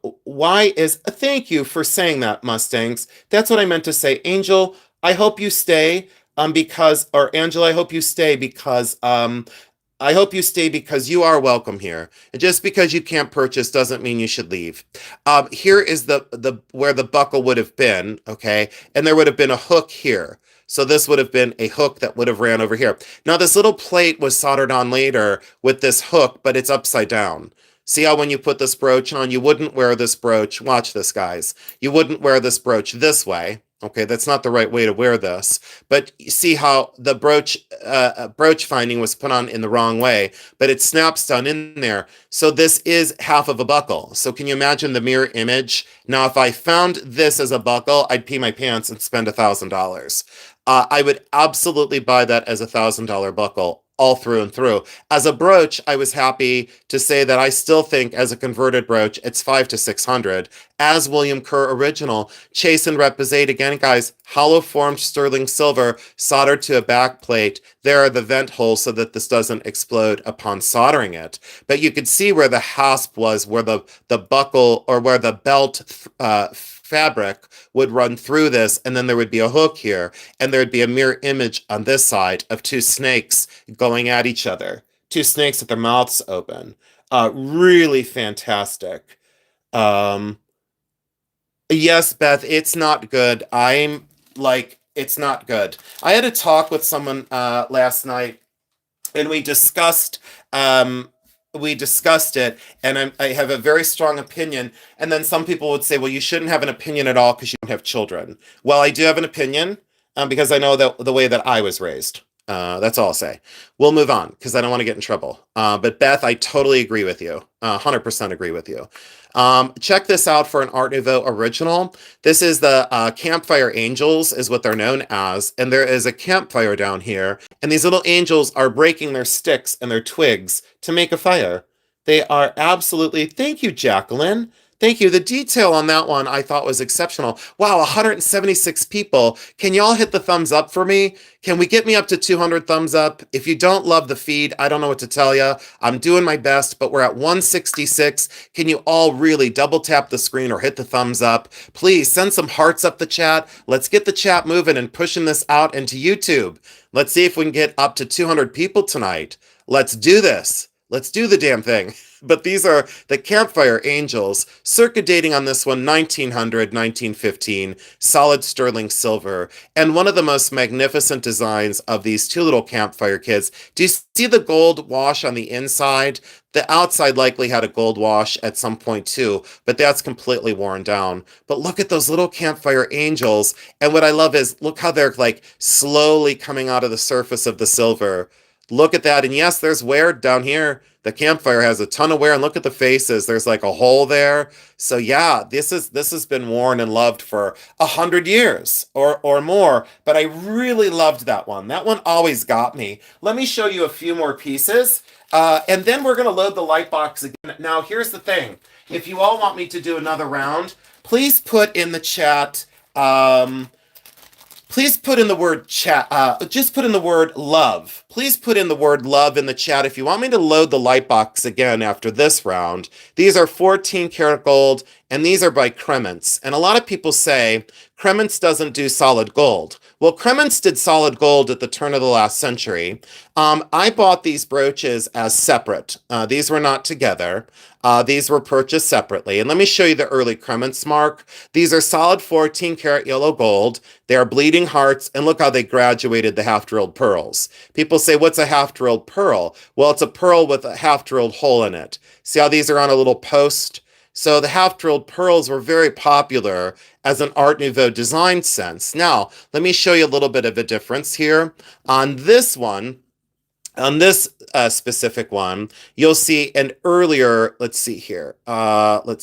you for saying that, Mustangs. That's what I meant to say. Angel, I hope you stay or Angela, I hope you stay because you are welcome here. And just because you can't purchase doesn't mean you should leave. Here is the where the buckle would have been, okay? And there would have been a hook here. So this would have been a hook that would have ran over here. Now this little plate was soldered on later with this hook, but it's upside down. See how when you put this brooch on, you wouldn't wear this brooch. Watch this, guys. You wouldn't wear this brooch this way. Okay, that's not the right way to wear this. But you see how the brooch finding was put on in the wrong way, but it snaps down in there. So this is half of a buckle. So can you imagine the mirror image? Now, if I found this as a buckle, I'd pee my pants and spend $1,000. I would absolutely buy that as $1,000 buckle. All through and through. As a brooch, I was happy to say that I still think as a converted brooch, it's $500 to $600. As William Kerr original, chase and reposite again, guys, hollow formed sterling silver soldered to a back plate. There are the vent holes so that this doesn't explode upon soldering it. But you could see where the hasp was, where the buckle or where the belt fabric would run through this, and then there would be a hook here, and there'd be a mirror image on this side of two snakes going at each other. Two snakes with their mouths open. Really fantastic. Yes, Beth, it's not good. It's not good. I had a talk with someone last night, and we discussed it, and I have a very strong opinion. And then some people would say, well, you shouldn't have an opinion at all because you don't have children. Well, I do have an opinion because I know that the way that I was raised. That's all I'll say. We'll move on because I don't want to get in trouble. But Beth, I totally agree with you. 100% agree with you. Check this out for an Art Nouveau original. This is the Campfire Angels, is what they're known as. And there is a campfire down here. And these little angels are breaking their sticks and their twigs to make a fire. They are absolutely, thank you, Jacqueline. Thank you. The detail on that one I thought was exceptional. Wow, 176 people. Can y'all hit the thumbs up for me? Can we get me up to 200 thumbs up? If you don't love the feed, I don't know what to tell you. I'm doing my best, but we're at 166. Can you all really double tap the screen or hit the thumbs up? Please send some hearts up the chat. Let's get the chat moving and pushing this out into YouTube. Let's see if we can get up to 200 people tonight. Let's do this. Let's do the damn thing. But these are the Campfire Angels, circa dating on this one 1900, 1915, solid sterling silver, and one of the most magnificent designs of these two little campfire kids. Do you see the gold wash on the inside? The outside likely had a gold wash at some point too, but that's completely worn down. But look at those little campfire angels, and what I love is look how they're like slowly coming out of the surface of the silver. Look at that, and yes, there's wear down here. The campfire has a ton of wear, and look at the faces. There's like a hole there. So yeah, this has been worn and loved for 100 years or more. But I really loved that one. That one always got me. Let me show you a few more pieces, and then we're gonna load the light box again. Now here's the thing: if you all want me to do another round, please put in the chat. Please put in the word chat, just put in the word love. Please put in the word love in the chat if you want me to load the light box again after this round. These are 14 karat gold, and these are by Kremens. And a lot of people say Kremens doesn't do solid gold. Well, Kremens did solid gold at the turn of the last century. I bought these brooches as separate. These were not together. These were purchased separately. And let me show you the early Kremens mark. These are solid 14 karat yellow gold. They are bleeding hearts, and look how they graduated the half-drilled pearls. People say, what's a half-drilled pearl? Well, it's a pearl with a half-drilled hole in it. See how these are on a little post? So the half-drilled pearls were very popular as an Art Nouveau design sense. Now, let me show you a little bit of a difference here. On this one, on this specific one, you'll see an earlier, let's see here. Let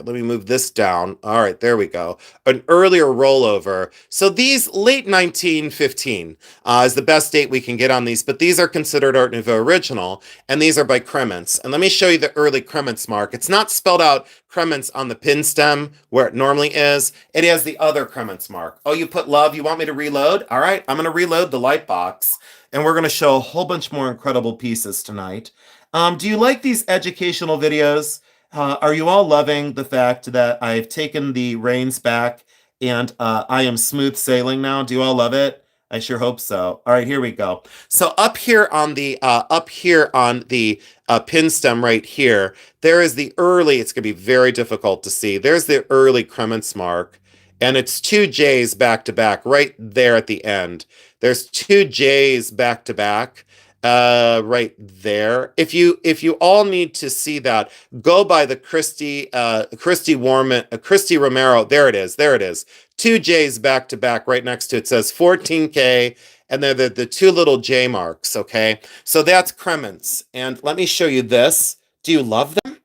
me move this down. All right, there we go. An earlier rollover. So these late 1915 is the best date we can get on these, but these are considered Art Nouveau original, and these are by Kremens. And let me show you the early Kremens mark. It's not spelled out Kremens on the pin stem where it normally is. It has the other Kremens mark. Oh, you put love? You want me to reload? All right, I'm going to reload the light box. And we're going to show a whole bunch more incredible pieces tonight. Do you like these educational videos? Are you all loving the fact that I've taken the reins back and I am smooth sailing now? Do you all love it? I sure hope so. All right, here we go. So up here on the pin stem right here, there is the early. It's going to be very difficult to see. There's the early Kremens mark, and it's two J's back to back right there at the end. There's two J's back to back right there. If you all need to see that, go by the Christy Romero. There it is. Two J's back to back right next to it. It says 14K, and they're the two little J marks, okay? So that's Kremens. And let me show you this. Do you love them?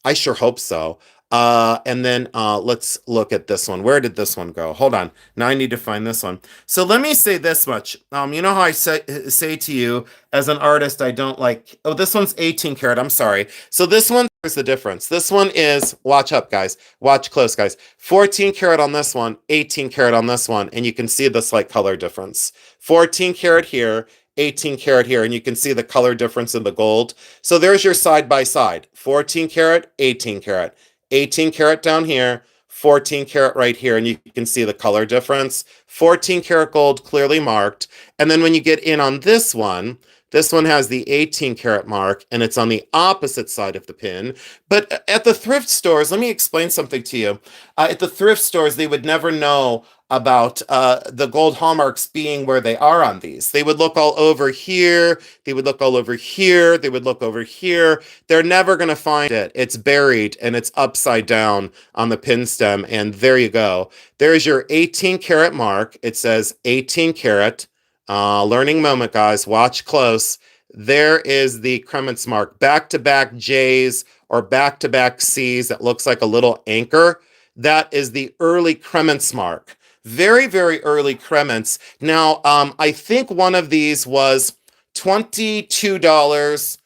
I sure hope so. And then let's look at this one. Where did this one go? Hold on. Now I need to find this one. So let me say this much. You know how I say to you, as an artist, I don't like... Oh, this one's 18 karat. I'm sorry. So this one, here's the difference. This one is... Watch up, guys. Watch close, guys. 14 karat on this one, 18 karat on this one. And you can see the slight color difference. 14 karat here, 18 karat here, and you can see the color difference in the gold. So there's your side by side. 14 karat, 18 karat. 18 karat down here, 14 karat right here, and you can see the color difference. 14 karat gold clearly marked. And then when you get in on this one has the 18 karat mark, and it's on the opposite side of the pin. But at the thrift stores, let me explain something to you. At the thrift stores, they would never know about the gold hallmarks being where they are on these. They would look all over here. They would look all over here. They would look over here. They're never going to find it. It's buried, and it's upside down on the pin stem. And there you go. There's your 18 karat mark. It says 18 karat. Learning moment, guys. Watch close. There is the Kremens mark. Back-to-back J's or back-to-back C's that looks like a little anchor. That is the early Kremens mark. Very, very early Kremens. Now, I think one of these was $22.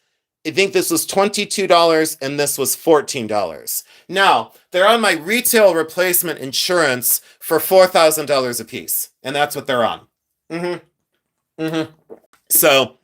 I think this was $22 and this was $14. Now, they're on my retail replacement insurance for $4,000 a piece, and that's what they're on. So,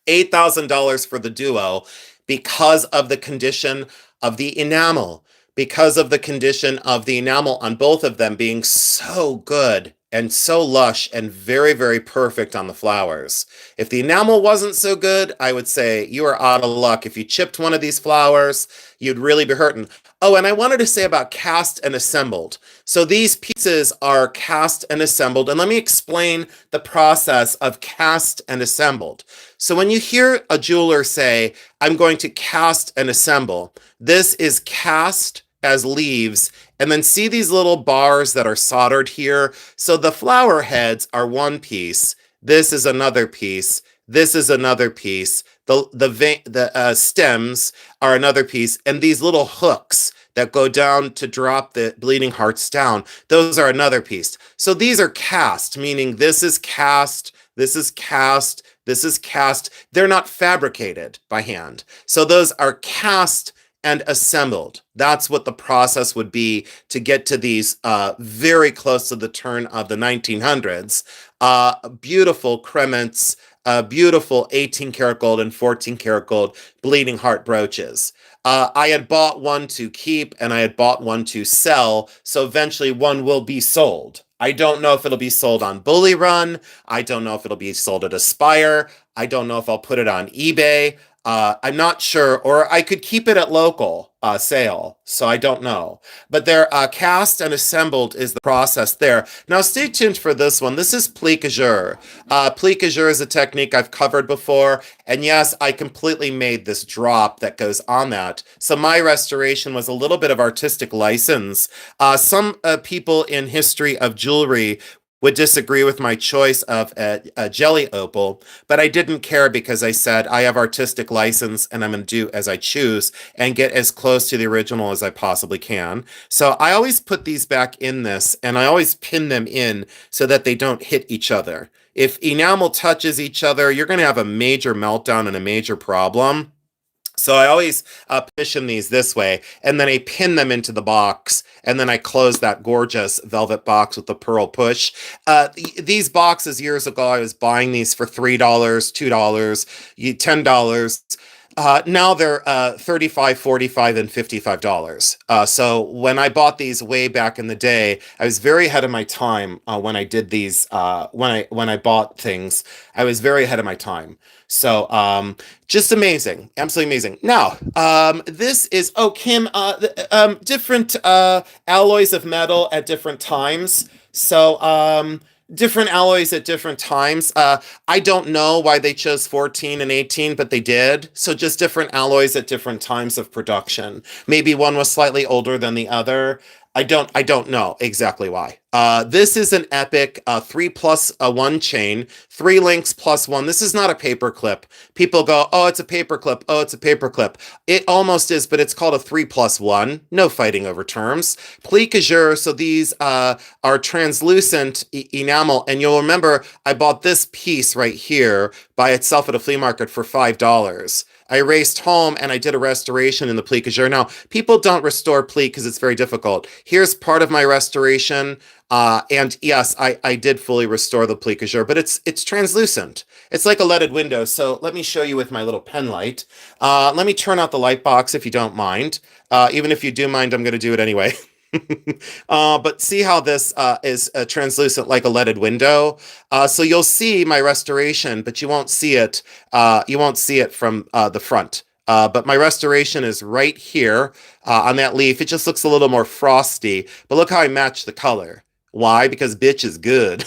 $8,000 for the duo because of the condition of the enamel, because of the condition of the enamel on both of them being so good and so lush and very, very perfect on the flowers. If the enamel wasn't so good, I would say you are out of luck. If you chipped one of these flowers, you'd really be hurting. Oh, and I wanted to say about cast and assembled. So these pieces are cast and assembled, and let me explain the process of cast and assembled. So when you hear a jeweler say, I'm going to cast and assemble, this is cast as leaves, and then see these little bars that are soldered here. So the flower heads are one piece. This is another piece. This is another piece. The stems are another piece, and these little hooks that go down to drop the bleeding hearts down, those are another piece. So these are cast, meaning this is cast, this is cast, this is cast. They're not fabricated by hand. So those are cast and assembled. That's what the process would be to get to these very close to the turn of the 1900s. Beautiful Kremens, beautiful 18 karat gold and 14 karat gold bleeding heart brooches. I had bought one to keep and I had bought one to sell, so eventually one will be sold. I don't know if it'll be sold on Bully Run. I don't know if it'll be sold at Aspire. I don't know if I'll put it on eBay. I'm not sure, or I could keep it at local sale, so I don't know. But they're cast and assembled is the process there. Now stay tuned for this one. This is plique azure. Plique azure is a technique I've covered before, and yes, I completely made this drop that goes on that. So my restoration was a little bit of artistic license. Some people in history of jewelry would disagree with my choice of a jelly opal, but I didn't care because I said I have artistic license and I'm going to do as I choose and get as close to the original as I possibly can. So I always put these back in this and I always pin them in so that they don't hit each other. If enamel touches each other, you're going to have a major meltdown and a major problem. So I always position these this way, and then I pin them into the box, and then I close that gorgeous velvet box with the pearl push. These boxes years ago, I was buying these for $3, $2, $10. Now they're $35, $45, and $55. So when I bought these way back in the day, I was very ahead of my time when I did these. When I bought things, I was very ahead of my time. So just amazing, absolutely amazing. Now this is Kim. Different alloys of metal at different times. So different alloys at different times. I don't know why they chose 14 and 18, but they did. So just different alloys at different times of production. Maybe one was slightly older than the other. I don't know exactly why. This is an epic 3+1 chain, 3 links plus 1. This is not a paper clip. People go, oh, it's a paper clip. Oh, it's a paper clip. It almost is, but it's called a 3+1. No fighting over terms. Plique azure. So these are translucent enamel. And you'll remember I bought this piece right here by itself at a flea market for $5. I raced home and I did a restoration in the plique azure. Now, people don't restore plique because it's very difficult. Here's part of my restoration. And yes, I did fully restore the plique azure, but it's translucent. It's like a leaded window. So let me show you with my little pen light. Let me turn out the light box if you don't mind. Even if you do mind, I'm going to do it anyway. But see how this is translucent like a leaded window. So you'll see my restoration, but you won't see it. You won't see it from the front. But my restoration is right here on that leaf. It just looks a little more frosty. But look how I match the color. Why? Because bitch is good.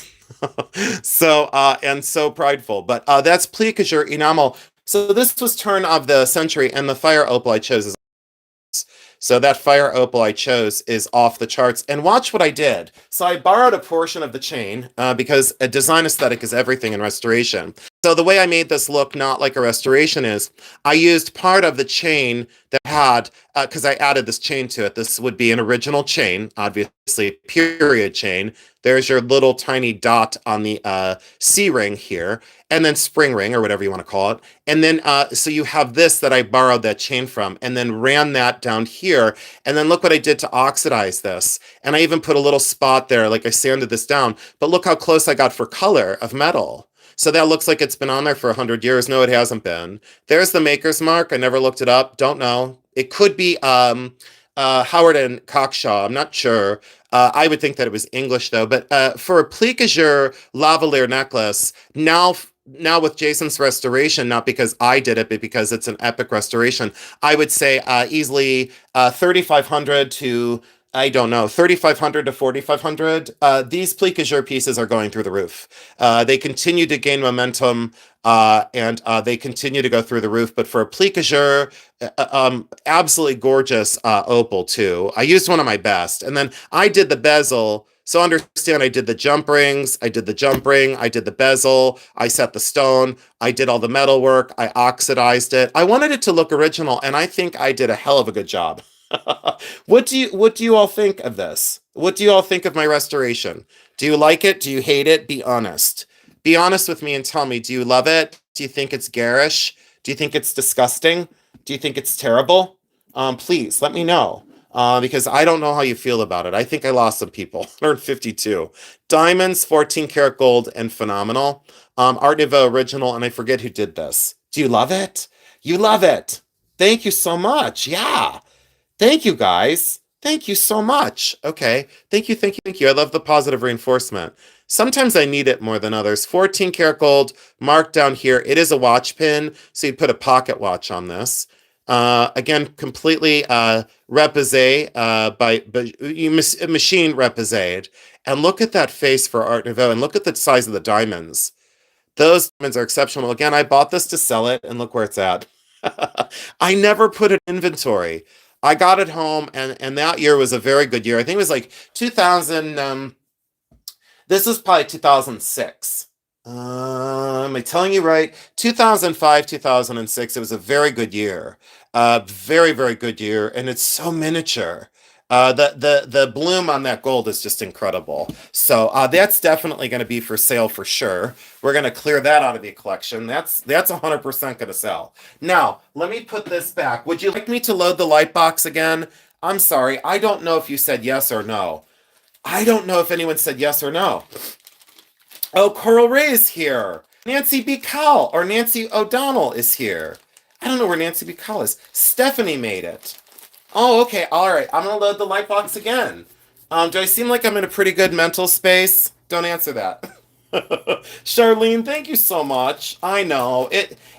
So and so prideful. But that's plique azure enamel. So this was turn of the century, and the fire opal I chose is So that fire opal I chose is off the charts. And watch what I did. So I borrowed a portion of the chain because a design aesthetic is everything in restoration. So the way I made this look not like a restoration is I used part of the chain that had, because I added this chain to it. This would be an original chain, obviously, period chain. There's your little tiny dot on the C ring here, and then spring ring, or whatever you want to call it. And then, so you have this that I borrowed that chain from, and then ran that down here. And then look what I did to oxidize this. And I even put a little spot there, like I sanded this down. But look how close I got for color of metal. So that looks like it's been on there for 100 years. No, it hasn't been. There's the maker's mark. I never looked it up. Don't know. It could be Howard and Cockshaw. I'm not sure. I would think that it was English though. But for a plique azure lavalier necklace, now with Jason's restoration, not because I did it, but because it's an epic restoration, I would say easily 3,500 to, I don't know, 3,500 to 4,500. These plique azure pieces are going through the roof. They continue to gain momentum and they continue to go through the roof. But for a plique azure, absolutely gorgeous opal too. I used one of my best. And then I did the bezel. So understand, I did the jump rings, I did the jump ring, I did the bezel, I set the stone, I did all the metal work, I oxidized it. I wanted it to look original, and I think I did a hell of a good job. What do you all think of this? What do you all think of my restoration? Do you like it? Do you hate it? Be honest. Be honest with me and tell me, do you love it? Do you think it's garish? Do you think it's disgusting? Do you think it's terrible? Please let me know. Because I don't know how you feel about it. I think I lost some people. 152. Diamonds, 14 karat gold, and phenomenal. Art Nouveau original, and I forget who did this. Do you love it? You love it. Thank you so much. Yeah. Thank you, guys. Thank you so much. Okay. Thank you, thank you, thank you. I love the positive reinforcement. Sometimes I need it more than others. 14 karat gold, marked down here. It is a watch pin, so you put a pocket watch on this. Again, completely repoussé by machine repoussé. And look at that face for Art Nouveau, and look at the size of the diamonds. Those diamonds are exceptional. Again, I bought this to sell it, and look where it's at. I never put it in inventory. I got it home, and that year was a very good year. I think it was like 2000. This is probably 2006. Am I telling you right? 2005, 2006. It was a very good year. Very, very good year. And it's so miniature. The bloom on that gold is just incredible. So that's definitely going to be for sale for sure. We're going to clear that out of the collection. That's 100% going to sell. Now, let me put this back. Would you like me to load the light box again? I'm sorry. I don't know if you said yes or no. I don't know if anyone said yes or no. Oh, Coral Ray is here. Nancy B. Cowell or Nancy O'Donnell is here. I don't know where Nancy B. Cowell is. Stephanie made it. Oh, okay. All right. I'm going to load the light box again. Do I seem like I'm in a pretty good mental space? Don't answer that. Charlene, thank you so much. I know.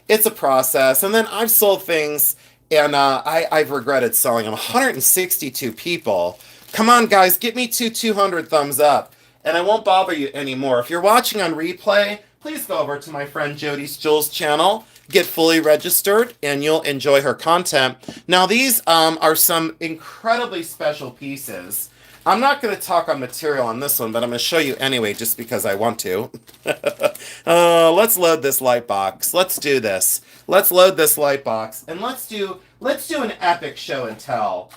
It's a process. And then I've sold things, and I've regretted selling them. 162 people. Come on, guys. Get me 200 thumbs up. And I won't bother you anymore. If you're watching on replay, please go over to my friend Jody's Jules channel, get fully registered, and you'll enjoy her content. Now, these are some incredibly special pieces. I'm not going to talk on material on this one, but I'm going to show you anyway, just because I want to. Let's load this light box. Let's do this. Let's load this light box, and let's do an epic show and tell.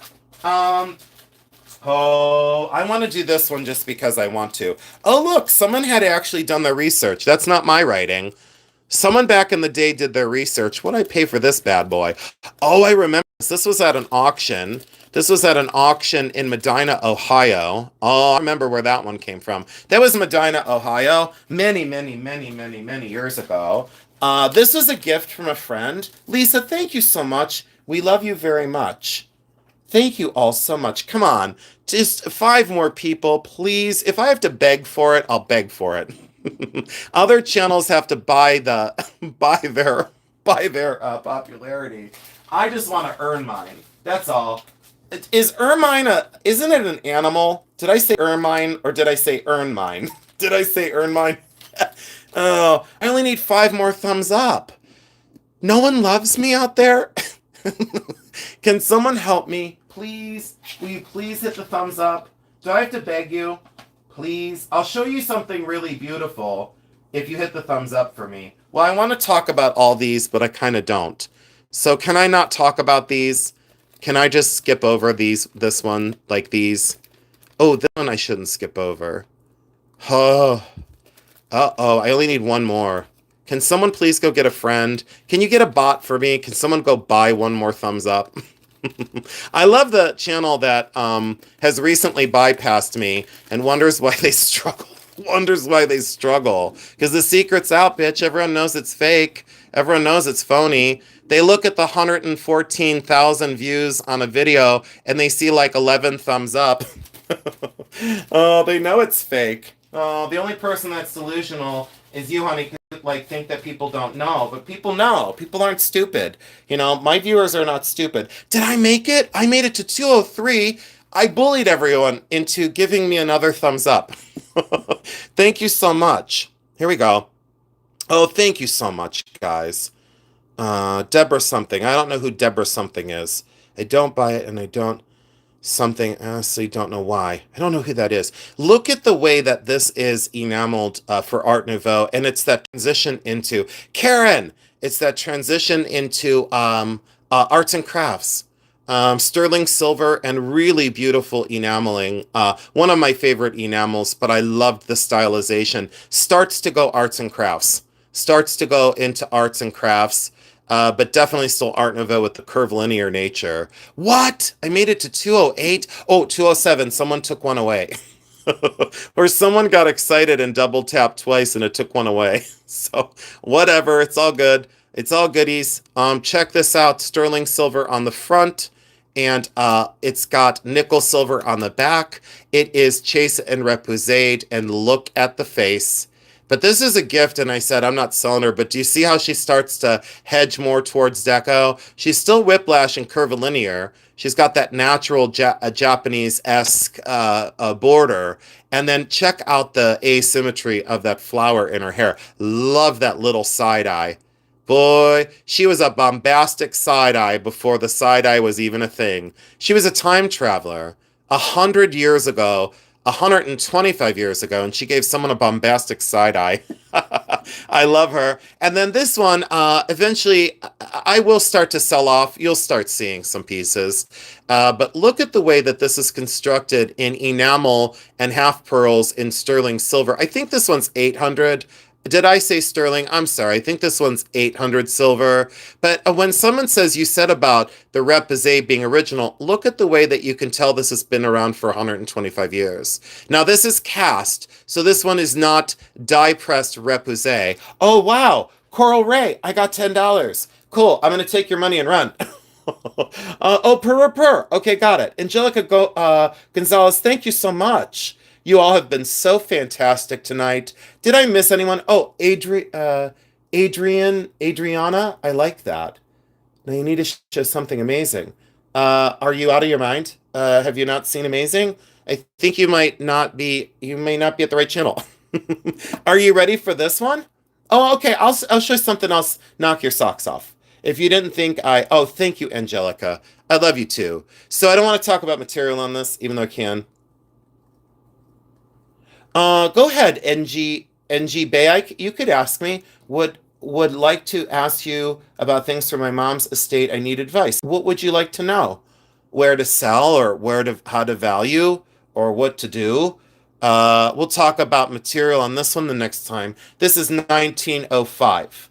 Oh, I want to do this one just because I want to. Oh, look, someone had actually done their research. That's not my writing. Someone back in the day did their research. What'd I pay for this bad boy? Oh, I remember this. This was at an auction. This was at an auction in Medina, Ohio. Oh, I remember where that one came from. That was Medina, Ohio, many, many, many, many, many years ago. This was a gift from a friend. Lisa, thank you so much. We love you very much. Thank you all so much. Come on, just 5 more people, please. If I have to beg for it, I'll beg for it. Other channels have to buy their popularity. I just want to earn mine. That's all. Is ermine isn't it an animal? Did I say ermine or did I say earn mine? Did I say earn mine? Oh, I only need 5 more thumbs up. No one loves me out there? Can someone help me? will you please hit the thumbs up? Do I have to beg you? Please? I'll show you something really beautiful if you hit the thumbs up for me. Well, I want to talk about all these, but I kind of don't. So can I not talk about these? Can I just skip over this one, like these? Oh, this one I shouldn't skip over. Oh, uh-oh, I only need one more. Can someone please go get a friend? Can you get a bot for me? Can someone go buy one more thumbs up? I love the channel that has recently bypassed me and wonders why they struggle. Wonders why they struggle. Because the secret's out, bitch. Everyone knows it's fake. Everyone knows it's phony. They look at the 114,000 views on a video and they see like 11 thumbs up. Oh, they know it's fake. Oh, the only person that's delusional is you, honey. Like, think that people don't know, but people know. People aren't stupid. You know, my viewers are not stupid. Did I make it? I made it to 203. I bullied everyone into giving me another thumbs up. Thank you so much. Here we go. Oh, thank you so much, guys. Deborah something. I don't know who Deborah something is. I don't buy it, and I don't something. I honestly don't know why. I don't know who that is. Look at the way that this is enameled for Art Nouveau, and it's that transition into Karen. It's that transition into arts and crafts. Sterling silver and really beautiful enameling. One of my favorite enamels, but I loved the stylization. Starts to go arts and crafts. Starts to go into arts and crafts. But definitely still Art Nouveau with the curvilinear nature. What? I made it to 208? Oh, 207. Someone took one away. Or someone got excited and double tapped twice and it took one away. So whatever. It's all good. It's all goodies. Check this out. Sterling silver on the front. And it's got nickel silver on the back. It is Chase and Repousade. And look at the face. But this is a gift, and I said, I'm not selling her, but do you see how she starts to hedge more towards deco? She's still whiplash and curvilinear. She's got that natural Japanese-esque border. And then check out the asymmetry of that flower in her hair. Love that little side eye. Boy, she was a bombastic side eye before the side eye was even a thing. She was a time traveler. 100 years ago, 125 years ago, and she gave someone a bombastic side eye. I love her. And then this one, eventually, I will start to sell off. You'll start seeing some pieces. But look at the way that this is constructed in enamel and half pearls in sterling silver. I think this one's 800. Did I say sterling? I'm sorry. I think this one's 800 silver. But when someone says you said about the Repousade being original, look at the way that you can tell this has been around for 125 years. Now, this is cast, so this one is not die-pressed Repousade. Oh, wow. Coral Ray, I got $10. Cool. I'm going to take your money and run. Oh, purr. Okay, got it. Angelica Gonzalez, thank you so much. You all have been so fantastic tonight. Did I miss anyone? Oh, Adriana, I like that. Now you need to show something amazing. Are you out of your mind? Have you not seen Amazing? I think you may not be at the right channel. Are you ready for this one? Oh, okay, I'll show something else. Knock your socks off. If you didn't think oh, thank you, Angelica. I love you too. So I don't want to talk about material on this, even though I can. Go ahead, NG Bay. You could ask me. Would like to ask you about things from my mom's estate. I need advice. What would you like to know? Where to sell, or how to value, or what to do? We'll talk about material on this one the next time. This is 1905,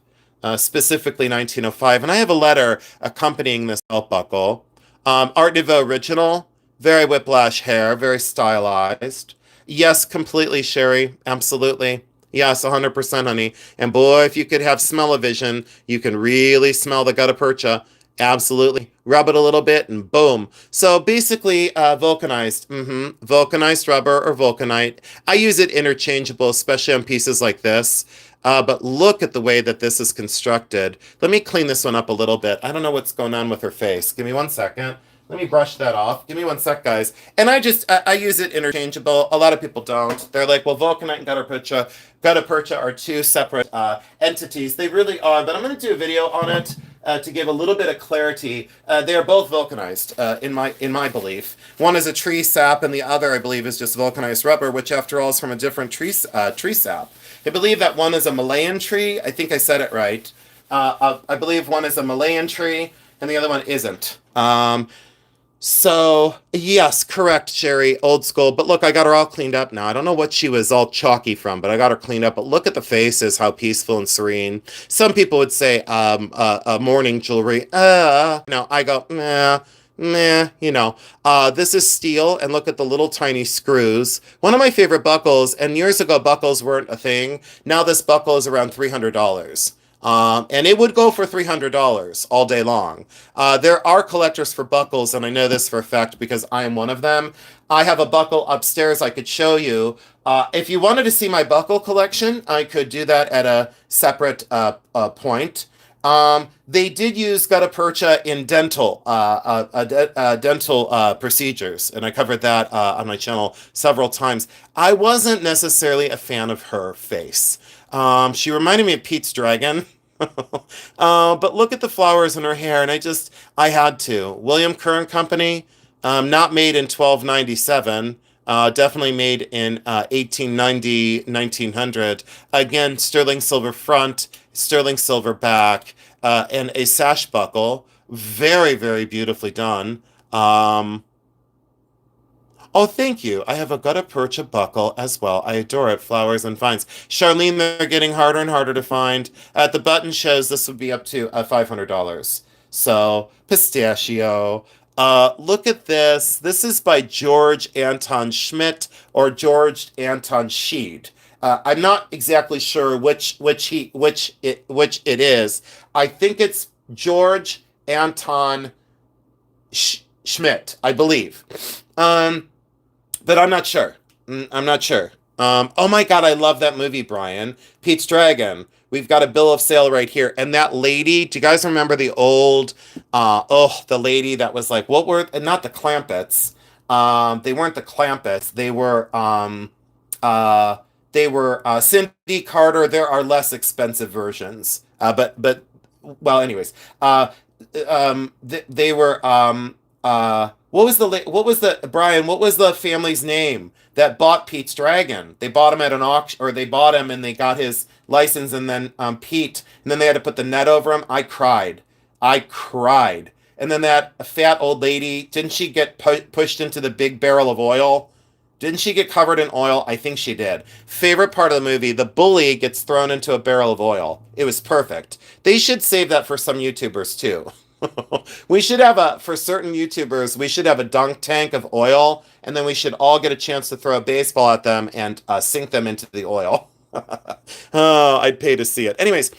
specifically 1905, and I have a letter accompanying this belt buckle. Art Nouveau original, very whiplash hair, very stylized. Yes, completely, Sherry. Absolutely. Yes, 100%, honey. And boy, if you could have smell-o-vision, you can really smell the gutta percha. Absolutely. Rub it a little bit and boom. So basically, vulcanized. Vulcanized rubber or vulcanite. I use it interchangeable, especially on pieces like this. But look at the way that this is constructed. Let me clean this one up a little bit. I don't know what's going on with her face. Give me 1 second. Let me brush that off. Give me 1 sec, guys. And I use it interchangeable. A lot of people don't. They're like, well, vulcanite and gutta percha are two separate entities. They really are, but I'm going to do a video on it. to give a little bit of clarity. They are both vulcanized, in my belief. One is a tree sap, and the other, I believe, is just vulcanized rubber, which, after all, is from a different tree sap. I believe that one is a Malayan tree. I think I said it right. I believe one is a Malayan tree, and the other one isn't. So, yes, correct, Sherry, old school. But look, I got her all cleaned up now. I don't know what she was all chalky from, but I got her cleaned up. But look at the faces, how peaceful and serene. Some people would say morning jewelry. No, I go, nah, this is steel, and look at the little tiny screws. One of my favorite buckles, and years ago buckles weren't a thing. Now this buckle is around $300. And it would go for $300 all day long. There are collectors for buckles, and I know this for a fact because I am one of them. I have a buckle upstairs I could show you. If you wanted to see my buckle collection, I could do that at a separate point. They did use gutta percha in dental procedures, and I covered that on my channel several times. I wasn't necessarily a fan of her face. She reminded me of Pete's dragon. But look at the flowers in her hair, and I had to. William Curran Company, not made in 1297, definitely made in 1890, 1900. Again, sterling silver front, sterling silver back, and a sash buckle. Very, very beautifully done. Oh, thank you. I have a gutta percha buckle as well. I adore it. Flowers and vines. Charlene, they're getting harder and harder to find. At the button shows, this would be up to $500. So, pistachio. Look at this. This is by George Anton Schmidt or George Anton Sheed. I'm not exactly sure which it is. I think it's George Anton Schmidt, I believe. But I'm not sure. I'm not sure. Oh my God, I love that movie, Brian. Pete's Dragon. We've got a bill of sale right here. And that lady, do you guys remember the old, the lady that was like, not the Clampets. They weren't the Clampets. They were Cindy Carter. There are less expensive versions. Well, anyways, they were, what was the family's name that bought Pete's Dragon? They bought him at an auction, or they bought him and they got his license, and then Pete, and then they had to put the net over him. I cried. And then that fat old lady, didn't she get pushed into the big barrel of oil? Didn't she get covered in oil? I think she did. Favorite part of the movie, the bully gets thrown into a barrel of oil. It was perfect. They should save that for some YouTubers too. We should have for certain YouTubers, we should have a dunk tank of oil, and then we should all get a chance to throw a baseball at them and sink them into the oil. Oh, I'd pay to see it. Anyways,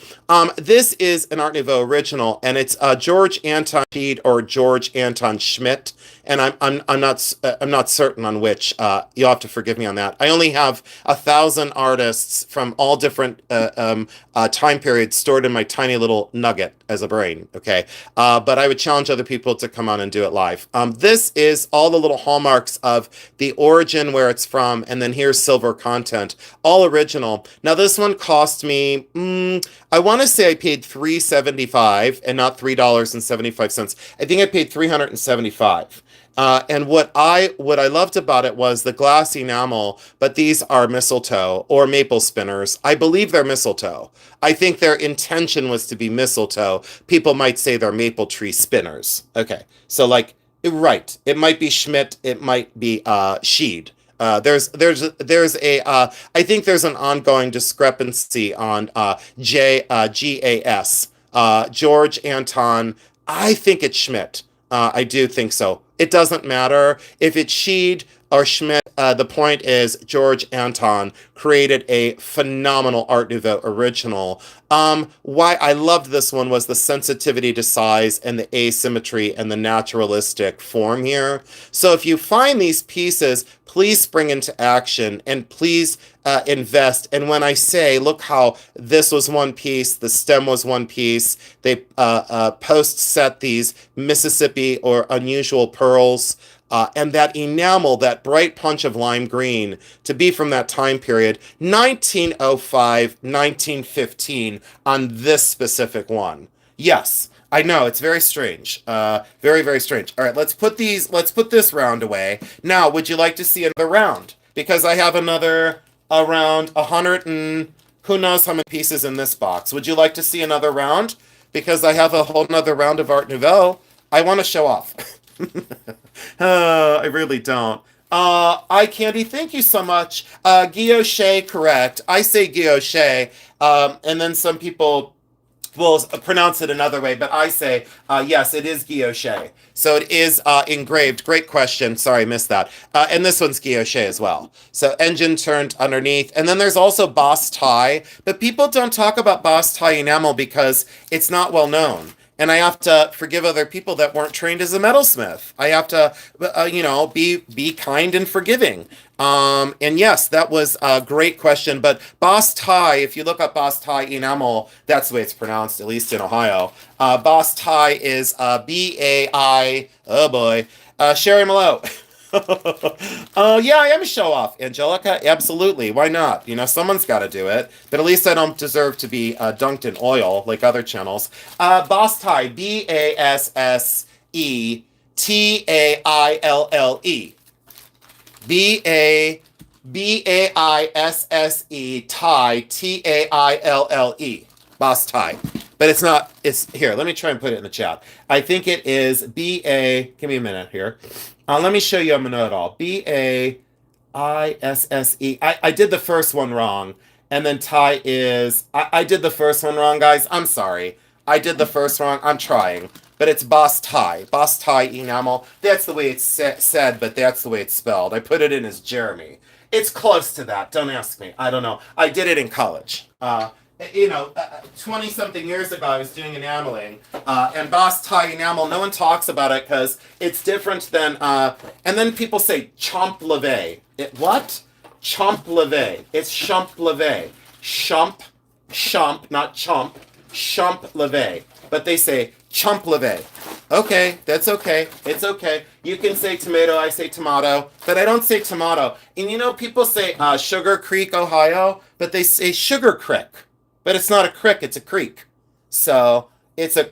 this is an Art Nouveau original, and it's George Anton Sheed or George Anton Schmidt, and I'm not certain on which. You'll have to forgive me on that. I only have 1,000 artists from all different time periods stored in my tiny little nugget as a brain. Okay, but I would challenge other people to come on and do it live. This is all the little hallmarks of the origin, where it's from, and then here's silver content, all original. Now this one cost me, I want to say I paid $3.75 and not $3.75. I think I paid $375. And what I loved about it was the glass enamel, but these are mistletoe or maple spinners. I believe they're mistletoe. I think their intention was to be mistletoe. People might say they're maple tree spinners. Okay, so right, it might be Schmidt, it might be Sheed. There's I think there's an ongoing discrepancy on GAS. George Anton, I think it's Schmidt. I do think so. It doesn't matter if it's Sheed or Schmidt. The point is George Anton created a phenomenal Art Nouveau original. Why I loved this one was the sensitivity to size and the asymmetry and the naturalistic form here. So if you find these pieces, please spring into action and please invest. And when I say, look how this was one piece, the stem was one piece, they post set these Mississippi or unusual pearls. And that enamel, that bright punch of lime green, to be from that time period, 1905, 1915, on this specific one. Yes, I know it's very strange. Very, very strange. All right, let's put this round away. Now, would you like to see another round? Because I have another around 100 and who knows how many pieces in this box. Would you like to see another round? Because I have a whole nother round of Art Nouveau. I want to show off. I really don't. Eye Candy, thank you so much. Guilloche, correct. I say guilloche, and then some people will pronounce it another way, but I say, yes, it is guilloche. So it is engraved. Great question. Sorry, missed that. And this one's guilloche as well. So engine turned underneath. And then there's also boss tie, but people don't talk about boss tie enamel because it's not well known. And I have to forgive other people that weren't trained as a metalsmith. I have to, be kind and forgiving. And yes, that was a great question. But boss tie, if you look up boss tie enamel, that's the way it's pronounced, at least in Ohio. Boss tie is B-A-I. Oh boy, Sherry Malo. Oh yeah, I am a show off, Angelica. Absolutely, why not? Someone's got to do it. But at least I don't deserve to be dunked in oil like other channels. Boss tie, Bassettaille. Baisse tie, Taille. Boss tie. But it's not, it's here, let me try and put it in the chat. I think it is B-A, give me a minute here. Let me show you I'm a know-it-all. B-A-I-S-S-E. I did the first one wrong. And then tie is, I did the first one wrong, guys. I'm sorry. I did the first wrong. I'm trying. But it's boss tie. Boss tie enamel. That's the way it's said, but that's the way it's spelled. I put it in as Jeremy. It's close to that. Don't ask me. I don't know. I did it in college. 20-something years ago, I was doing enameling, and boss tie enamel, no one talks about it because it's different than, and then people say chomp leve. What? Chomp leve. It's shump leve. Shump, not chomp. Shump leve. But they say chomp leve. Okay, that's okay. It's okay. You can say tomato, I say tomato, but I don't say tomato. And people say Sugar Creek, Ohio, but they say Sugar Creek. But it's not a crick, it's a creek. So it's a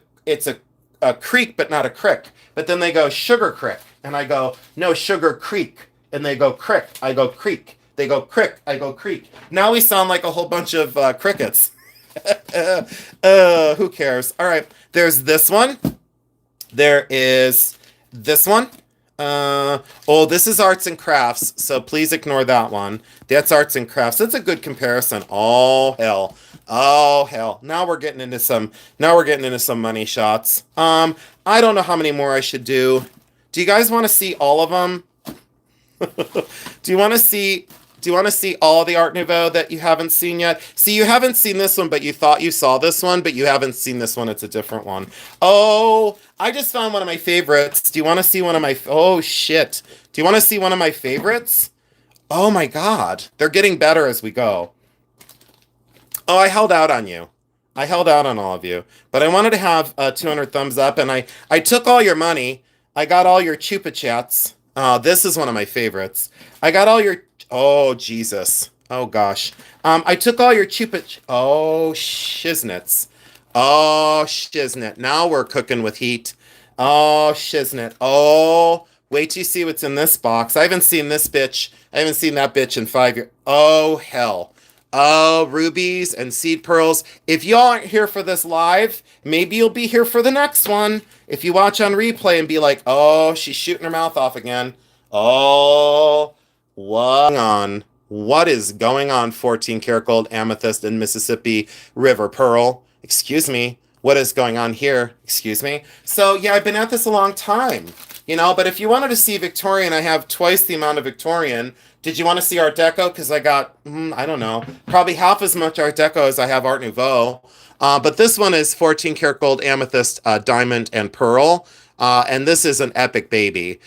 creek, but not a crick. But then they go Sugar Creek, and I go, no, Sugar Creek. And they go crick, I go creek. They go crick, I go creek. Now we sound like a whole bunch of crickets. Who cares? All right, there's this one. There is this one. This is arts and crafts, so please ignore that one. That's arts and crafts. That's a good comparison. Oh hell. Now we're getting into some money shots. I don't know how many more I should do. Do you guys want to see all of them? Do you want to see all the Art Nouveau that you haven't seen yet? See, you haven't seen this one, but you thought you saw this one, but you haven't seen this one. It's a different one. Oh, I just found one of my favorites. Do you want to see one of my... Oh, shit. Do you want to see one of my favorites? Oh, my God. They're getting better as we go. Oh, I held out on you. I held out on all of you. But I wanted to have 200 thumbs up, and I took all your money. I got all your Chupa Chats. This is one of my favorites. I got all your... Oh, Jesus. Oh, gosh. I took all your Chupa... Oh, shiznits. Oh, shiznit. Now we're cooking with heat. Oh, shiznit. Oh, wait till you see what's in this box. I haven't seen this bitch. I haven't seen that bitch in 5 years. Oh, hell. Oh, rubies and seed pearls. If y'all aren't here for this live, maybe you'll be here for the next one. If you watch on replay and be like, oh, she's shooting her mouth off again. Oh, what is going on? 14 karat gold amethyst in Mississippi River pearl. Excuse me. What is going on here? Excuse me. So yeah, I've been at this a long time, but if you wanted to see Victorian, I have twice the amount of Victorian. Did you want to see Art Deco? Because I got, I don't know, probably half as much Art Deco as I have Art Nouveau. But this one is 14 karat gold amethyst, diamond, and pearl. And this is an epic baby.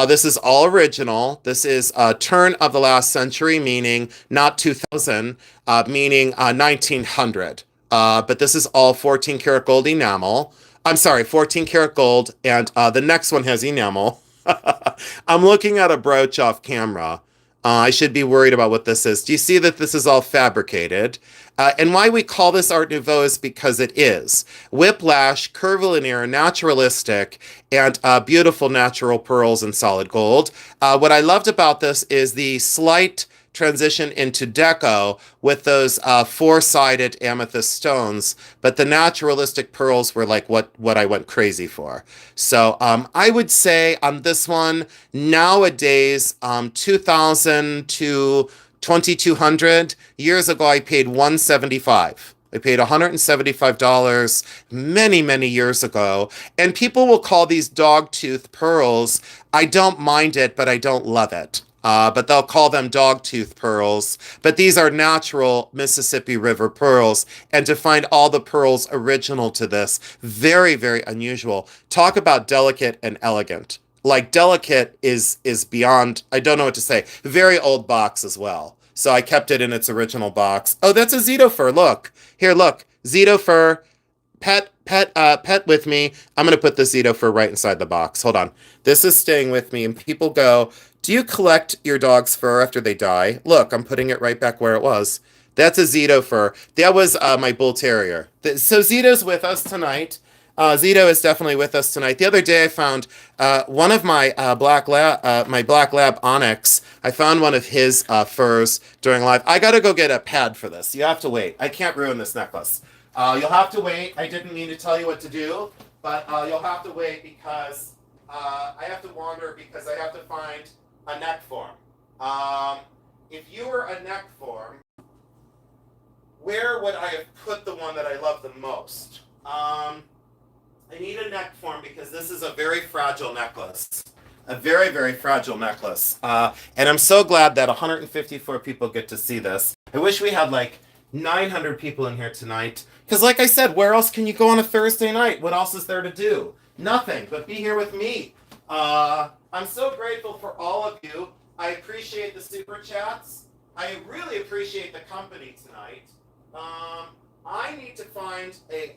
This is all original. This is turn of the last century, meaning not 2000, meaning 1900. But this is all 14 karat gold enamel. I'm sorry, 14 karat gold, and the next one has enamel. I'm looking at a brooch off camera. I should be worried about what this is. Do you see that this is all fabricated? And why we call this Art Nouveau is because it is. Whiplash, curvilinear, naturalistic, and beautiful natural pearls and solid gold. What I loved about this is the slight transition into deco with those four-sided amethyst stones, but the naturalistic pearls were like what I went crazy for. So I would say on this one nowadays 2000 to 2200. Years ago I paid 175. I paid $175 many years ago. And people will call these dogtooth pearls. I don't mind it, but I don't love it. But they'll call them dogtooth pearls. But these are natural Mississippi River pearls. And to find all the pearls original to this, very unusual. Talk about delicate and elegant. Like delicate is beyond, I don't know what to say. Very old box as well. So I kept it in its original box. Oh, that's a Zito fur. Look. Here, look. Zito fur. Pet with me. I'm going to put the Zito fur right inside the box. Hold on. This is staying with me, and people go, do you collect your dog's fur after they die? Look, I'm putting it right back where it was. That's a Zito fur. That was my bull terrier. So Zito's with us tonight. Zito is definitely with us tonight. The other day I found one of my black lab Onyx. I found one of his furs during live. I gotta go get a pad for this. You have to wait. I can't ruin this necklace. You'll have to wait. I didn't mean to tell you what to do, but you'll have to wait because I have to wander because I have to find a neck form. If you were a neck form, where would I have put the one that I love the most? I need a neck form because this is a very fragile necklace. A very fragile necklace. And I'm so glad that 154 people get to see this. I wish we had like 900 people in here tonight. Because like I said, where else can you go on a Thursday night? What else is there to do? Nothing, but be here with me. I'm so grateful for all of you. I appreciate the super chats. I really appreciate the company tonight. I need to find a,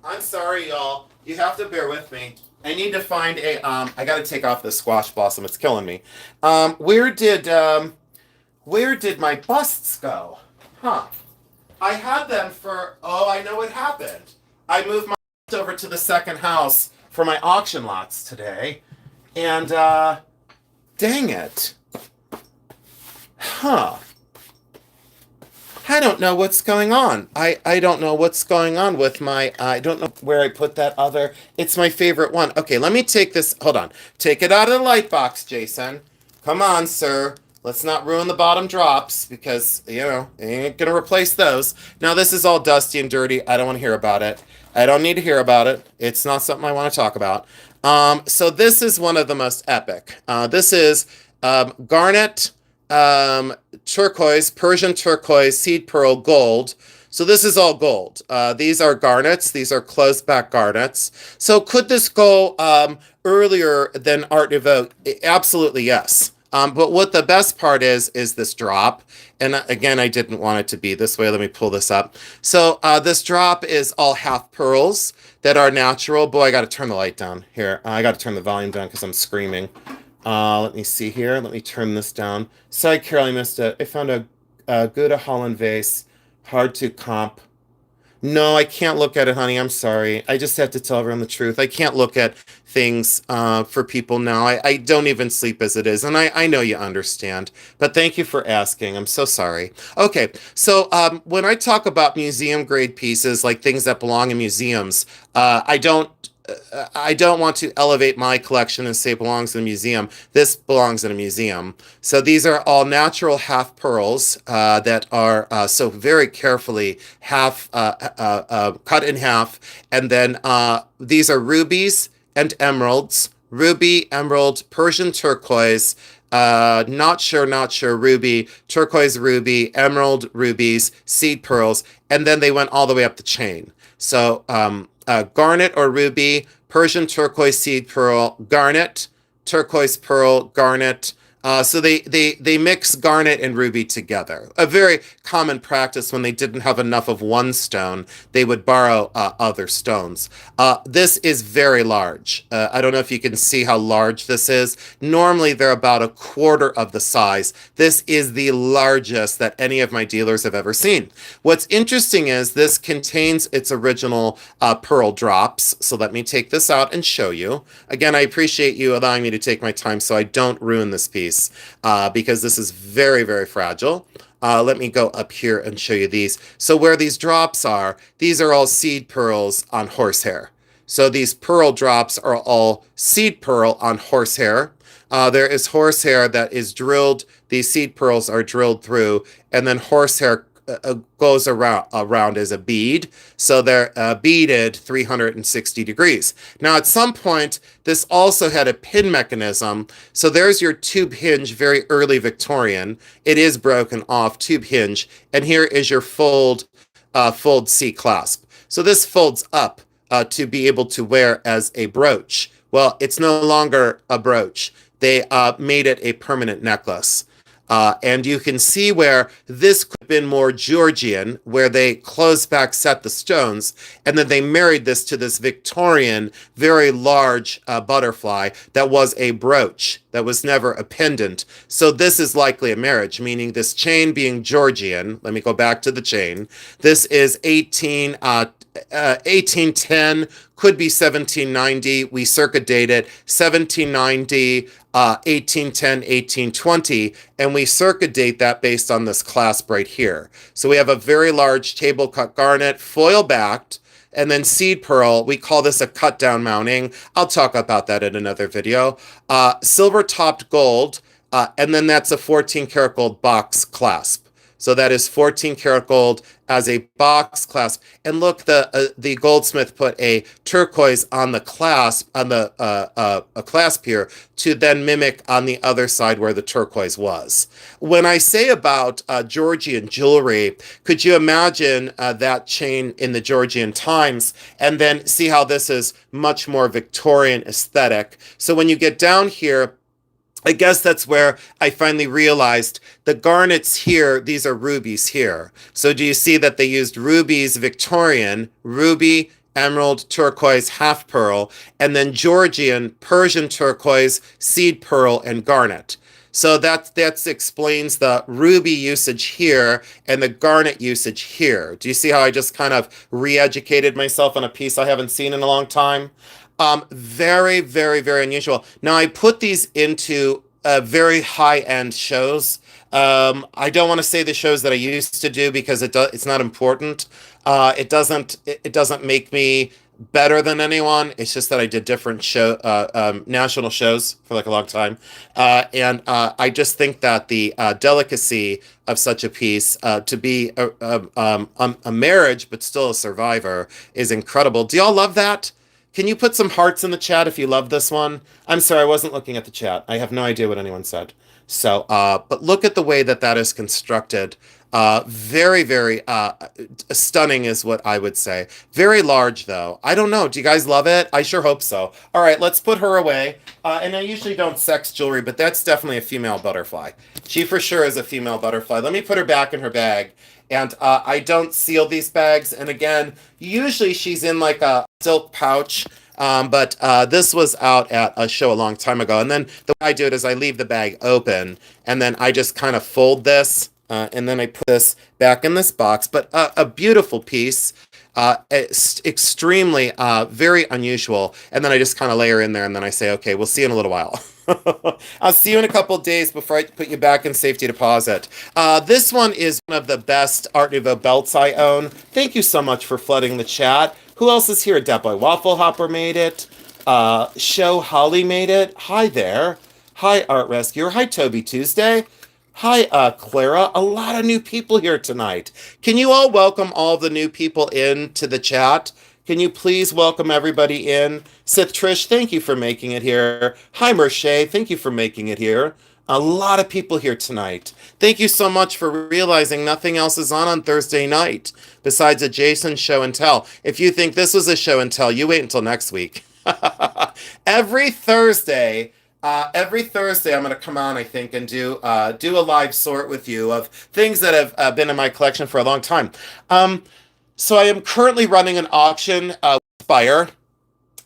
I'm sorry y'all, you have to bear with me. I need to find a, I gotta take off this squash blossom, it's killing me. Where did my busts go? Huh. I had them for, oh, I know what happened. I moved my bust over to the second house for my auction lots today. And, dang it. Huh. I don't know what's going on. I don't know what's going on with my, I don't know where I put that other, it's my favorite one. Okay, let me take this, hold on. Take it out of the light box, Jason. Come on, sir. Let's not ruin the bottom drops because, you know, ain't gonna replace those. Now this is all dusty and dirty. I don't want to hear about it. I don't need to hear about it. It's not something I want to talk about. So this is one of the most epic. This is garnet, turquoise, Persian turquoise, seed pearl, gold. So this is all gold. These are garnets. These are closed back garnets. So could this go earlier than Art Nouveau? Absolutely yes. But what the best part is this drop. And again, I didn't want it to be this way. Let me pull this up. So this drop is all half pearls that are natural. Boy, I got to turn the light down here. I got to turn the volume down because I'm screaming. Let me see here. Let me turn this down. Sorry, Carol, I missed it. I found a Gouda Holland vase. Hard to comp. No, I can't look at it, honey. I'm sorry. I just have to tell everyone the truth. I can't look at things for people now. I don't even sleep as it is, and I know you understand. But thank you for asking. I'm so sorry. Okay, so when I talk about museum-grade pieces, like things that belong in museums, I don't want to elevate my collection and say it belongs in a museum. This belongs in a museum. So these are all natural half pearls that are so very carefully cut in half. And then these are rubies and emeralds. Ruby, emerald, Persian turquoise, not sure, ruby, turquoise ruby, emerald rubies, seed pearls. And then they went all the way up the chain. So garnet or ruby, Persian turquoise seed pearl, garnet, turquoise pearl, garnet, So they mix garnet and ruby together. A very common practice when they didn't have enough of one stone, they would borrow other stones. This is very large. I don't know if you can see how large this is. Normally they're about a quarter of the size. This is the largest that any of my dealers have ever seen. What's interesting is this contains its original pearl drops. So let me take this out and show you. Again, I appreciate you allowing me to take my time so I don't ruin this piece because this is very, very fragile. Let me go up here and show you these. So where these drops are, these are all seed pearls on horsehair. So these pearl drops are all seed pearl on horsehair. There is horsehair that is drilled. These seed pearls are drilled through, and then horsehair goes around as a bead. So they're beaded 360 degrees. Now, at some point, this also had a pin mechanism. So there's your tube hinge, very early Victorian. It is broken off, tube hinge. And here is your fold C clasp. So this folds up to be able to wear as a brooch. Well, it's no longer a brooch. They made it a permanent necklace. And you can see where this could have been more Georgian, where they closed back, set the stones, and then they married this to this Victorian, very large butterfly that was a brooch, that was never a pendant. So this is likely a marriage, meaning this chain being Georgian. Let me go back to the chain. This is 1810, could be 1790. We circa date it 1790, 1810, 1820, and we circa date that based on this clasp right here. So we have a very large table cut garnet, foil backed, and then seed pearl. We call this a cut down mounting. I'll talk about that in another video. Silver topped gold, and then that's a 14 karat gold box clasp. So that is 14 karat gold as a box clasp. And look, the goldsmith put a turquoise on the clasp, on the a clasp here, to then mimic on the other side where the turquoise was. When I say about Georgian jewelry, could you imagine that chain in the Georgian times, and then see how this is much more Victorian aesthetic? So when you get down here, I guess that's where I finally realized the garnets here, these are rubies here. So do you see that they used rubies Victorian, ruby, emerald, turquoise, half pearl, and then Georgian, Persian turquoise, seed pearl, and garnet. So that explains the ruby usage here and the garnet usage here. Do you see how I just kind of re-educated myself on a piece I haven't seen in a long time? Very, very, very unusual. Now, I put these into very high-end shows. I don't want to say the shows that I used to do because it's not important. It doesn't make me better than anyone. It's just that I did different national shows for like a long time. And I just think that the delicacy of such a piece to be a marriage, but still a survivor, is incredible. Do y'all love that? Can you put some hearts in the chat if you love this one? I'm sorry, I wasn't looking at the chat. I have no idea what anyone said. So, but look at the way that is constructed. Very, very stunning is what I would say. Very large, though. I don't know. Do you guys love it? I sure hope so. All right, let's put her away. And I usually don't sex jewelry, but that's definitely a female butterfly. She for sure is a female butterfly. Let me put her back in her bag. And I don't seal these bags. And again, usually she's in like a silk pouch. But this was out at a show a long time ago. And then the way I do it is I leave the bag open. And then I just kind of fold this. And then I put this back in this box. But a beautiful piece. It's extremely, very unusual. And then I just kind of lay her in there. And then I say, okay, we'll see you in a little while. I'll see you in a couple of days before I put you back in safety deposit. This one is one of the best Art Nouveau belts I own. Thank you so much for flooding the chat. Who else is here? Dat Boy Waffle Hopper made it. Show Holly made it. Hi there. Hi, Art Rescuer. Hi, Toby Tuesday. Hi, Clara. A lot of new people here tonight. Can you all welcome all the new people into the chat? Can you please welcome everybody in? Sith Trish, thank you for making it here. Hi, Merche, thank you for making it here. A lot of people here tonight. Thank you so much for realizing nothing else is on Thursday night besides a Jason show and tell. If you think this was a show and tell, you wait until next week. Every Thursday, Every Thursday, I'm going to come on, I think, and do a live sort with you of things that have been in my collection for a long time. Um, so I am currently running an auction with Spire.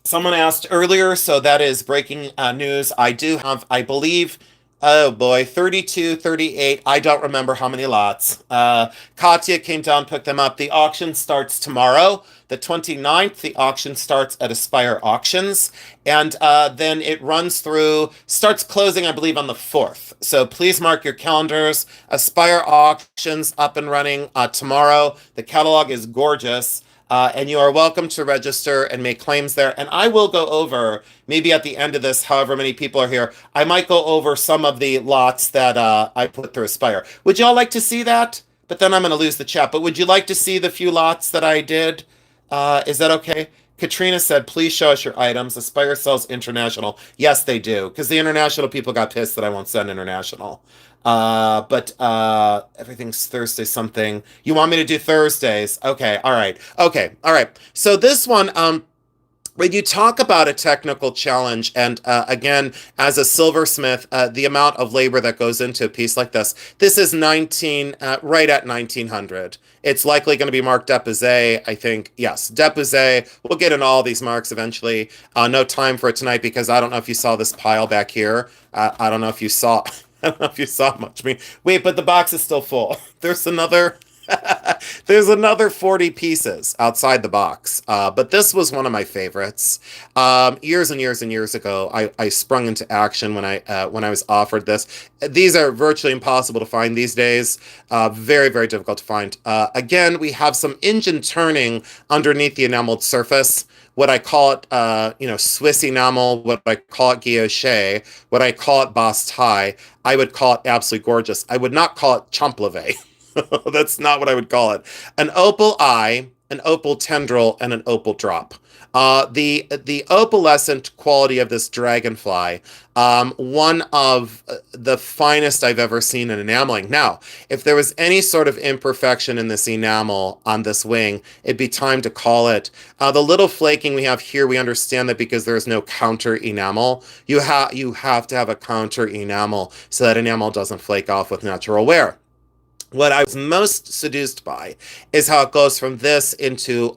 Someone asked earlier, so that is breaking news. I do have, I believe, oh boy, 32, 38. I don't remember how many lots. Katya came down, picked them up. The auction starts tomorrow, the 29th. The auction starts at Aspire Auctions, and then it runs through, starts closing, I believe, on the 4th. So please mark your calendars. Aspire Auctions up and running tomorrow. The catalog is gorgeous. And you are welcome to register and make claims there. And I will go over, maybe at the end of this, however many people are here, I might go over some of the lots that I put through Aspire. Would y'all like to see that? But then I'm going to lose the chat. But would you like to see the few lots that I did? Is that okay? Katrina said, please show us your items. Aspire sells international. Yes, they do. Because the international people got pissed that I won't send international. But everything's Thursday something. You want me to do Thursdays? Okay, all right. Okay, all right. So this one, when you talk about a technical challenge, and again, as a silversmith, the amount of labor that goes into a piece like this is right at 1900. It's likely going to be marked Depouze, I think. Yes, Depouze. We'll get in all these marks eventually. No time for it tonight because I don't know if you saw this pile back here. I don't know if you saw. I don't know if you saw much. I mean, wait, but the box is still full. There's another. There's another 40 pieces outside the box. But this was one of my favorites. Years and years and years ago, I sprung into action when I was offered this. These are virtually impossible to find these days. Very, very difficult to find. Again, we have some engine turning underneath the enameled surface. What I call it, Swiss enamel, what I call it guilloche, what I call it Basse-Taille, I would call it absolutely gorgeous. I would not call it Champleve. That's not what I would call it. An opal eye, an opal tendril, and an opal drop. The opalescent quality of this dragonfly, one of the finest I've ever seen in enameling. Now, if there was any sort of imperfection in this enamel on this wing, it'd be time to call it. The little flaking we have here, we understand that because there is no counter enamel. You have to have a counter enamel so that enamel doesn't flake off with natural wear. What I was most seduced by is how it goes from this into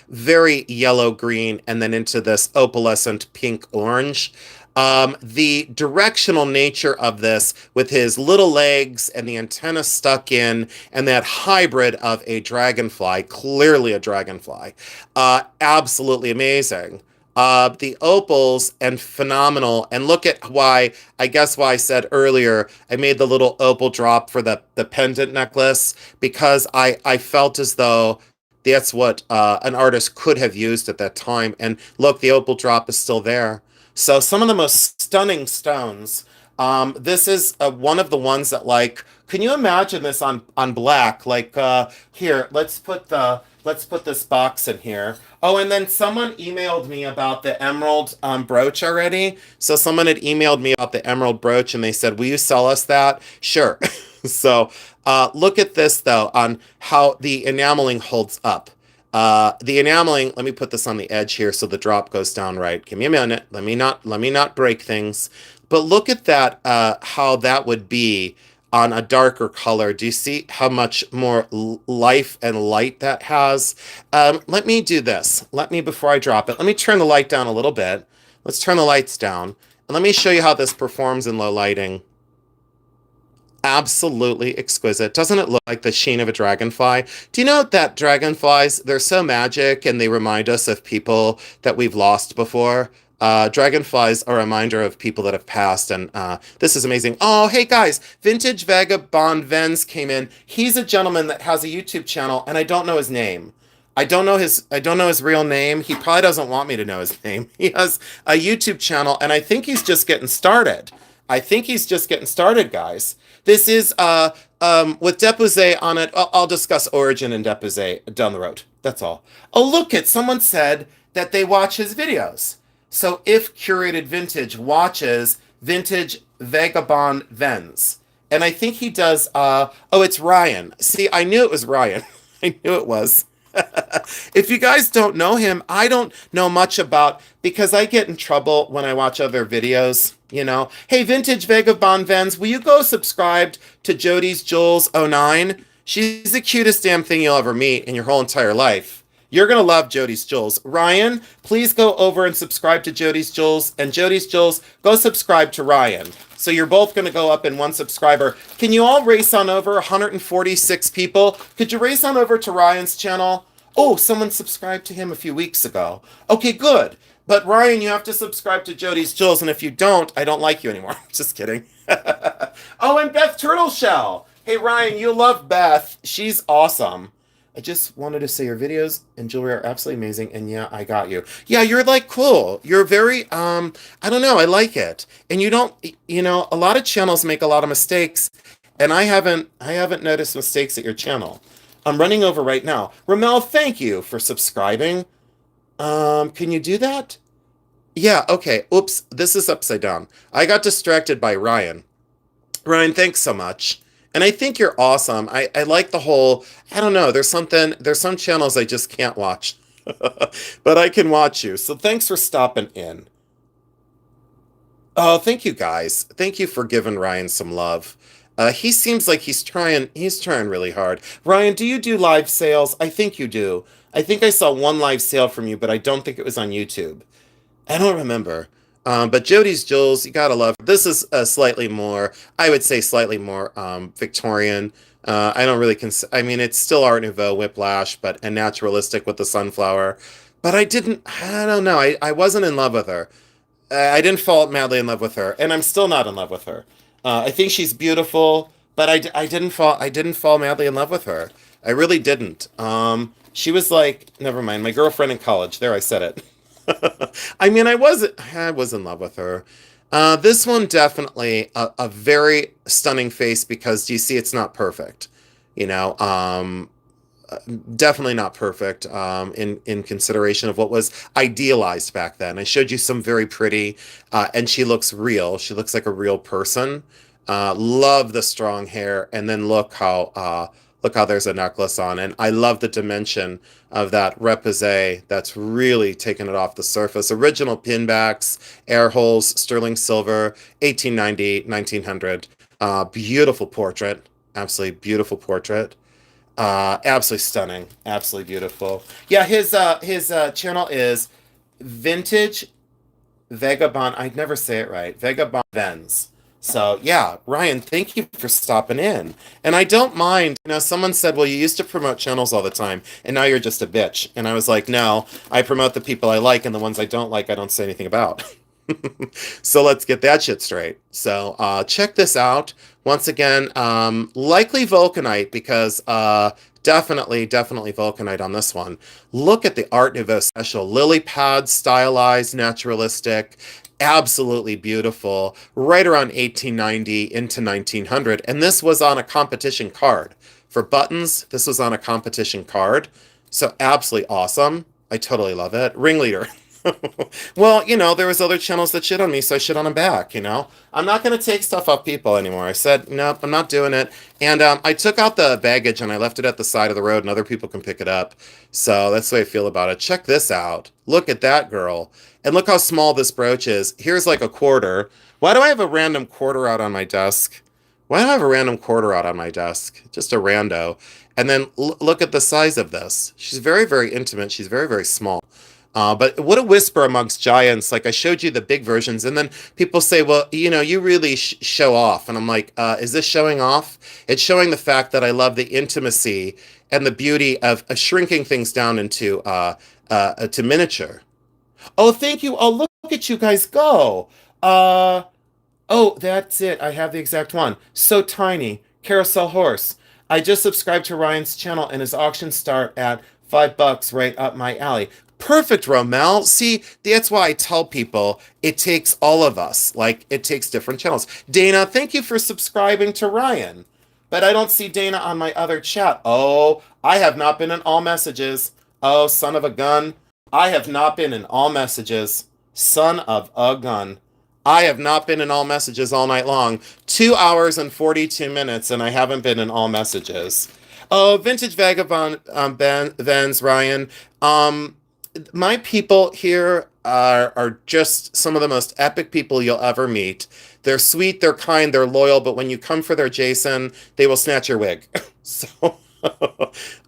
very yellow-green and then into this opalescent pink-orange. The directional nature of this with his little legs and the antenna stuck in and that hybrid of a dragonfly, clearly a dragonfly, absolutely amazing. The opals and phenomenal. And look at why I said earlier, I made the little opal drop for the pendant necklace because I felt as though that's what an artist could have used at that time. And look, the opal drop is still there. So some of the most stunning stones. This is one of the ones that can you imagine this on black? Here, let's put this box in here. Oh, and then someone emailed me about the emerald brooch already. So someone had emailed me about the emerald brooch and they said, will you sell us that? Sure. So look at this though on how the enameling holds up. The enameling, let me put this on the edge here so the drop goes down right. Give me a minute. Let me not break things. But look at that, how that would be on a darker color. Do you see how much more life and light that has? Let me do this. Before I drop it, let me turn the light down a little bit. Let's turn the lights down. And let me show you how this performs in low lighting. Absolutely exquisite. Doesn't it look like the sheen of a dragonfly? Do you know that dragonflies, they're so magic and they remind us of people that we've lost before? Dragonflies are a reminder of people that have passed, and this is amazing. Oh, hey guys, Vintage Vagabond Vens came in. He's a gentleman that has a YouTube channel, and I don't know his name. I don't know his real name. He probably doesn't want me to know his name. He has a YouTube channel, and I think he's just getting started. Guys. This is with Depouze on it. I'll discuss origin and Depouze down the road. That's all. Oh, look it. Someone said that they watch his videos. So if Curated Vintage watches Vintage Vagabond Vens, and I think he does, it's Ryan. See, I knew it was Ryan. I knew it was. If you guys don't know him, I don't know much about because I get in trouble when I watch other videos, you know. Hey, Vintage Vagabond Vens, will you go subscribe to Jody's Jules '09? She's the cutest damn thing you'll ever meet in your whole entire life. You're gonna love Jody's Jules. Ryan, please go over and subscribe to Jody's Jules, and Jody's Jules, go subscribe to Ryan. So you're both gonna go up in one subscriber. Can you all race on over 146 people? Could you race on over to Ryan's channel? Oh, someone subscribed to him a few weeks ago. Okay, good. But Ryan, you have to subscribe to Jody's Jules, and if you don't, I don't like you anymore. Just kidding. Oh, and Beth Turtleshell. Hey, Ryan, you love Beth. She's awesome. I just wanted to say your videos and jewelry are absolutely amazing, and yeah, I got you. Yeah, you're like cool. You're very, I don't know, I like it. And you don't, you know, a lot of channels make a lot of mistakes, and I haven't noticed mistakes at your channel. I'm running over right now. Ramel, thank you for subscribing. Can you do that? Yeah, okay. Oops, this is upside down. I got distracted by Ryan. Ryan, thanks so much. And I think you're awesome. I like the whole, I don't know, there's some channels I just can't watch. But I can watch you. So thanks for stopping in. Oh, thank you guys. Thank you for giving Ryan some love. He seems like he's trying really hard. Ryan, do you do live sales? I think you do. I think I saw one live sale from you, but I don't think it was on YouTube. I don't remember. But Jody's Jules, you gotta love. This is slightly more, I would say, slightly more Victorian. I don't really I mean, it's still Art Nouveau, Whiplash, but and naturalistic with the sunflower. But I don't know. I wasn't in love with her. I didn't fall madly in love with her, and I'm still not in love with her. I think she's beautiful, but I didn't fall madly in love with her. I really didn't. She was like, never mind, my girlfriend in college. There, I said it. I mean, I was in love with her. This one definitely a very stunning face because you see it's not perfect. You know, definitely not perfect in consideration of what was idealized back then. I showed you some very pretty, and she looks real. She looks like a real person. Love the strong hair, and then look how there's a necklace on, and I love the dimension of that repousse that's really taken it off the surface. Original pinbacks, air holes, sterling silver, 1890, 1900. Beautiful portrait, absolutely beautiful portrait. Absolutely stunning, absolutely beautiful. Yeah, his channel is Vintage Vagabond. I'd never say it right. Vagabond Vens. So yeah, Ryan, thank you for stopping in. And I don't mind, someone said, well, you used to promote channels all the time, and now you're just a bitch. And I was like, no, I promote the people I like, and the ones I don't like, I don't say anything about. So let's get that shit straight. So check this out. Once again, likely Vulcanite because definitely Vulcanite on this one. Look at the Art Nouveau special. Lily pad, stylized, naturalistic, absolutely beautiful, right around 1890 into 1900. And this was on a competition card. For buttons, this was on a competition card. So absolutely awesome. I totally love it. Ringleader. Well, there was other channels that shit on me, so I shit on them back. I'm not going to take stuff off people anymore. I said, nope, I'm not doing it. And I took out the baggage and I left it at the side of the road and other people can pick it up. So that's the way I feel about it. Check this out. Look at that girl. And look how small this brooch is. Here's like a quarter. Why do I have a random quarter out on my desk? Why do I have a random quarter out on my desk? Just a rando. And then look at the size of this. She's very, very intimate. She's very, very small. But what a whisper amongst giants. Like I showed you the big versions, and then people say, well, you really show off. And I'm like, is this showing off? It's showing the fact that I love the intimacy and the beauty of shrinking things down into to miniature. Oh, thank you. Oh, look at you guys go. Oh, that's it. I have the exact one. So tiny. Carousel horse. I just subscribed to Ryan's channel, and his auctions start at $5 right up my alley. Perfect, Romel. See, that's why I tell people it takes all of us. Like, it takes different channels. Dana, thank you for subscribing to Ryan. But I don't see Dana on my other chat. Oh, I have not been in all messages. Oh, son of a gun. I have not been in all messages. Son of a gun. I have not been in all messages all night long. 2 hours and 42 minutes, and I haven't been in all messages. Oh, vintage vagabond Vans, Ryan. Um, my people here are just some of the most epic people you'll ever meet. They're sweet, they're kind, they're loyal, but when you come for their Jason, they will snatch your wig. So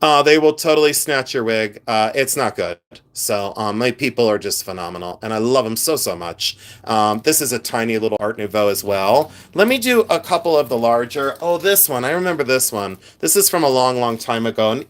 they will totally snatch your wig. It's not good. So my people are just phenomenal, and I love them so, so much. This is a tiny little Art Nouveau as well. Let me do a couple of the larger. Oh, this one. I remember this one. This is from a long, long time ago. And,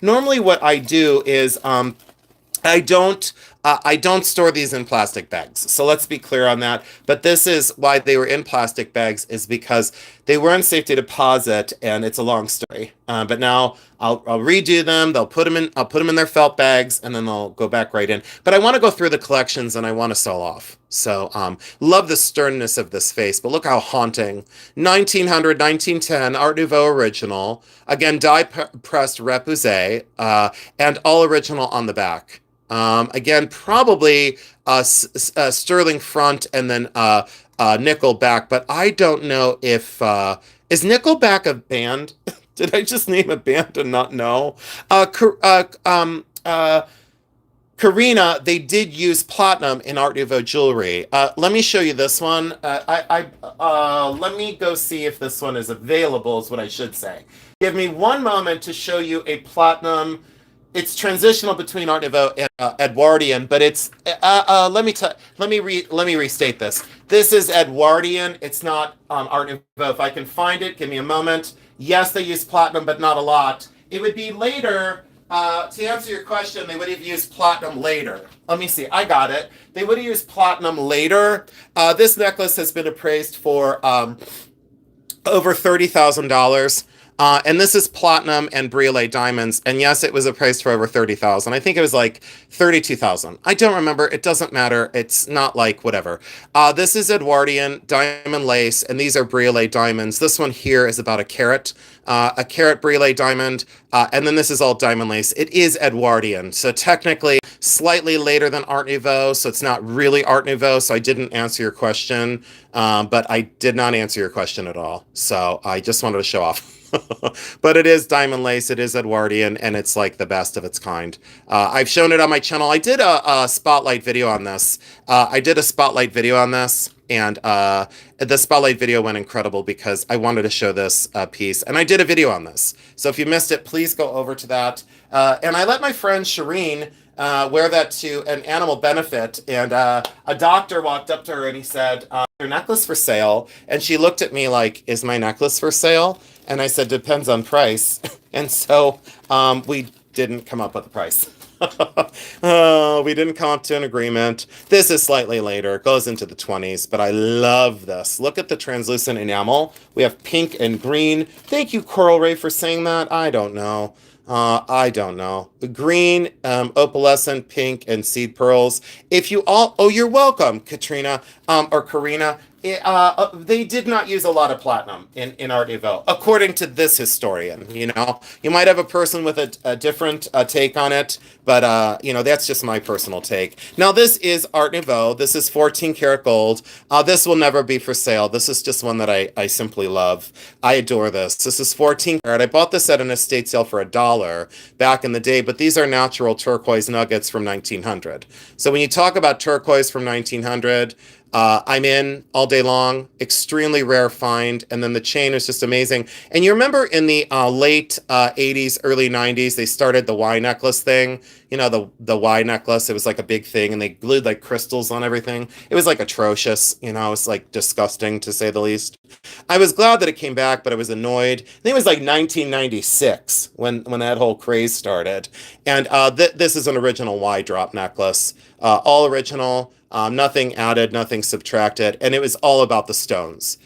normally what I do is I don't store these in plastic bags. So let's be clear on that. But this is why they were in plastic bags, is because they were in safety deposit, and it's a long story. But now I'll redo them. I'll put them in their felt bags, and then they'll go back right in. But I want to go through the collections, and I want to sell off. So love the sternness of this face, but look how haunting. 1900, 1910 Art Nouveau original. Again, die pressed repoussé, and all original on the back. Again, probably sterling front and then nickel back, but I don't know if is Nickelback a band? Did I just name a band and not know? Karina, they did use platinum in Art Nouveau jewelry. Let me show you this one. Let me go see if this one is available, is what I should say. Give me one moment to show you a platinum. It's transitional between Art Nouveau and Edwardian, but it's let me restate this. This is Edwardian. It's not Art Nouveau. If I can find it, give me a moment. Yes, they use platinum, but not a lot. It would be later. To answer your question, they would have used platinum later. Let me see. I got it. They would have used platinum later. This necklace has been appraised for over $30,000. And this is platinum and briolet diamonds. And yes, it was appraised for over 30,000. I think it was like 32,000. I don't remember. It doesn't matter. It's not like whatever. This is Edwardian diamond lace, and these are briolet diamonds. This one here is about a carat briolet diamond. And then this is all diamond lace. It is Edwardian. So technically slightly later than Art Nouveau. So it's not really Art Nouveau. So I didn't answer your question. But I did not answer your question at all. So I just wanted to show off. But it is diamond lace, it is Edwardian, and it's like the best of its kind. I've shown it on my channel. I did a spotlight video on this. And the spotlight video went incredible because I wanted to show this piece, and I did a video on this. So if you missed it, please go over to that. And I let my friend Shireen wear that to an animal benefit, and a doctor walked up to her and he said, "Your necklace for sale?" And she looked at me like, "Is my necklace for sale?" And I said, "Depends on price." And so we didn't come up with a price. We didn't come up to an agreement. This is slightly later. It goes into the 20s, but I love this. Look at the translucent enamel. We have pink and green. Thank you, Coral Ray, for saying that. I don't know. Green, opalescent, pink, and seed pearls. If you all, oh, you're welcome, Katrina, or Karina. They did not use a lot of platinum in Art Nouveau, according to this historian. You might have a person with a different take on it, but that's just my personal take. Now, this is Art Nouveau. This is 14 karat gold. This will never be for sale. This is just one that I simply love. I adore this. This is 14 karat. I bought this at an estate sale for $1 back in the day, but these are natural turquoise nuggets from 1900. So when you talk about turquoise from 1900, I'm in all day long, extremely rare find, and then the chain is just amazing. And you remember in the late 80s, early 90s, they started the Y necklace thing. The Y necklace, it was like a big thing, and they glued like crystals on everything. It was like atrocious, it was like disgusting to say the least. I was glad that it came back, but I was annoyed. I think it was like 1996 when that whole craze started. And this is an original Y drop necklace, all original. Nothing added, nothing subtracted, and it was all about the stones.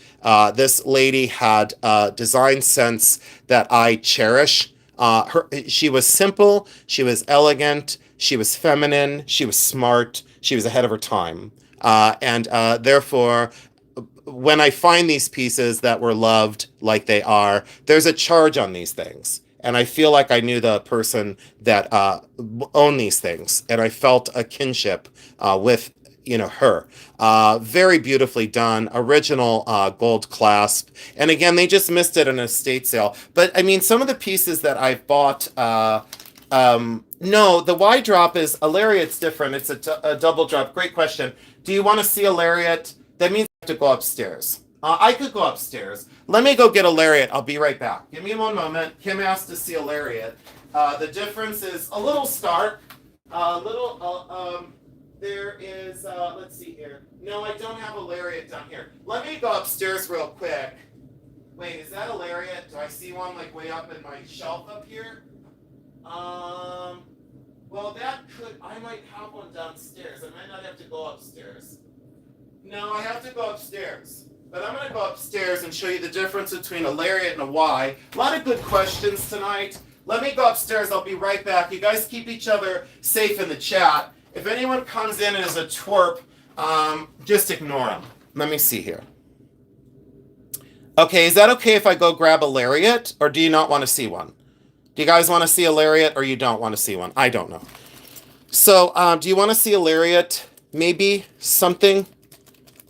This lady had design sense that I cherish. She was simple, she was elegant, she was feminine, she was smart, she was ahead of her time. And therefore, when I find these pieces that were loved like they are, there's a charge on these things. And I feel like I knew the person that owned these things, and I felt a kinship with her. Very beautifully done, original gold clasp. And again, they just missed it in an estate sale. But I mean, some of the pieces that I've bought, no, the Y drop is a lariat's different. It's a double drop. Great question. Do you want to see a lariat? That means I have to go upstairs. I could go upstairs. Let me go get a lariat. I'll be right back. Give me one moment. Kim asked to see a lariat. The difference is a little stark. There is, let's see here. No, I don't have a lariat down here. Let me go upstairs real quick. Wait, is that a lariat? Do I see one like way up in my shelf up here? Well, I might have one downstairs. I might not have to go upstairs. No, I have to go upstairs. But I'm going to go upstairs and show you the difference between a lariat and a Y. A lot of good questions tonight. Let me go upstairs. I'll be right back. You guys keep each other safe in the chat. If anyone comes in and is a twerp, just ignore them. Let me see here. Okay, is that okay if I go grab a lariat, or do you not want to see one? Do you guys want to see a lariat, or you don't want to see one? I don't know. So, do you want to see a lariat? Maybe something?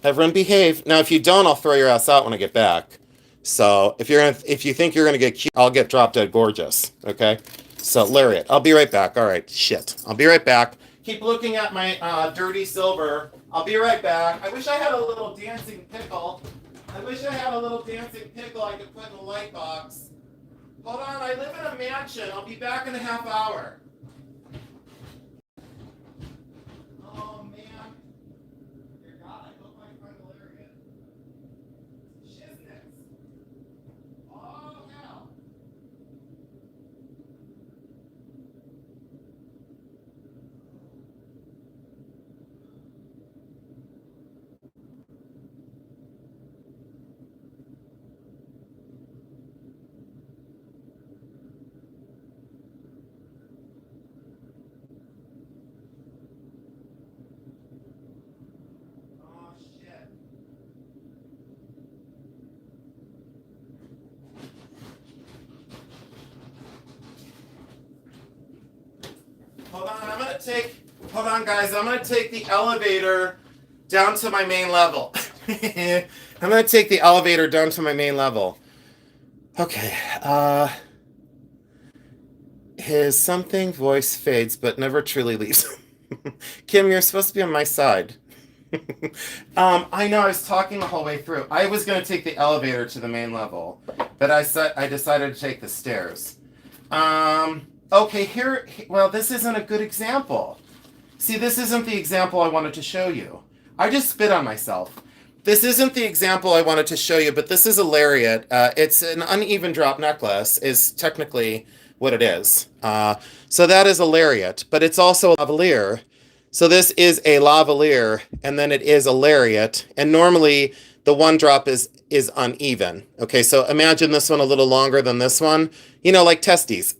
Everyone behave. Now, if you don't, I'll throw your ass out when I get back. So, if you think you're gonna get cute, I'll get drop dead gorgeous. Okay. So, lariat. I'll be right back. All right. Shit. I'll be right back. Keep looking at my dirty silver. I'll be right back. I wish I had a little dancing pickle. I wish I had a little dancing pickle I could put in the light box. Hold on, I live in a mansion. I'll be back in a half hour. Oh, man. Dear God, I hope I find the lariat. Shiznits. Oh, hell. Oh, shit. Hold on, guys. I'm gonna take the elevator down to my main level. I'm gonna take the elevator down to my main level. Okay. His something voice fades, but never truly leaves. Kim, you're supposed to be on my side. I know. I was talking the whole way through. I was gonna take the elevator to the main level, but I decided to take the stairs. Okay, here, well, this isn't a good example. See, this isn't the example I wanted to show you. I just spit on myself. This isn't the example I wanted to show you, but this is a lariat. It's an uneven drop necklace, is technically what it is. So that is a lariat, but it's also a lavalier. So this is a lavalier, and then it is a lariat, and normally the one drop is uneven. Okay, so imagine this one a little longer than this one, like testes.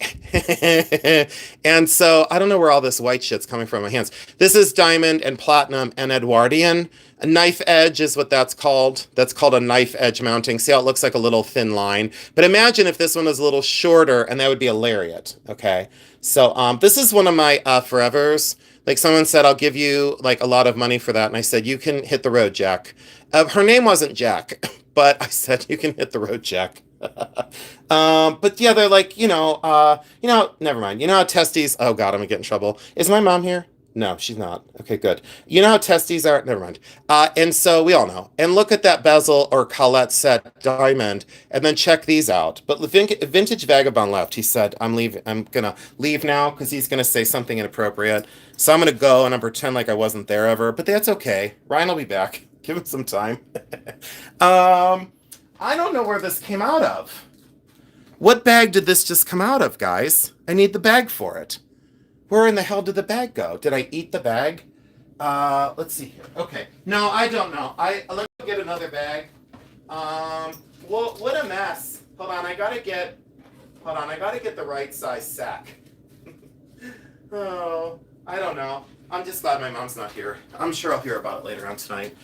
And so I don't know where all this white shit's coming from my hands. This is diamond and platinum and Edwardian. A knife edge is what that's called. That's called a knife edge mounting. See how it looks like a little thin line? But imagine if this one was a little shorter, and that would be a lariat. Okay, so this is one of my forevers. Like someone said, I'll give you like a lot of money for that. And I said, you can hit the road, Jack. Her name wasn't Jack, but I said, you can hit the road, Jack. But yeah, they're like, never mind. You know how testes, oh God, I'm gonna get in trouble. Is my mom here? No, she's not. Okay, good. You know how testes are? Never mind. And so we all know. And look at that bezel or Colette set diamond, and then check these out. But Vintage Vagabond left. He said, I'm leaving. I'm gonna leave now because he's gonna say something inappropriate. So I'm gonna go and I'm pretend like I wasn't there ever. But that's okay. Ryan will be back. Give him some time. I don't know where this came out of. What bag did this just come out of, guys? I need the bag for it. Where in the hell did the bag go? Did I eat the bag? Let's see here. Okay. No, I don't know. Let me get another bag. Well, what a mess. Hold on, I gotta get the right size sack. Oh, I don't know. I'm just glad my mom's not here. I'm sure I'll hear about it later on tonight.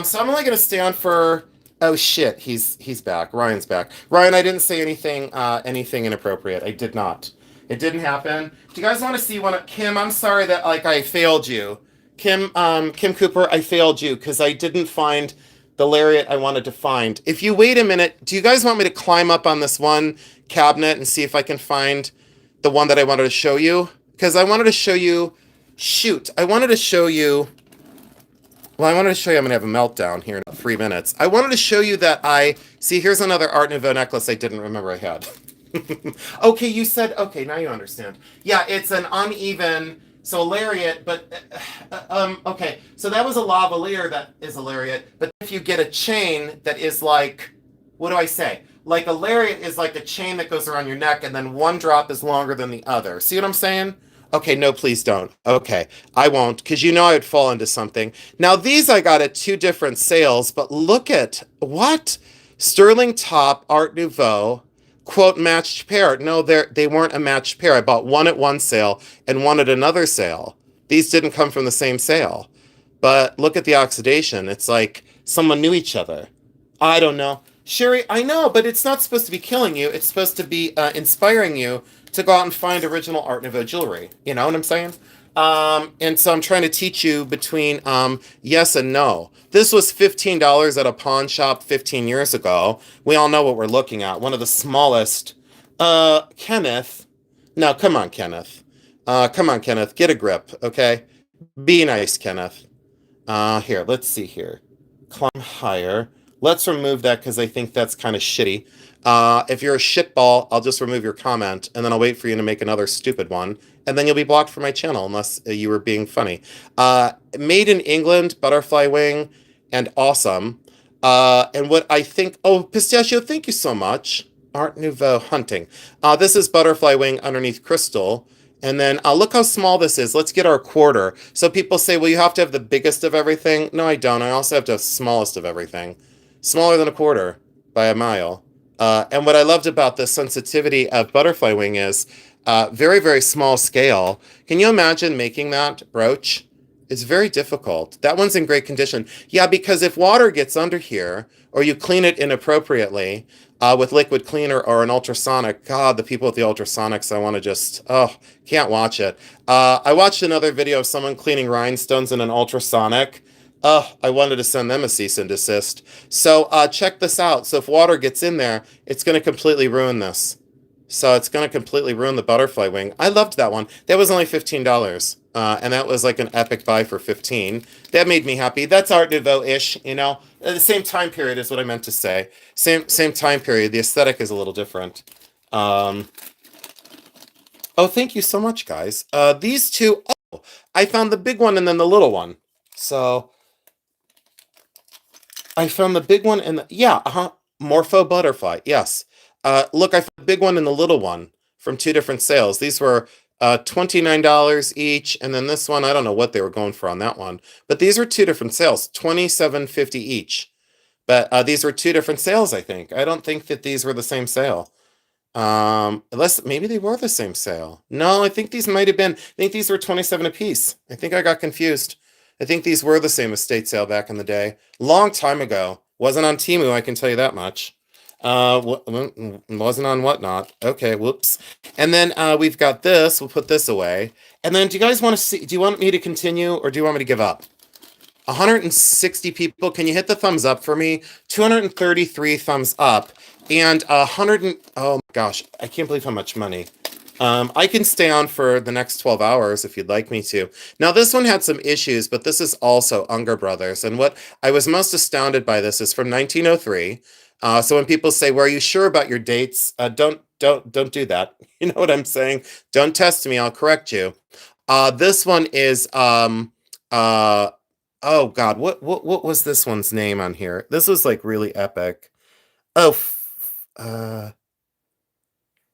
So I'm only gonna stay on for. Oh shit, he's back. Ryan's back. Ryan, I didn't say anything inappropriate. I did not. It didn't happen. Do you guys want to see one? Kim, I'm sorry that I failed you. Kim Cooper, I failed you because I didn't find the lariat I wanted to find. If you wait a minute, do you guys want me to climb up on this one cabinet and see if I can find the one that I wanted to show you? Because I wanted to show you, shoot, I wanted to show you, well, I wanted to show you, I'm going to have a meltdown here in 3 minutes. I wanted to show you that see, here's another Art Nouveau necklace I didn't remember I had. Okay, you said, okay, now you understand. Yeah, it's an uneven, so lariat, but, okay, so that was a lavalier that is a lariat, but if you get a chain that is like, what do I say? Like a lariat is like a chain that goes around your neck and then one drop is longer than the other. See what I'm saying? Okay, no, please don't. Okay, I won't, because you know I would fall into something. Now, these I got at 2 different sales, but look at, what? Sterling top, Art Nouveau, quote, matched pair. No, they weren't a matched pair. I bought one at one sale and one at another sale. These didn't come from the same sale. But look at the oxidation. It's like someone knew each other. I don't know. Sherry, I know, but it's not supposed to be killing you. It's supposed to be inspiring you to go out and find original Art Nouveau jewelry. You know what I'm saying? And so I'm trying to teach you between yes and no. This was $15 at a pawn shop 15 years ago. We all know what we're looking at. One of the smallest. Kenneth. No, come on, Kenneth. Come on, Kenneth. Get a grip, okay? Be nice, Kenneth. Here, let's see here. Climb higher. Let's remove that because I think that's kind of shitty. If you're a shitball, I'll just remove your comment, and then I'll wait for you to make another stupid one, and then you'll be blocked from my channel unless you were being funny. Made in England, butterfly wing, and awesome. And what I think... Oh, Pistachio, thank you so much. Art Nouveau hunting. This is butterfly wing underneath crystal. And then look how small this is. Let's get our quarter. So people say, well, you have to have the biggest of everything. No, I don't. I also have to have the smallest of everything. Smaller than a quarter by a mile. And what I loved about the sensitivity of butterfly wing is very, very small scale. Can you imagine making that brooch? It's very difficult. That one's in great condition. Yeah, because if water gets under here, or you clean it inappropriately with liquid cleaner or an ultrasonic, God, the people with the ultrasonics, I want to just, can't watch it. I watched another video of someone cleaning rhinestones in an ultrasonic. I wanted to send them a cease and desist. So check this out. So if water gets in there, it's going to completely ruin this. So it's going to completely ruin the butterfly wing. I loved that one. That was only $15. And that was like an epic buy for $15. That made me happy. That's Art Nouveau-ish, you know. The same time period is what I meant to say. Same time period. The aesthetic is a little different. Oh, thank you so much, guys. These two, I found the big one and then the little one. So I found the big one and Morpho butterfly. Yes. Look, I found the big one and the little one from 2 different sales. These were $29 each, and then this one, I don't know what they were going for on that one, but these were 2 different sales, $27.50 each. But these were 2 different sales, I think. I don't think that these were the same sale. Unless maybe they were the same sale. No, I think these might have been. I think these were 27 a piece. I think I got confused. I think these were the same estate sale back in the day. Long time ago. Wasn't on Temu, I can tell you that much. Wasn't on Whatnot. Okay, whoops. And then we've got this. We'll put this away. And then do you guys want to see? Do you want me to continue or do you want me to give up? 160 people. Can you hit the thumbs up for me? 233 thumbs up. And 100. Oh my gosh, I can't believe how much money. I can stay on for the next 12 hours if you'd like me to. Now, this one had some issues, but this is also Unger Brothers. And what I was most astounded by this is from 1903. So when people say, well, are you sure about your dates? Don't do that. You know what I'm saying? Don't test me. I'll correct you. This one is, oh God, what was this one's name on here? This was like really epic. Oh,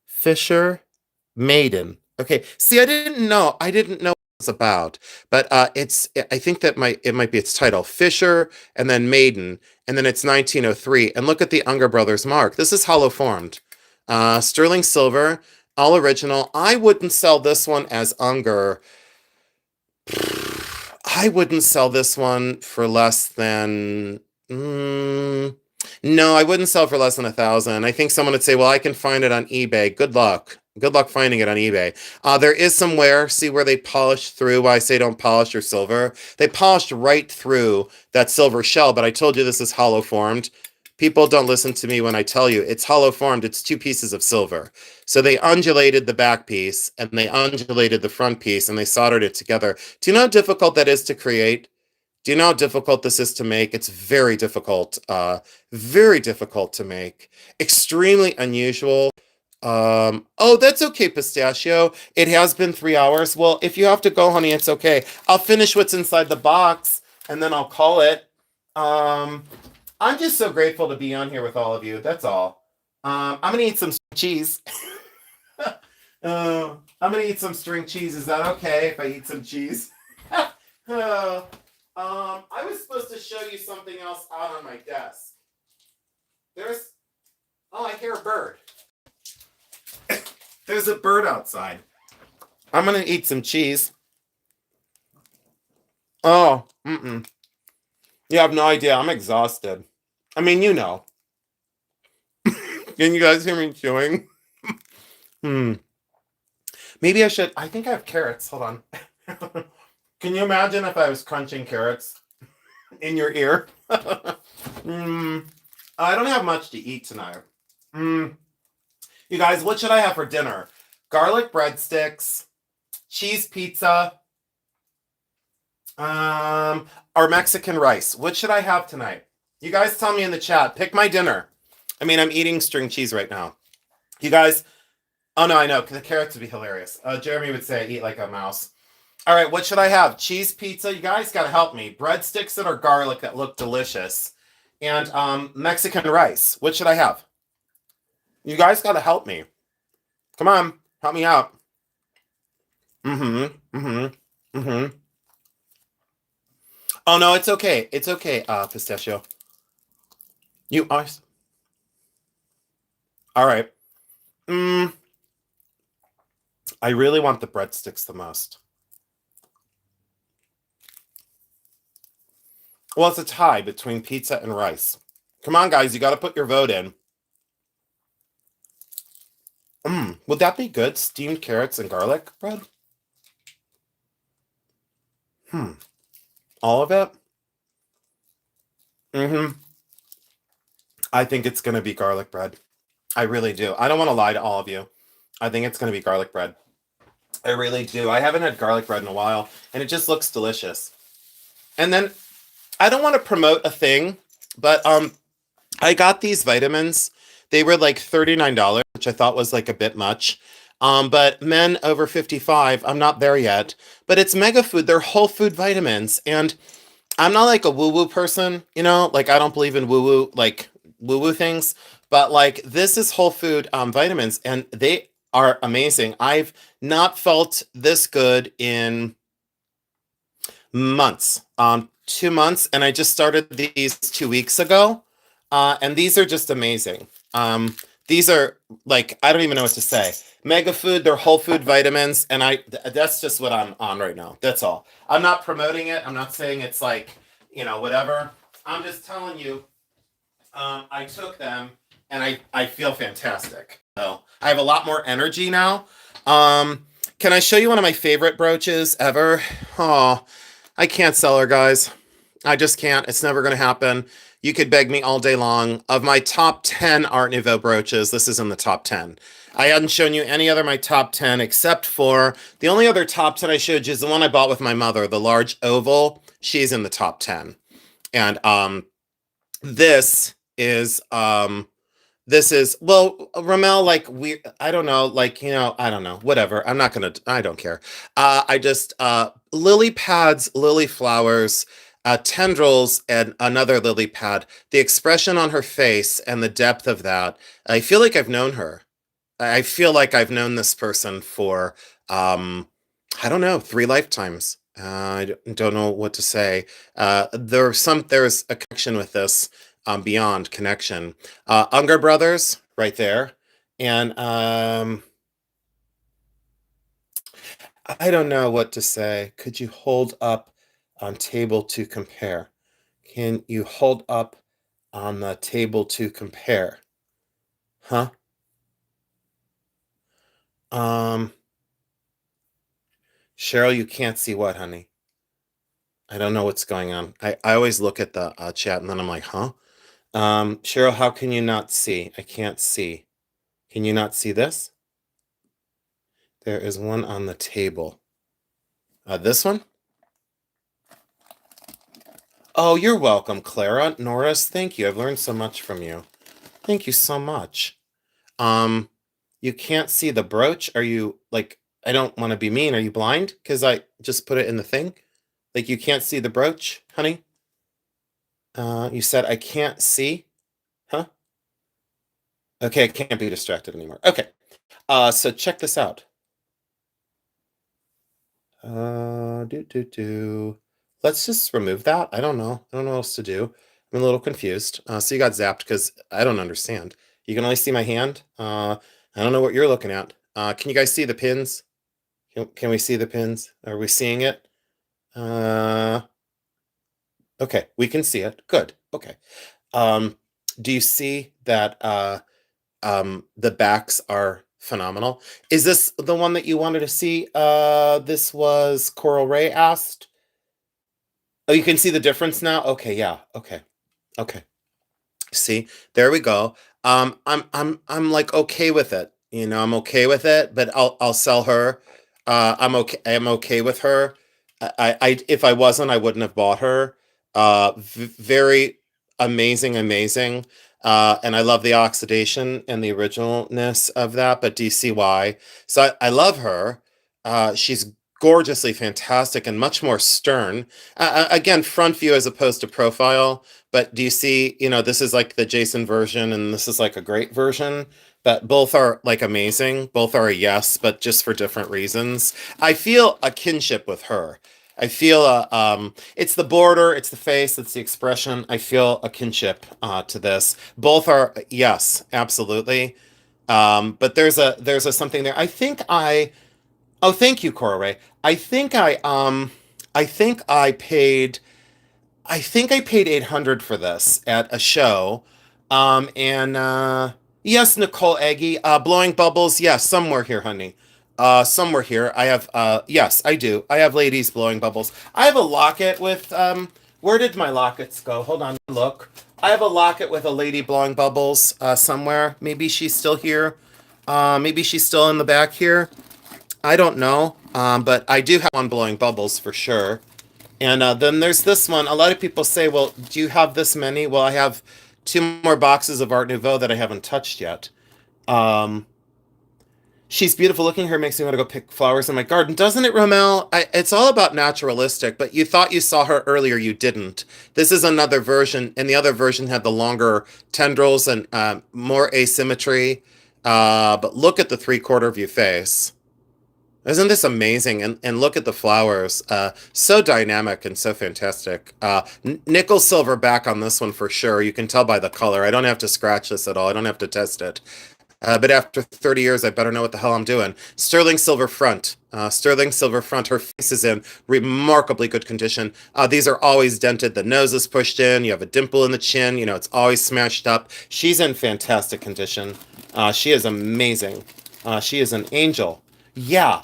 Fisher Maiden. Okay. See, I didn't know what it was about, but I think that it might be its title, Fisher and then Maiden, and then it's 1903. And look at the Unger Brothers mark. This is hollow formed. Sterling silver, all original. I wouldn't sell this one as Unger. I wouldn't sell this one for less than... no, I wouldn't sell for less than 1,000. I think someone would say, well, I can find it on eBay. Good luck. Good luck finding it on eBay. There is some wear. See where they polish through? Why I say don't polish your silver. They polished right through that silver shell, but I told you this is hollow formed. People don't listen to me when I tell you it's hollow formed. It's two pieces of silver. So they undulated the back piece and they undulated the front piece and they soldered it together. Do you know how difficult that is to create? Do you know how difficult this is to make? It's very difficult to make. Extremely unusual. Oh, that's okay, Pistachio. It has been 3 hours. Well, if you have to go, honey, it's okay. I'll finish what's inside the box and then I'll call it. Um, I'm just so grateful to be on here with all of you. That's all. I'm gonna eat some cheese. I'm gonna eat some string cheese. Is that okay if I eat some cheese? I was supposed to show you something else out on my desk. There's, oh, I hear a bird. There's a bird outside. I'm gonna eat some cheese. Oh, you have no idea. I'm exhausted. I mean, you know. Can you guys hear me chewing? Maybe I should. I think I have carrots. Hold on. Can you imagine if I was crunching carrots in your ear? I don't have much to eat tonight. You guys, what should I have for dinner? Garlic breadsticks, cheese pizza, or Mexican rice. What should I have tonight? You guys tell me in the chat. Pick my dinner. I mean, I'm eating string cheese right now. You guys, oh no, I know, the carrots would be hilarious. Jeremy would say I eat like a mouse. All right, what should I have? Cheese pizza. You guys got to help me. Breadsticks that are garlic that look delicious. And Mexican rice. What should I have? You guys got to help me. Come on, help me out. Oh no, it's okay. It's okay, Pistachio. You are. All right. I really want the breadsticks the most. Well, it's a tie between pizza and rice. Come on, guys, you got to put your vote in. Would that be good? Steamed carrots and garlic bread? All of it? I think it's going to be garlic bread. I really do. I don't want to lie to all of you. I think it's going to be garlic bread. I really do. I haven't had garlic bread in a while, and it just looks delicious. And then, I don't want to promote a thing, but I got these vitamins. They were like $39, which I thought was like a bit much. But men over 55, I'm not there yet. But it's mega food. They're whole food vitamins. And I'm not like a woo-woo person, you know? Like I don't believe in woo-woo, like woo-woo things. But like this is whole food vitamins and they are amazing. I've not felt this good in months. 2 months, and I just started these 2 weeks ago. And these are just amazing. These are like I don't even know what to say. Mega food, they're whole food vitamins, and that's just what I'm on right now. That's all. I'm not promoting it. I'm not saying it's like, whatever. I'm just telling you, I took them and I feel fantastic. So I have a lot more energy now. Can I show you one of my favorite brooches ever? Oh, I can't sell her, guys. I just can't. It's never going to happen. You could beg me all day long. Of my top 10 Art Nouveau brooches, this is in the top 10. I hadn't shown you any other my top 10 except for the only other top 10 I showed you is the one I bought with my mother, the large oval. She's in the top 10. And this is well, Ramel, like I don't know, like I don't know, whatever. I don't care. I just lily pads, lily flowers, tendrils, and another lily pad. The expression on her face and the depth of that. I feel like I've known her. I feel like I've known this person for I don't know, 3 lifetimes. Don't know what to say. There's a connection with this. Beyond connection. Unger Brothers, right there. And I don't know what to say. Could you hold up on table to compare? Can you hold up on the table to compare? Huh? Um, Cheryl, you can't see what, honey? I don't know what's going on. I always look at the chat and then I'm like, huh? Cheryl, how can you not see? I can't see. Can you not see this? There is one on the table. This one? Oh, you're welcome, Clara. Norris, thank you. I've learned so much from you. Thank you so much. Um, you can't see the brooch. Are you like, I don't want to be mean. Are you blind? Because I just put it in the thing. Like you can't see the brooch, honey? You said I can't see? Huh? Okay, I can't be distracted anymore. Okay. So check this out. Do. Let's just remove that. I don't know. I don't know what else to do. I'm a little confused. So you got zapped because I don't understand. You can only see my hand. I don't know what you're looking at. Can you guys see the pins? Can we see the pins? Are we seeing it? Okay, we can see it. Good. Okay. Um, do you see that the backs are phenomenal? Is this the one that you wanted to see? This was Coral Ray asked. Oh, you can see the difference now? Okay, yeah. Okay. Okay. See, there we go. I'm like okay with it. You know, I'm okay with it, but I'll sell her. I'm okay with her. If I wasn't, I wouldn't have bought her. Very amazing, amazing. And I love the oxidation and the originalness of that, but do you see why? So I love her. She's gorgeously fantastic and much more stern. Again, front view as opposed to profile. But do you see, this is like the Jason version and this is like a great version, but both are like amazing. Both are a yes, but just for different reasons. I feel a kinship with her. I feel it's the border, it's the face, it's the expression. I feel a kinship to this. Both are yes, absolutely. But there's a something there. Oh, thank you, Cora Ray. I think I paid 800 for this at a show. And yes, Nicole Eggy, blowing bubbles. Yes, somewhere here, honey. Somewhere here. I have yes, I do. I have ladies blowing bubbles. I have a locket with where did my lockets go? Hold on, look. I have a locket with a lady blowing bubbles somewhere. Maybe she's still here. Maybe she's still in the back here. I don't know. But I do have one blowing bubbles for sure. And then there's this one. A lot of people say, well, do you have this many? Well, I have two more boxes of Art Nouveau that I haven't touched yet. Um, she's beautiful looking. Her makes me want to go pick flowers in my garden. Doesn't it, Romel? It's all about naturalistic, but you thought you saw her earlier. You didn't. This is another version, and the other version had the longer tendrils and more asymmetry. But look at the three-quarter view face. Isn't this amazing? And look at the flowers. So dynamic and so fantastic. Nickel silver back on this one for sure. You can tell by the color. I don't have to scratch this at all. I don't have to test it. But after 30 years, I better know what the hell I'm doing. Sterling silver front. Sterling silver front. Her face is in remarkably good condition. These are always dented. The nose is pushed in. You have a dimple in the chin. It's always smashed up. She's in fantastic condition. She is amazing. She is an angel. Yeah,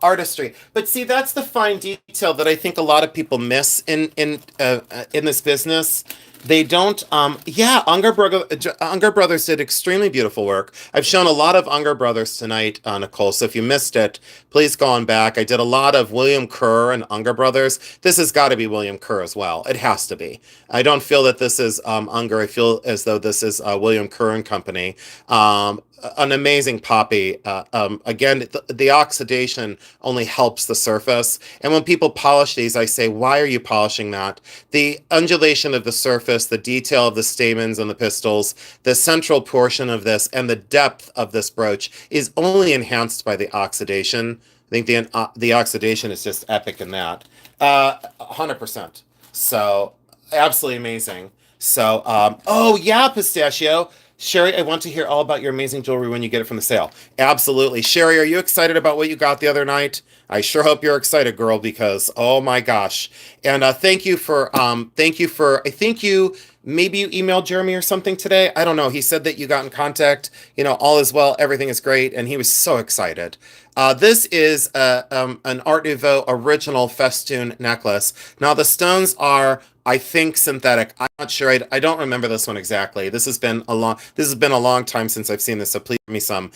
artistry. But see, that's the fine detail that I think a lot of people miss in this business. They don't. Yeah, Unger Brothers did extremely beautiful work. I've shown a lot of Unger Brothers tonight, Nicole. So if you missed it, please go on back. I did a lot of William Kerr and Unger Brothers. This has got to be William Kerr as well. It has to be. I don't feel that this is Unger. I feel as though this is William Kerr and Company. An amazing poppy. Again, the oxidation only helps the surface. And when people polish these, I say, why are you polishing that? The undulation of the surface, the detail of the stamens and the pistils, the central portion of this, and the depth of this brooch is only enhanced by the oxidation. I think the oxidation is just epic in that. 100%. So, absolutely amazing. So, oh yeah, Pistachio. Sherry, I want to hear all about your amazing jewelry when you get it from the sale. Absolutely. Sherry, are you excited about what you got the other night? I sure hope you're excited, girl, because oh my gosh. And thank you for I think you maybe you emailed Jeremy or something today. I don't know. He said that you got in contact. All is well. Everything is great. And he was so excited. This is an Art Nouveau original festoon necklace. Now, the stones are, I think, synthetic. I'm not sure. I don't remember this one exactly. This has been a long time since I've seen this. So please give me some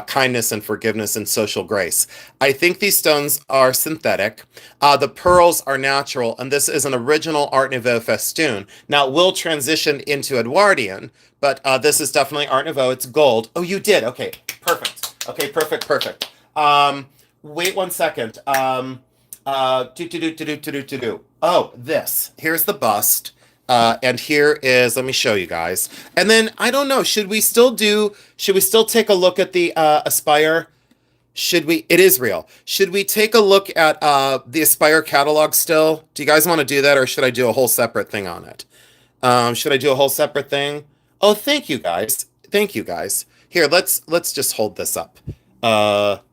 kindness and forgiveness and social grace. I think these stones are synthetic. The pearls are natural, and this is an original Art Nouveau festoon. Now, it will transition into Edwardian, but this is definitely Art Nouveau. It's gold. Oh, you did. Okay, perfect. Okay, perfect, perfect. Wait one second. Oh, this. Here's the bust. And here is, let me show you guys. And then, I don't know, should we still take a look at the Aspire? It is real. Should we take a look at the Aspire catalog still? Do you guys want to do that, or should I do a whole separate thing on it? Should I do a whole separate thing? Oh, thank you guys. Thank you guys. Here, let's just hold this up.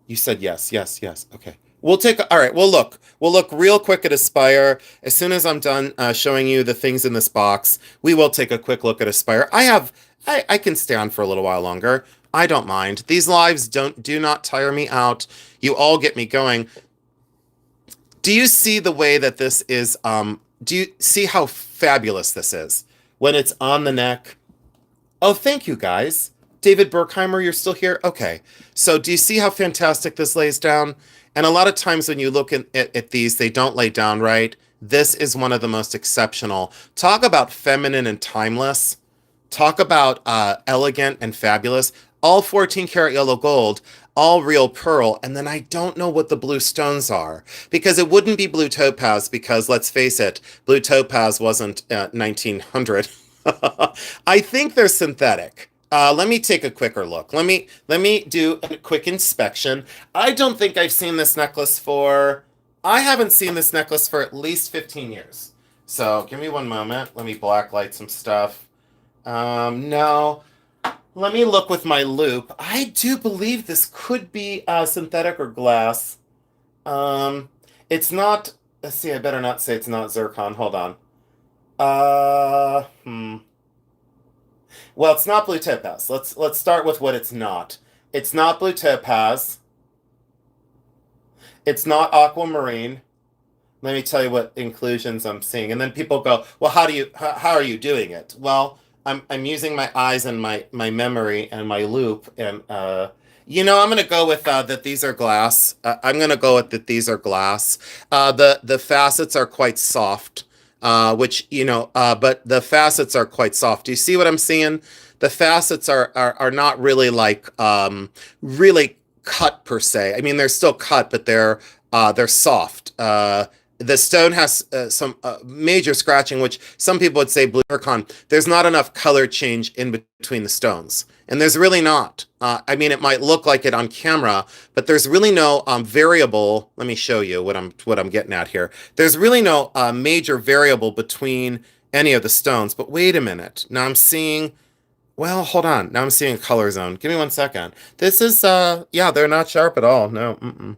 You said yes, yes, yes. Okay. All right, we'll look real quick at Aspire. As soon as I'm done showing you the things in this box, we will take a quick look at Aspire. I can stay on for a little while longer. I don't mind. These lives do not tire me out. You all get me going. Do you see the way that this is, do you see how fabulous this is when it's on the neck? Oh, thank you guys. David Berkheimer, you're still here? Okay. So do you see how fantastic this lays down? And a lot of times when you look at these, they don't lay down right. This is one of the most exceptional. Talk about feminine and timeless. Talk about elegant and fabulous. All 14 karat yellow gold, all real pearl. And then I don't know what the blue stones are, because it wouldn't be blue topaz, because let's face it, blue topaz wasn't 1900. I think they're synthetic. Let me take a quicker look. Let me do a quick inspection. I don't think I've seen this necklace for... I haven't seen this necklace for at least 15 years. So give me one moment. Let me blacklight some stuff. No. Let me look with my loop. I do believe this could be synthetic or glass. It's not... Let's see, I better not say it's not zircon. Hold on. Well, it's not blue topaz. Let's start with what it's not. It's not blue topaz. It's not aquamarine. Let me tell you what inclusions I'm seeing. And then people go, well, how are you doing it? Well, I'm using my eyes and my memory and my loop, and I'm gonna go with that these are glass. I'm gonna go with that these are glass. The facets are quite soft. But the facets are quite soft. Do you see what I'm seeing? The facets are not really like really cut per se. I mean, they're still cut, but they're soft. The stone has some major scratching, which some people would say blue zircon. There's not enough color change in between the stones, and there's really not. I mean, it might look like it on camera, but there's really no variable. Let me show you what I'm getting at here. There's really no major variable between any of the stones. But wait a minute. Now I'm seeing. Well, hold on. Now I'm seeing a color zone. Give me one second. This is yeah, they're not sharp at all. No.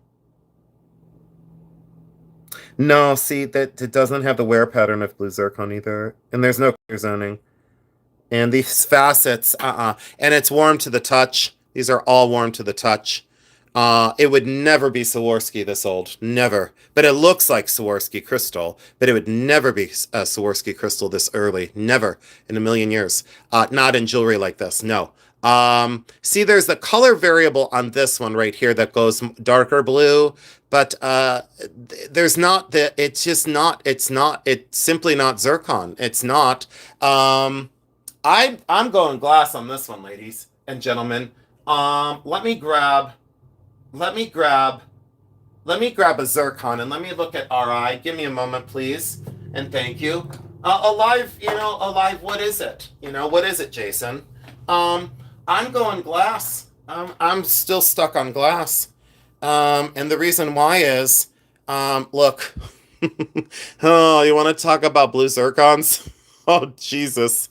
No, see, that it doesn't have the wear pattern of blue zircon either. And there's no clear zoning. And these facets, And it's warm to the touch. These are all warm to the touch. It would never be Swarovski this old. Never. But it looks like Swarovski crystal. But it would never be Swarovski crystal this early. Never in a million years. Not in jewelry like this. No. See, there's the color variable on this one right here that goes darker blue, but there's not the. It's just not. It's simply not zircon. It's not. I'm going glass on this one, ladies and gentlemen. Let me grab a zircon and let me look at RI. Give me a moment, please, and thank you. Alive. What is it? What is it, Jason? I'm going glass. I'm still stuck on glass. And the reason why is, look. Oh, you want to talk about blue zircons? Oh, Jesus.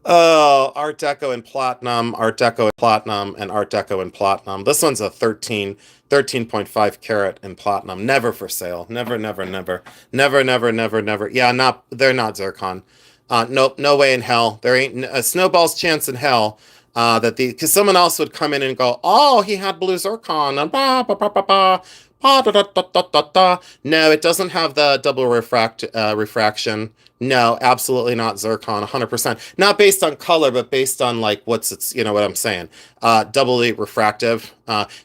Oh, Art Deco in platinum, Art Deco in platinum, and Art Deco in platinum. This one's a 13.5 carat in platinum. Never for sale. Never, never, never. Never, never, never, never. Yeah, they're not zircon. Nope, no way in hell. There ain't a snowball's chance in hell because someone else would come in and go, oh, he had blue zircon and ba ba ba ba ba. Da, da, da, da, da, da. No, it doesn't have the double refraction. No, absolutely not zircon, 100%. Not based on color, but based on like what's its, you know what I'm saying. Doubly refractive.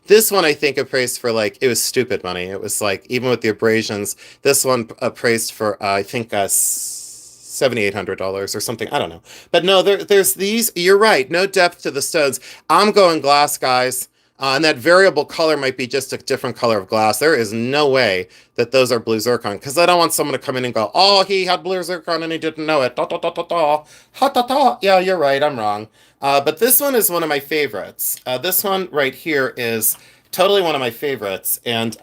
This one I think appraised for like, it was stupid money. It was like, even with the abrasions, this one appraised for, I think, $7,800 or something. I don't know. But no, there's these. You're right. No depth to the stones. I'm going glass, guys. And that variable color might be just a different color of glass. There is no way that those are blue zircon because I don't want someone to come in and go, oh, he had blue zircon and he didn't know it. Da, da, da, da, da. Ha, da, da. Yeah, you're right. I'm wrong. But this one is one of my favorites. This one right here is totally one of my favorites. And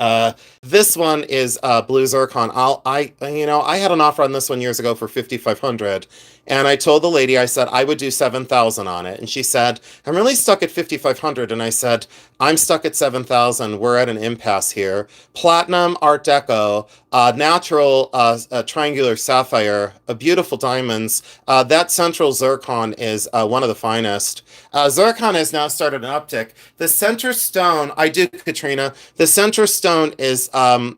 this one is blue zircon. I had an offer on this one years ago for 5,500. And I told the lady, I said, I would do 7,000 on it. And she said, I'm really stuck at 5,500. And I said, I'm stuck at 7,000. We're at an impasse here. Platinum Art Deco, natural triangular sapphire, beautiful diamonds. That central zircon is one of the finest. Zircon has now started an uptick. The center stone, I do, Katrina, the center stone is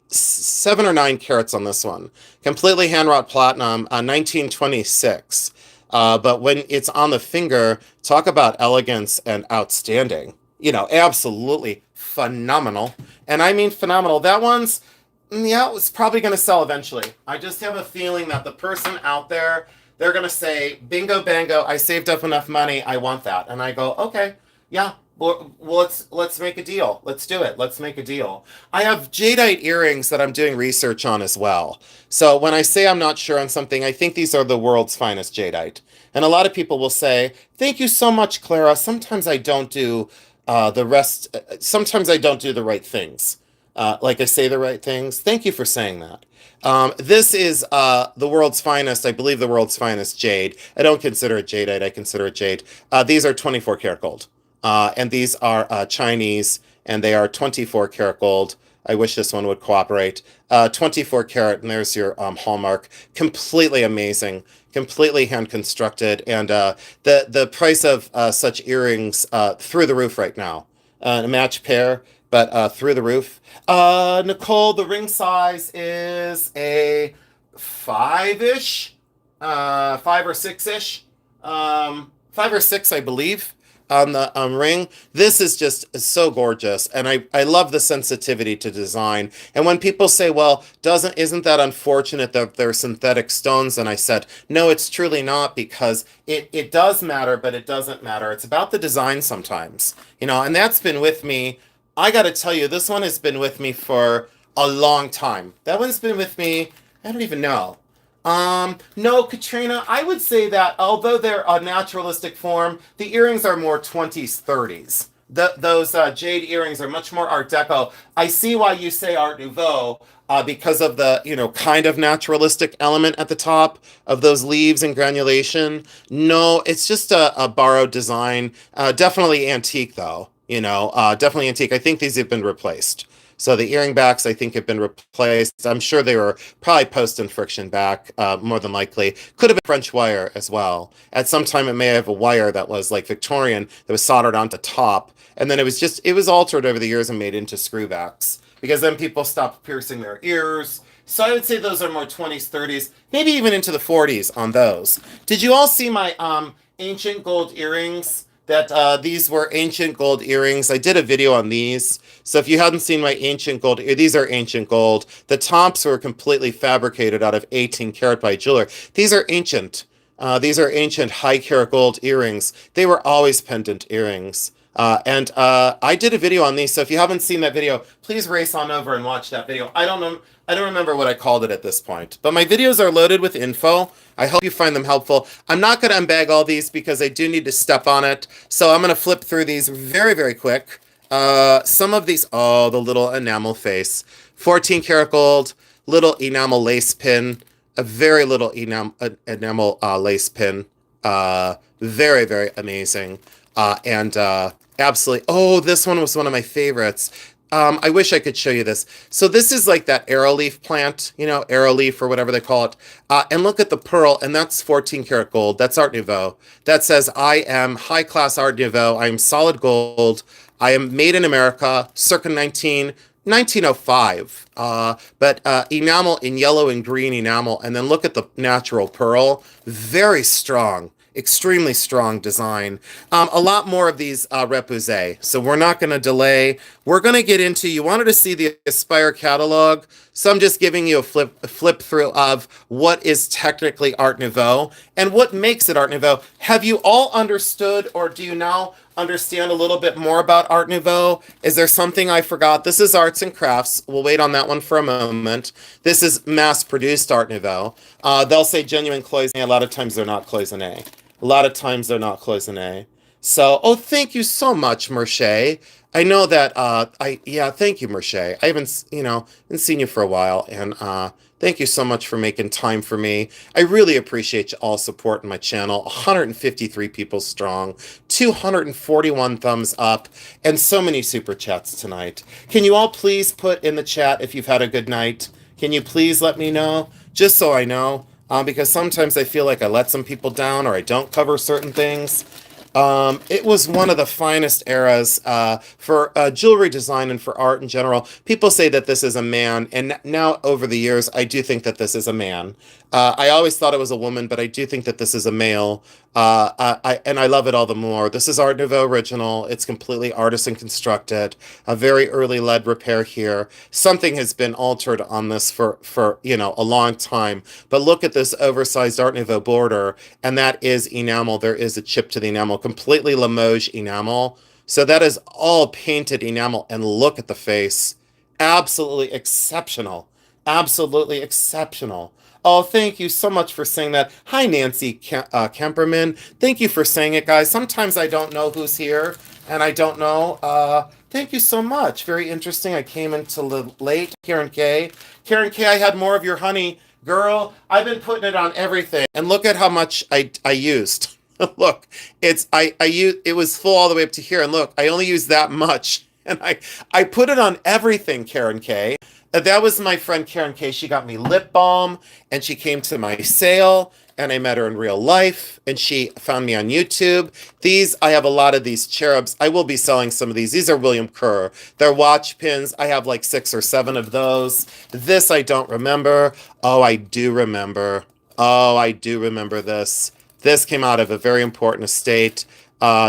7 or 9 carats on this one. Completely hand-wrought platinum, 1926. But when it's on the finger, talk about elegance and outstanding. Absolutely phenomenal. And I mean phenomenal. That one's, yeah, it's probably going to sell eventually. I just have a feeling that the person out there, they're going to say, bingo, bango, I saved up enough money, I want that. And I go, okay, yeah, well, let's make a deal. Let's do it. Let's make a deal. I have jadeite earrings that I'm doing research on as well. So when I say I'm not sure on something, I think these are the world's finest jadeite. And a lot of people will say, thank you so much, Clara. Sometimes I don't do sometimes I don't do the right things. Like I say the right things. Thank you for saying that. This is the world's finest, I believe the world's finest jade. I don't consider it jadeite, I consider it jade. These are 24 karat gold. And these are Chinese, and they are 24 karat gold. I wish this one would cooperate. 24 karat, and there's your hallmark. Completely amazing, completely hand constructed, and the price of such earrings through the roof right now. A match pair, but through the roof. Nicole, the ring size is a 5-ish, 5 or 6-ish, 5 or 6, I believe, on the ring. This is just so gorgeous, and I love the sensitivity to design. And when people say, well, isn't that unfortunate that they're synthetic stones? And I said, no, it's truly not, because it does matter, but it doesn't matter. It's about the design sometimes, and that's been with me. I got to tell you, this one has been with me for a long time. That one's been with me, I don't even know. No, Katrina, I would say that although they're a naturalistic form, the earrings are more 20s, 30s. Those jade earrings are much more Art Deco. I see why you say Art Nouveau, because of the, kind of naturalistic element at the top of those leaves and granulation. No, it's just a borrowed design. Definitely antique, though. Definitely antique. I think these have been replaced. So the earring backs, I think, have been replaced. I'm sure they were probably post and friction back, more than likely. Could have been French wire as well. At some time, it may have a wire that was like Victorian that was soldered onto top. And then it was altered over the years and made into screw backs. Because then people stopped piercing their ears. So I would say those are more 20s, 30s, maybe even into the 40s on those. Did you all see my ancient gold earrings? That these were ancient gold earrings. I did a video on these. So if you hadn't seen my ancient gold, these are ancient gold. The tops were completely fabricated out of 18 karat by jeweler. These are ancient. These are ancient high karat gold earrings. They were always pendant earrings. And I did a video on these. So if you haven't seen that video, please race on over and watch that video. I don't know. I don't remember what I called it at this point, but my videos are loaded with info. I hope you find them helpful. I'm not going to unbag all these because I do need to step on it. So I'm going to flip through these very, very quick. Some of these, oh, the little enamel face. 14 karat gold, little enamel lace pin, a very little enamel lace pin. Very, very amazing. And absolutely, oh, this one was one of my favorites. I wish I could show you this. So this is like that arrowleaf plant, you know, arrowleaf or whatever they call it. And look at the pearl, and that's 14 karat gold. That's Art Nouveau. That says, I am high class Art Nouveau. I am solid gold. I am made in America, circa 1905. But enamel in yellow and green enamel. And then look at the natural pearl. Very strong. Extremely strong design. A lot more of these repoussé. So we're not going to delay. We're going to get into, you wanted to see the Aspire catalog. So I'm just giving you a flip through of what is technically Art Nouveau and what makes it Art Nouveau. Have you all understood, or do you now understand a little bit more about Art Nouveau? Is there something I forgot? This is Arts and Crafts. We'll wait on that one for a moment. This is mass-produced Art Nouveau. They'll say genuine cloisonné. A lot of times they're not cloisonné. A lot of times they're not cloisonné. So, oh, thank you so much, Merche. I know that, thank you, Merche. I haven't, been seeing you for a while, and thank you so much for making time for me. I really appreciate you all supporting my channel. 153 people strong, 241 thumbs up, and so many super chats tonight. Can you all please put in the chat if you've had a good night? Can you please let me know, just so I know? Because sometimes I feel like I let some people down or I don't cover certain things. It was one of the finest eras for jewelry design and for art in general. People say that this is a man, and now over the years, I do think that this is a man. I always thought it was a woman, but I do think that this is a male, and I love it all the more. This is Art Nouveau original. It's completely artisan constructed. A very early lead repair here. Something has been altered on this for a long time. But look at this oversized Art Nouveau border, and that is enamel. There is a chip to the enamel, completely Limoges enamel. So that is all painted enamel, and look at the face. Absolutely exceptional. Absolutely exceptional. Oh, thank you so much for saying that. Hi, Nancy Kemperman. Thank you for saying it, guys. Sometimes I don't know who's here, and I don't know. Thank you so much. Very interesting. I came into late. Karen K. Karen K, I had more of your honey. Girl, I've been putting it on everything. And look at how much I used. Look, it was full all the way up to here. And look, I only used that much. And I put it on everything, Karen K. That was my friend Karen K. She got me lip balm, and she came to my sale, and I met her in real life, and she found me on YouTube. I have a lot of these cherubs. I will be selling some of these. These are William Kerr. They're watch pins. I have like 6 or 7 of those. This I don't remember. Oh, I do remember. Oh, I do remember this. This came out of a very important estate.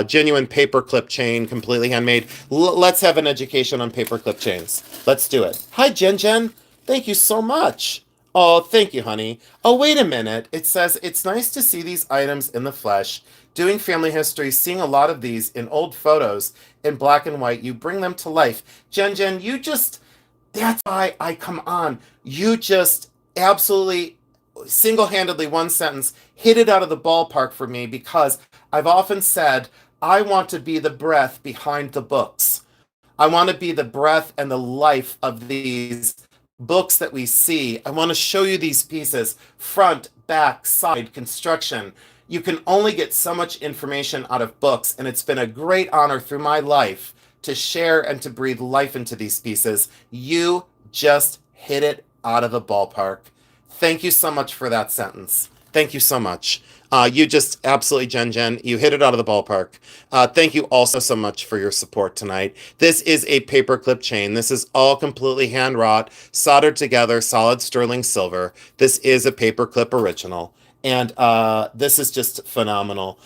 Genuine paperclip chain, completely handmade. Let's have an education on paperclip chains. Let's do it. Hi, Jen. Thank you so much. Oh, thank you, honey. Oh, wait a minute. It says, it's nice to see these items in the flesh. Doing family history, seeing a lot of these in old photos in black and white. You bring them to life. Jen, that's why I come on. You just absolutely single-handedly, one sentence, hit it out of the ballpark for me, because I've often said, I want to be the breath behind the books. I want to be the breath and the life of these books that we see. I want to show you these pieces, front, back, side, construction. You can only get so much information out of books, and it's been a great honor through my life to share and to breathe life into these pieces. You just hit it out of the ballpark. Thank you so much for that sentence. Thank you so much. You just absolutely, Jen, you hit it out of the ballpark. Thank you also so much for your support tonight. This is a paperclip chain. This is all completely hand wrought, soldered together, solid sterling silver. This is a paperclip original. And this is just phenomenal.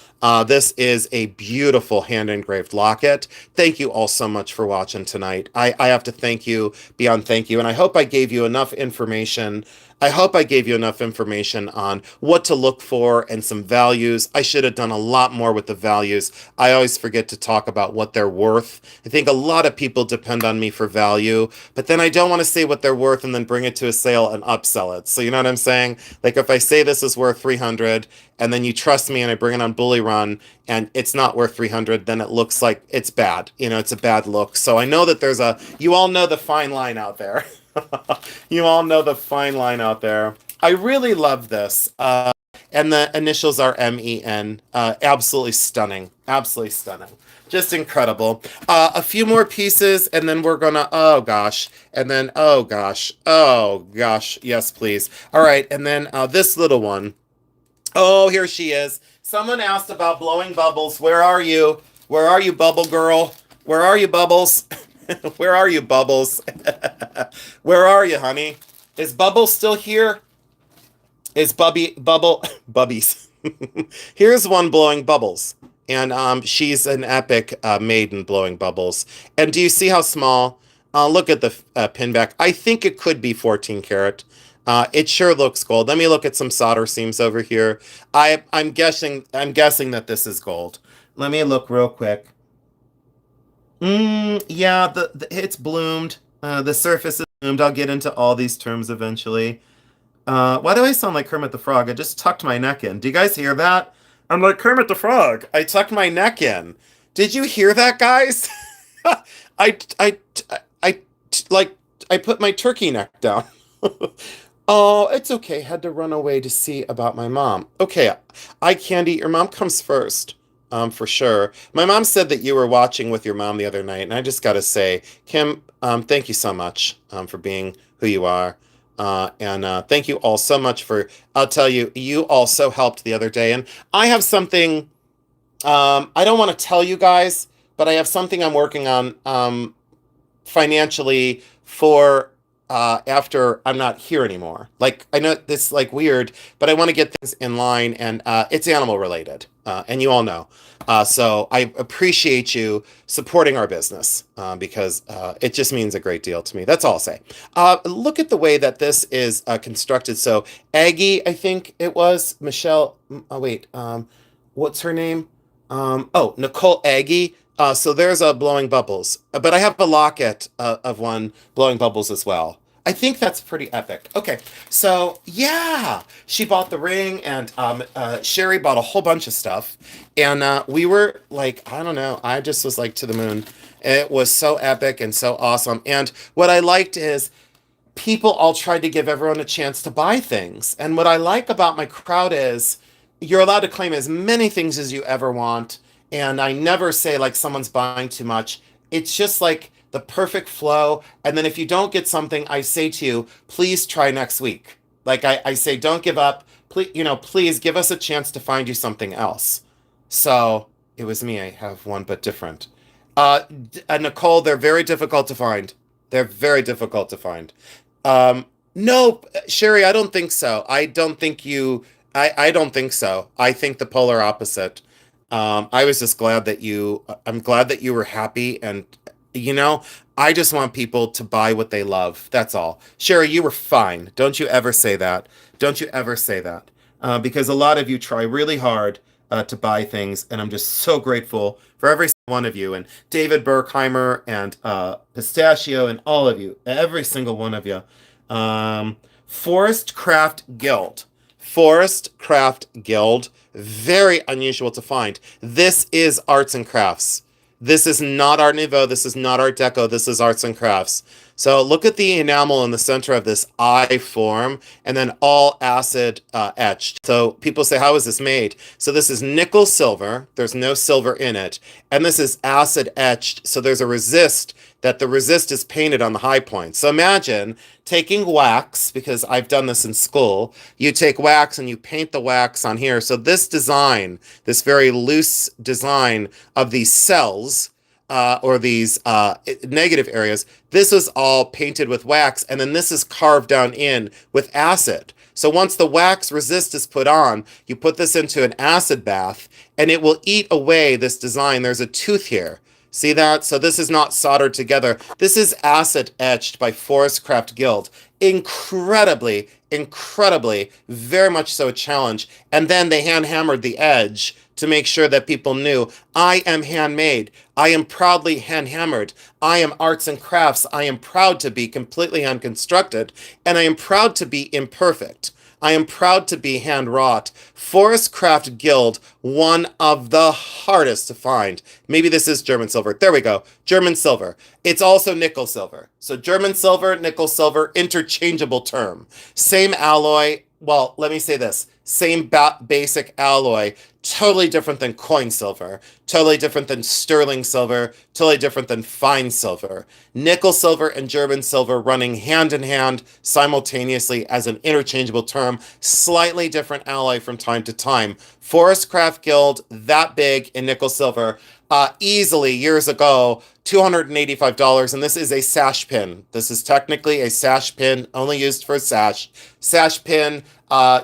This is a beautiful hand-engraved locket. Thank you all so much for watching tonight. I have to thank you beyond thank you, and I hope I gave you enough information. I hope I gave you enough information on what to look for and some values. I should have done a lot more with the values. I always forget to talk about what they're worth. I think a lot of people depend on me for value, but then I don't want to say what they're worth and then bring it to a sale and upsell it. So you know what I'm saying? Like if I say this is worth 300 and then you trust me and I bring it on Bully Run and it's not worth 300, then it looks like it's bad. It's a bad look. So I know that you all know the fine line out there. You all know the fine line out there. I really love this. And the initials are MEN. Absolutely stunning. Absolutely stunning. Just incredible. A few more pieces, and then we're gonna. Oh gosh, and then oh gosh, oh gosh. Yes, please. All right, and then this little one. Oh, here she is. Someone asked about blowing bubbles. Where are you? Where are you, Bubble Girl? Where are you, Bubbles? Where are you, Bubbles? Where are you, honey? Is Bubbles still here? Is Bubbies? Here's one blowing bubbles, and she's an epic maiden blowing bubbles. And do you see how small? Look at the pin back. I think it could be 14 karat. It sure looks gold. Let me look at some solder seams over here. I'm guessing. I'm guessing that this is gold. Let me look real quick. Yeah, it's bloomed. The surface is bloomed. I'll get into all these terms eventually. Why do I sound like Kermit the Frog? I just tucked my neck in. Do you guys hear that? I'm like Kermit the Frog. I tucked my neck in. Did you hear that, guys? I, I, I, like, I put my turkey neck down. Oh, it's okay. Had to run away to see about my mom. Okay, I Candy, your mom comes first. For sure. My mom said that you were watching with your mom the other night, and I just gotta say, Kim, thank you so much for being who you are. And thank you all so much for, I'll tell you, you also helped the other day. And I have something, I don't want to tell you guys, but I have something I'm working on financially for after I'm not here anymore. Like, I know this like weird, but I want to get things in line, and it's animal related, and you all know. So I appreciate you supporting our business because it just means a great deal to me. That's all I'll say. Look at the way that this is constructed. So Aggie, I think it was Michelle. Oh wait, what's her name? Oh, Nicole Aggie. So there's a blowing bubbles, but I have a locket of one blowing bubbles as well. I think that's pretty epic. Okay, so yeah, she bought the ring, and Sherry bought a whole bunch of stuff, and we were like, I don't know, I just was like to the moon. It was so epic and so awesome. And what I liked is people all tried to give everyone a chance to buy things. And what I like about my crowd is you're allowed to claim as many things as you ever want. And I never say like someone's buying too much. It's just like the perfect flow. And then if you don't get something, I say to you, please try next week. Like I say, don't give up. Please, please give us a chance to find you something else. So it was me. I have one, but different. Nicole, they're very difficult to find. They're very difficult to find. No, Sherry, I don't think so. I don't think you. I don't think so. I think the polar opposite. I was just glad that you. I'm glad that you were happy, and you know, I just want people to buy what they love. That's all. Sherry, you were fine. Don't you ever say that. Don't you ever say that. Because a lot of you try really hard to buy things, and I'm just so grateful for every one of you, and David Berkheimer, and Pistachio, and all of you, every single one of you. Forest Craft Guild. Forest Craft Guild. Very unusual to find. This is arts and crafts. This is not Art Nouveau. This is not Art Deco. This is arts and crafts. So look at the enamel in the center of this eye form, and then all acid etched. So people say, how is this made? So this is nickel silver. There's no silver in it. And this is acid etched. So there's a resist, that the resist is painted on the high points. So imagine taking wax, because I've done this in school. You take wax and you paint the wax on here. So this design, this very loose design of these cells, or these negative areas, this is all painted with wax, and then this is carved down in with acid. So once the wax resist is put on, you put this into an acid bath, and it will eat away this design. There's a tooth here. See that? So this is not soldered together. This is acid etched by Forest Craft Guild. Incredibly, incredibly, very much so a challenge. And then they hand hammered the edge to make sure that people knew, I am handmade. I am proudly hand hammered. I am arts and crafts. I am proud to be completely hand constructed, and I am proud to be imperfect. I am proud to be hand wrought. Forest Craft Guild, one of the hardest to find. Maybe this is German silver. There we go. German silver. It's also nickel silver. So German silver, nickel silver, interchangeable term. Same alloy, well, let me say this. Same basic alloy, totally different than coin silver, totally different than sterling silver, totally different than fine silver. Nickel silver and German silver running hand in hand simultaneously as an interchangeable term, slightly different alloy from time to time. Forest Craft Guild, that big in nickel silver, easily years ago, $285, and this is a sash pin. This is technically a sash pin, only used for sash pin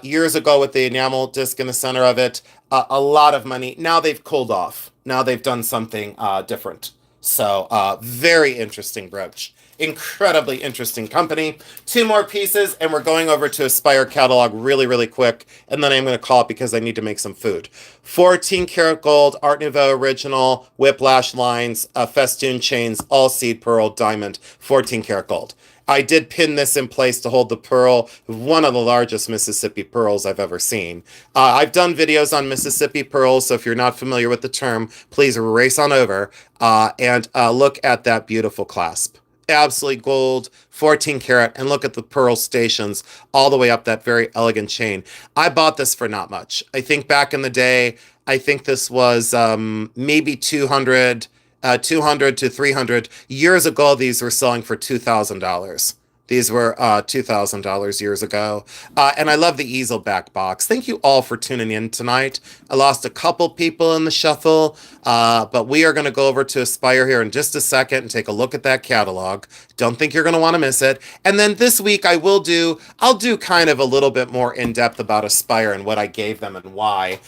years ago with the enamel disc in the center of it. A lot of money. Now they've cooled off. Now they've done something different. So very interesting brooch. Incredibly interesting company. Two more pieces, and we're going over to Aspire catalog really, really quick, and then I'm going to call it because I need to make some food. 14 karat gold, Art Nouveau original, whiplash lines, festoon chains, all seed pearl, diamond, 14 karat gold. I did pin this in place to hold the pearl, one of the largest Mississippi pearls I've ever seen. I've done videos on Mississippi pearls, so if you're not familiar with the term, please race on over and look at that beautiful clasp. Absolutely gold, 14 karat, and look at the pearl stations all the way up that very elegant chain. I bought this for not much. I think back in the day, I think this was maybe 200 to 300. Years ago, these were selling for $2,000. These were $2,000 years ago. And I love the easel back box. Thank you all for tuning in tonight. I lost a couple people in the shuffle, but we are going to go over to Aspire here in just a second and take a look at that catalog. Don't think you're going to want to miss it. And then this week I'll do kind of a little bit more in depth about Aspire and what I gave them and why.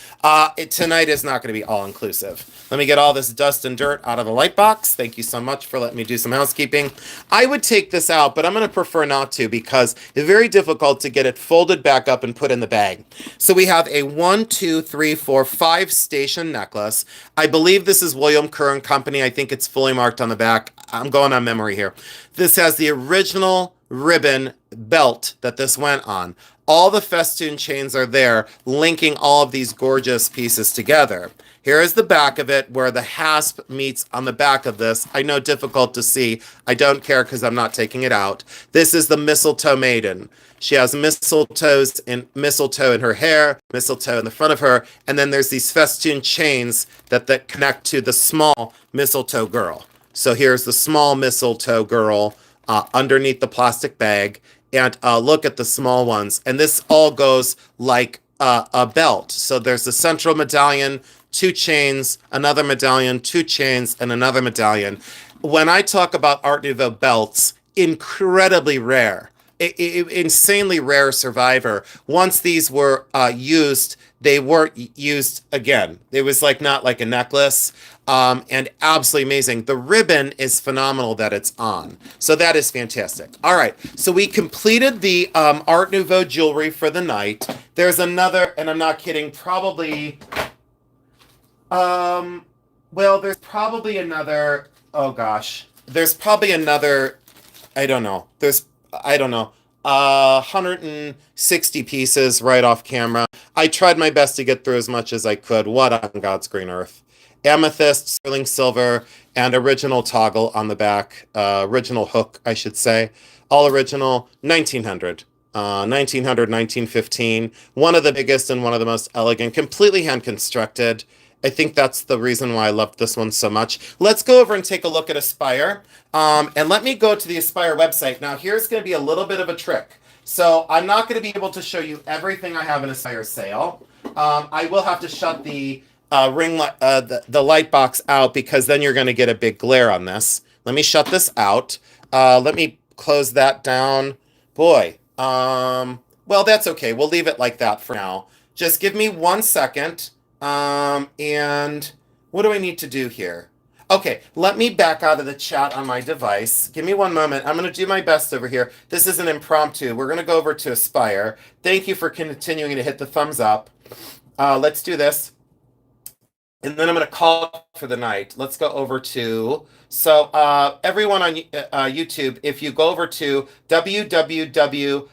Tonight is not going to be all inclusive. Let me get all this dust and dirt out of the light box. Thank you so much for letting me do some housekeeping. I would take this out, but I'm going to prefer not to because it's very difficult to get it folded back up and put in the bag. So we have a 1, 2, 3, 4, 5 station necklace. I believe this is William Kerr and Company. I think it's fully marked on the back. I'm going on memory here. This has the original ribbon belt that this went on. All the festoon chains are there, linking all of these gorgeous pieces together. Here is the back of it where the hasp meets on the back of this. I know, difficult to see. I don't care because I'm not taking it out. This is the mistletoe maiden. She has mistletoe in her hair, mistletoe in the front of her, and then there's these festoon chains that connect to the small mistletoe girl. So here's the small mistletoe girl underneath the plastic bag, and look at the small ones. And this all goes like a belt. So there's the central medallion, 2 chains, another medallion, 2 chains, and another medallion. When I talk about Art Nouveau belts, incredibly rare. Insanely rare survivor. Once these were used, they weren't used again. It was not like a necklace, and absolutely amazing. The ribbon is phenomenal that it's on, so that is fantastic. All right, so we completed the Art Nouveau jewelry for the night. There's another, and I'm not kidding, probably well, there's probably another, oh gosh, there's probably another, I don't know, 160 pieces right off camera. I tried my best to get through as much as I could. What on God's green earth? Amethyst, sterling silver, and original toggle on the back. Original hook, I should say. All original, 1900. 1915. One of the biggest and one of the most elegant, completely hand constructed. I think that's the reason why I loved this one so much. Let's go over and take a look at Aspire. And let me go to the Aspire website. Now, here's going to be a little bit of a trick. So I'm not going to be able to show you everything I have in Aspire sale. I will have to shut the the light box out because then you're going to get a big glare on this. Let me shut this out. Let me close that down. Boy, well, that's okay. We'll leave it like that for now. Just give me 1 second. And what do I need to do here? Okay, let me back out of the chat on my device. Give me 1 moment. I'm going to do my best over here. This is an impromptu. We're going to go over to Aspire. Thank you for continuing to hit the thumbs up. Let's do this. And then I'm going to call for the night. Let's go over to, so everyone on YouTube, if you go over to www.aspire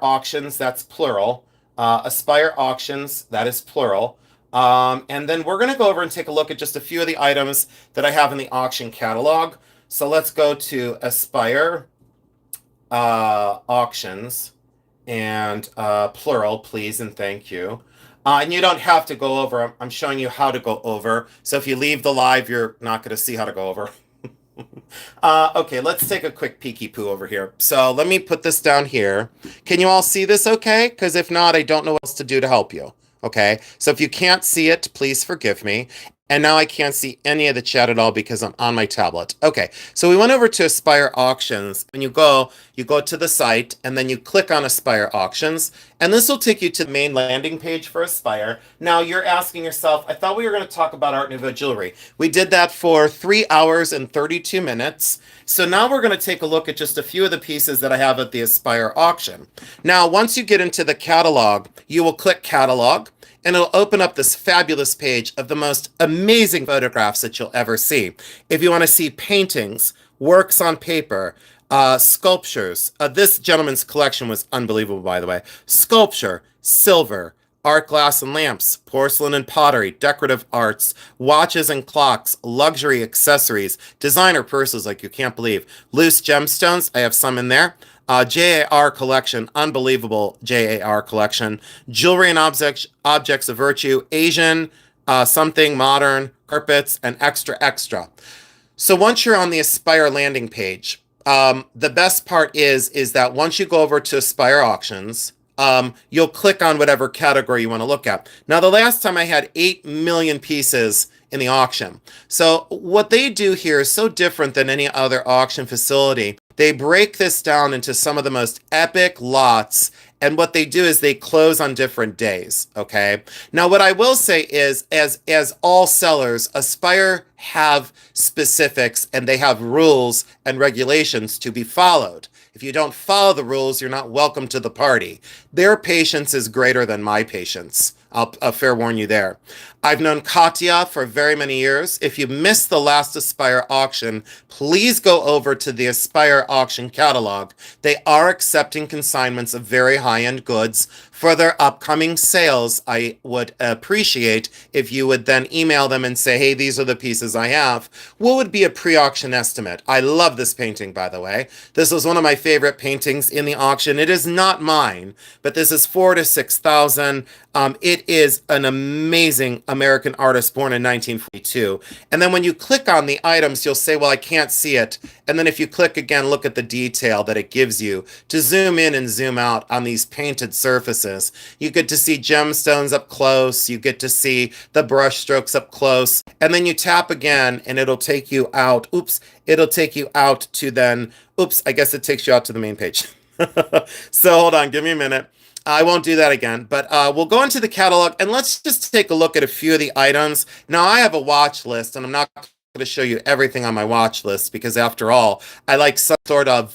auctions, that's plural, Aspire auctions, that is plural. And then we're going to go over and take a look at just a few of the items that I have in the auction catalog. So let's go to Aspire auctions. and plural, please and thank you. And you don't have to go over. I'm showing you how to go over. So if you leave the live, you're not going to see how to go over. Okay, let's take a quick peeky poo over here. So let me put this down here. Can you all see this okay? Because if not, I don't know what else to do to help you. Okay, so if you can't see it, please forgive me. And now I can't see any of the chat at all because I'm on my tablet. Okay, so we went over to Aspire Auctions. When you go to the site and then you click on Aspire Auctions, and this will take you to the main landing page for Aspire. Now you're asking yourself, I thought we were going to talk about Art Nouveau jewelry. We did that for 3 hours and 32 minutes. So now we're going to take a look at just a few of the pieces that I have at the Aspire auction. Now, once you get into the catalog, you will click catalog, and it'll open up this fabulous page of the most amazing photographs that you'll ever see. If you want to see paintings, works on paper, sculptures, this gentleman's collection was unbelievable, by the way. Sculpture, silver, art glass and lamps, porcelain and pottery, decorative arts, watches and clocks, luxury accessories, designer purses like you can't believe, loose gemstones, I have some in there. JAR collection, unbelievable JAR collection. Jewelry and objects of virtue, Asian, something modern, carpets, and extra extra. So once you're on the Aspire landing page, the best part is that once you go over to Aspire Auctions, you'll click on whatever category you want to look at. Now, the last time I had 8 million pieces in the auction. So what they do here is so different than any other auction facility. They break this down into some of the most epic lots, and what they do is they close on different days, okay? Now, what I will say is, as all sellers, Aspire have specifics, and they have rules and regulations to be followed. If you don't follow the rules, you're not welcome to the party. Their patience is greater than my patience. I'll fair warn you there. I've known Katya for very many years. If you missed the last Aspire auction, please go over to the Aspire auction catalog. They are accepting consignments of very high-end goods. For their upcoming sales, I would appreciate if you would then email them and say, hey, these are the pieces I have. What would be a pre-auction estimate? I love this painting, by the way. This was one of my favorite paintings in the auction. It is not mine, but this is 4,000 to 6,000. It is an amazing American artist born in 1942. And then when you click on the items, you'll say, well, I can't see it. And then if you click again, look at the detail that it gives you to zoom in and zoom out on these painted surfaces. You get to see gemstones up close. You get to see the brush strokes up close. And then you tap again and it'll take you out. Oops. It'll take you out to then, oops, I guess it takes you out to the main page. So hold on, give me a minute. I won't do that again, but we'll go into the catalog and let's just take a look at a few of the items. Now, I have a watch list, and I'm not going to show you everything on my watch list because, after all, I like some sort of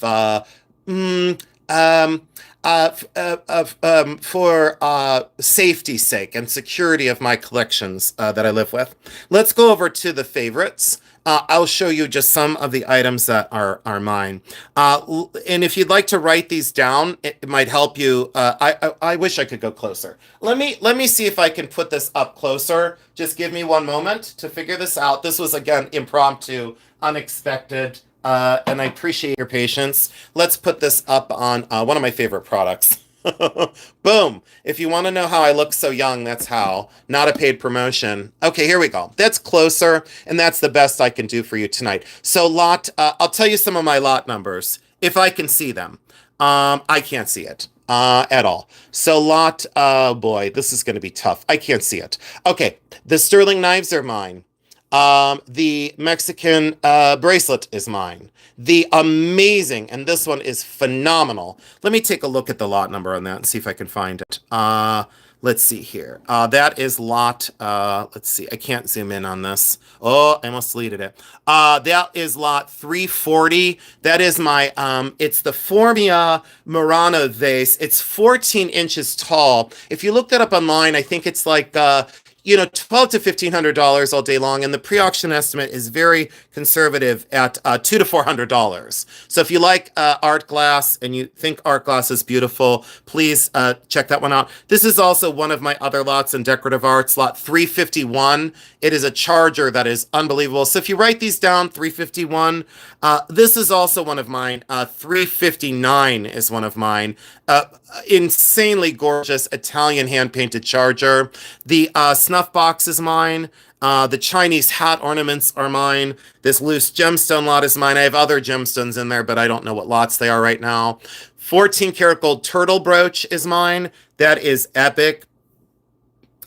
for safety's sake and security of my collections that I live with. Let's go over to the favorites. I'll show you just some of the items that are mine. And if you'd like to write these down, it might help you. I wish I could go closer. Let me see if I can put this up closer. Just give me one moment to figure this out. This was, again, impromptu, unexpected, and I appreciate your patience. Let's put this up on one of my favorite products. Boom. If you want to know how I look so young, that's how. Not a paid promotion. Okay, here we go. That's closer, and that's the best I can do for you tonight. So I'll tell you some of my lot numbers, if I can see them. I can't see it at all. So oh boy, this is going to be tough. I can't see it. Okay, the sterling knives are mine. The Mexican bracelet is mine. The amazing, and this one is phenomenal. Let me take a look at the lot number on that and see if I can find it. Let's see here. That is lot, let's see, I can't zoom in on this. Oh, I almost deleted it. That is lot 340. That is my, it's the Formia Murano vase. It's 14 inches tall. If you look that up online, I think it's like, $12 to $1,500 all day long, and the pre-auction estimate is very conservative at $200 to $400. So if you like art glass and you think art glass is beautiful, please check that one out. This is also one of my other lots in decorative arts, lot 351. It is a charger that is unbelievable. So if you write these down, 351. This is also one of mine. 359 is one of mine. Insanely gorgeous Italian hand-painted charger. The snuff box is mine. The Chinese hat ornaments are mine. This loose gemstone lot is mine. I have other gemstones in there, but I don't know what lots they are right now. 14 karat gold turtle brooch is mine. That is epic.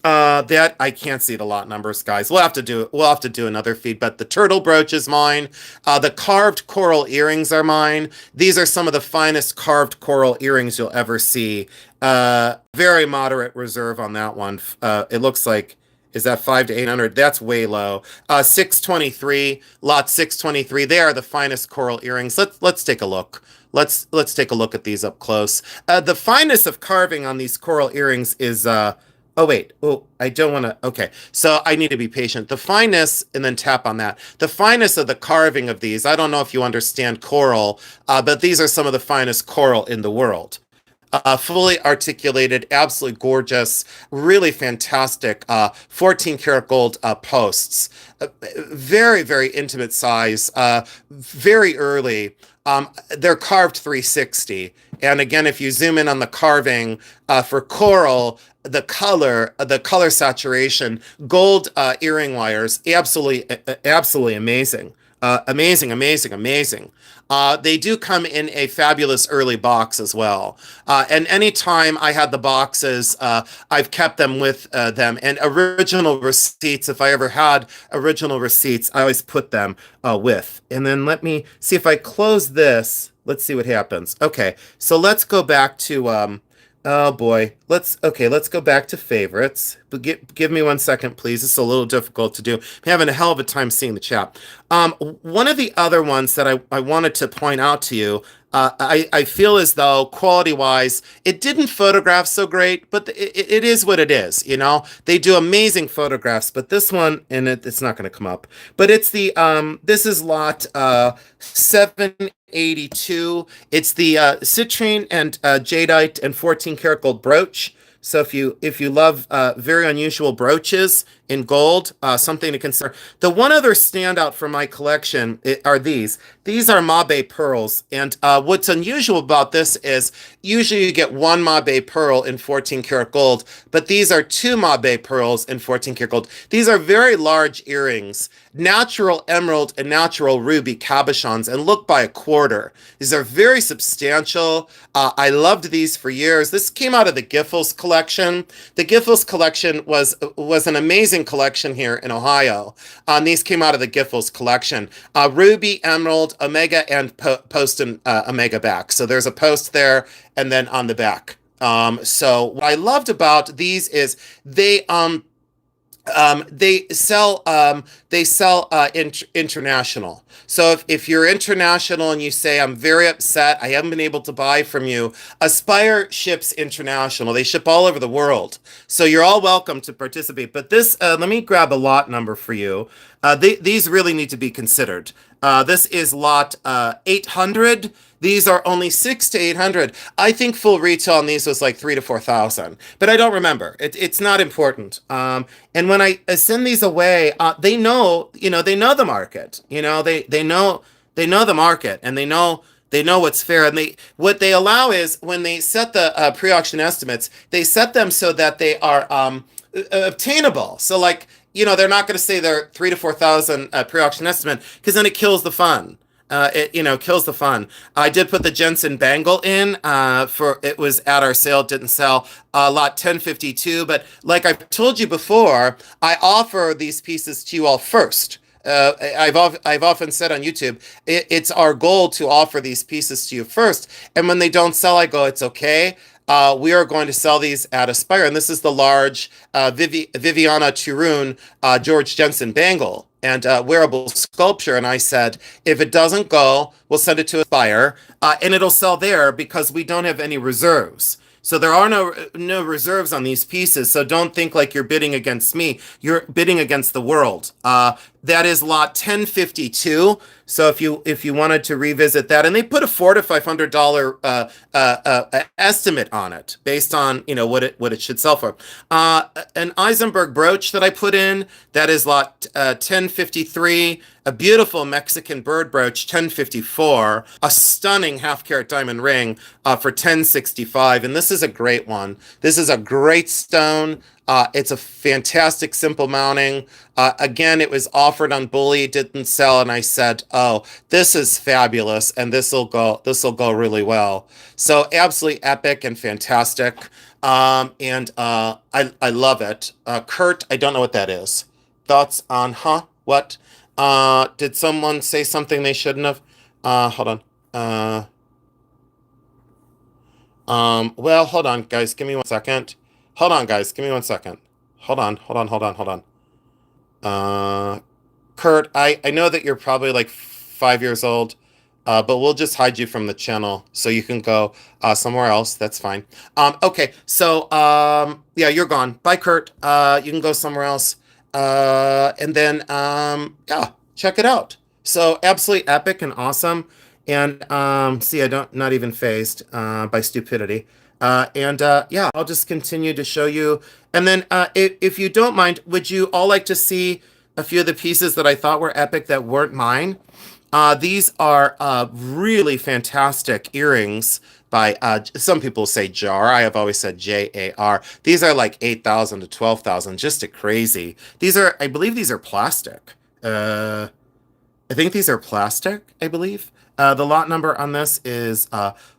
That I can't see the lot numbers, guys. We'll have to do another feed, but the turtle brooch is mine. The carved coral earrings are mine. These are some of the finest carved coral earrings you'll ever see. Very moderate reserve on that one. It looks like, is that 500 to 800? That's way low. 623, lot 623. They are the finest coral earrings. Let's take a look. Let's take a look at these up close. The finest of carving on these coral earrings is oh, wait. Oh, I don't want to. Okay. So I need to be patient. The fineness, and then tap on that. The fineness of the carving of these, I don't know if you understand coral, but these are some of the finest coral in the world. Fully articulated, absolutely gorgeous, really fantastic 14 karat gold posts. Very, very intimate size, very early. They're carved 360. And again, if you zoom in on the carving for coral, the color saturation, gold earring wires, absolutely amazing. Amazing. They do come in a fabulous early box as well. And anytime I had the boxes, I've kept them with them. And original receipts, if I ever had original receipts, I always put them with. And then let me see if I close this. Let's see what happens. Okay, so let's go back to oh boy. Let's go back to favorites. But give me 1 second, please. It's a little difficult to do. I'm having a hell of a time seeing the chat. One of the other ones that I wanted to point out to you, I feel as though quality-wise, it didn't photograph so great, but it is what it is, you know? They do amazing photographs, but this one, and it's not going to come up, but it's the, this is lot 782. It's the citrine and jadeite and 14 karat gold brooch. So if you love very unusual brooches in gold, something to consider. The one other standout for my collection are these. These are Mabe pearls, and what's unusual about this is usually you get one Mabe pearl in 14 karat gold, but these are two Mabe pearls in 14 karat gold. These are very large earrings, natural emerald and natural ruby cabochons, and look by a quarter. These are very substantial. I loved these for years. This came out of the Giffels collection. The Giffels collection was an amazing collection here in Ohio. These came out of the Giffels collection. Ruby, emerald, omega, and post and omega back. So there's a post there, and then on the back. So what I loved about these is they sell international. So if you're international and you say, I'm very upset, I haven't been able to buy from you, Aspire ships international. They ship all over the world. So you're all welcome to participate. But this, let me grab a lot number for you. These really need to be considered. This is lot 800. These are only 600 to 800. I think full retail on these was like 3,000 to 4,000, but I don't remember. It's not important. And when I send these away, they know the market. You know, they know the market, and they know what's fair. And what they allow is when they set the pre-auction estimates, they set them so that they are obtainable. So like, you know, they're not going to say they're 3,000 to 4,000 pre-auction estimate, because then it kills the fun. It kills the fun. I did put the Jensen bangle in for it was at our sale, didn't sell, lot 1052. But like I've told you before, I offer these pieces to you all first. I've often said on YouTube, it's our goal to offer these pieces to you first. And when they don't sell, I go, it's okay. We are going to sell these at Aspire. And this is the large Viviana Turun George Jensen bangle and wearable sculpture. And I said, if it doesn't go, we'll send it to Aspire, and it'll sell there because we don't have any reserves. So there are no reserves on these pieces. So don't think like you're bidding against me. You're bidding against the world. That is lot 1052. So if you wanted to revisit that, and they put a $400 to $500 estimate on it based on what it should sell for. An Eisenberg brooch that I put in, that is lot 1053. A beautiful Mexican bird brooch, 1054. A stunning half carat diamond ring for 1065. And this is a great one. This is a great stone. It's a fantastic simple mounting. Again, it was offered on Bully, didn't sell, and I said, "Oh, this is fabulous, and this will go really well." So absolutely epic and fantastic, and I love it. Kurt, I don't know what that is. Thoughts on what? Did someone say something they shouldn't have? Hold on. Well, hold on, guys. Give me 1 second. Hold on, guys. Give me 1 second. Hold on. Kurt, I know that you're probably like 5 years old, but we'll just hide you from the channel so you can go somewhere else. That's fine. Okay, so yeah, you're gone. Bye, Kurt. You can go somewhere else. And then yeah, check it out. So absolutely epic and awesome. And see, I don't not even phased by stupidity. And yeah, I'll just continue to show you. And then if you don't mind, would you all like to see a few of the pieces that I thought were epic that weren't mine? These are really fantastic earrings by some people say jar. I have always said JAR. These are like 8,000 to 12,000, just a crazy. I believe these are plastic. I think these are plastic, I believe. The lot number on this is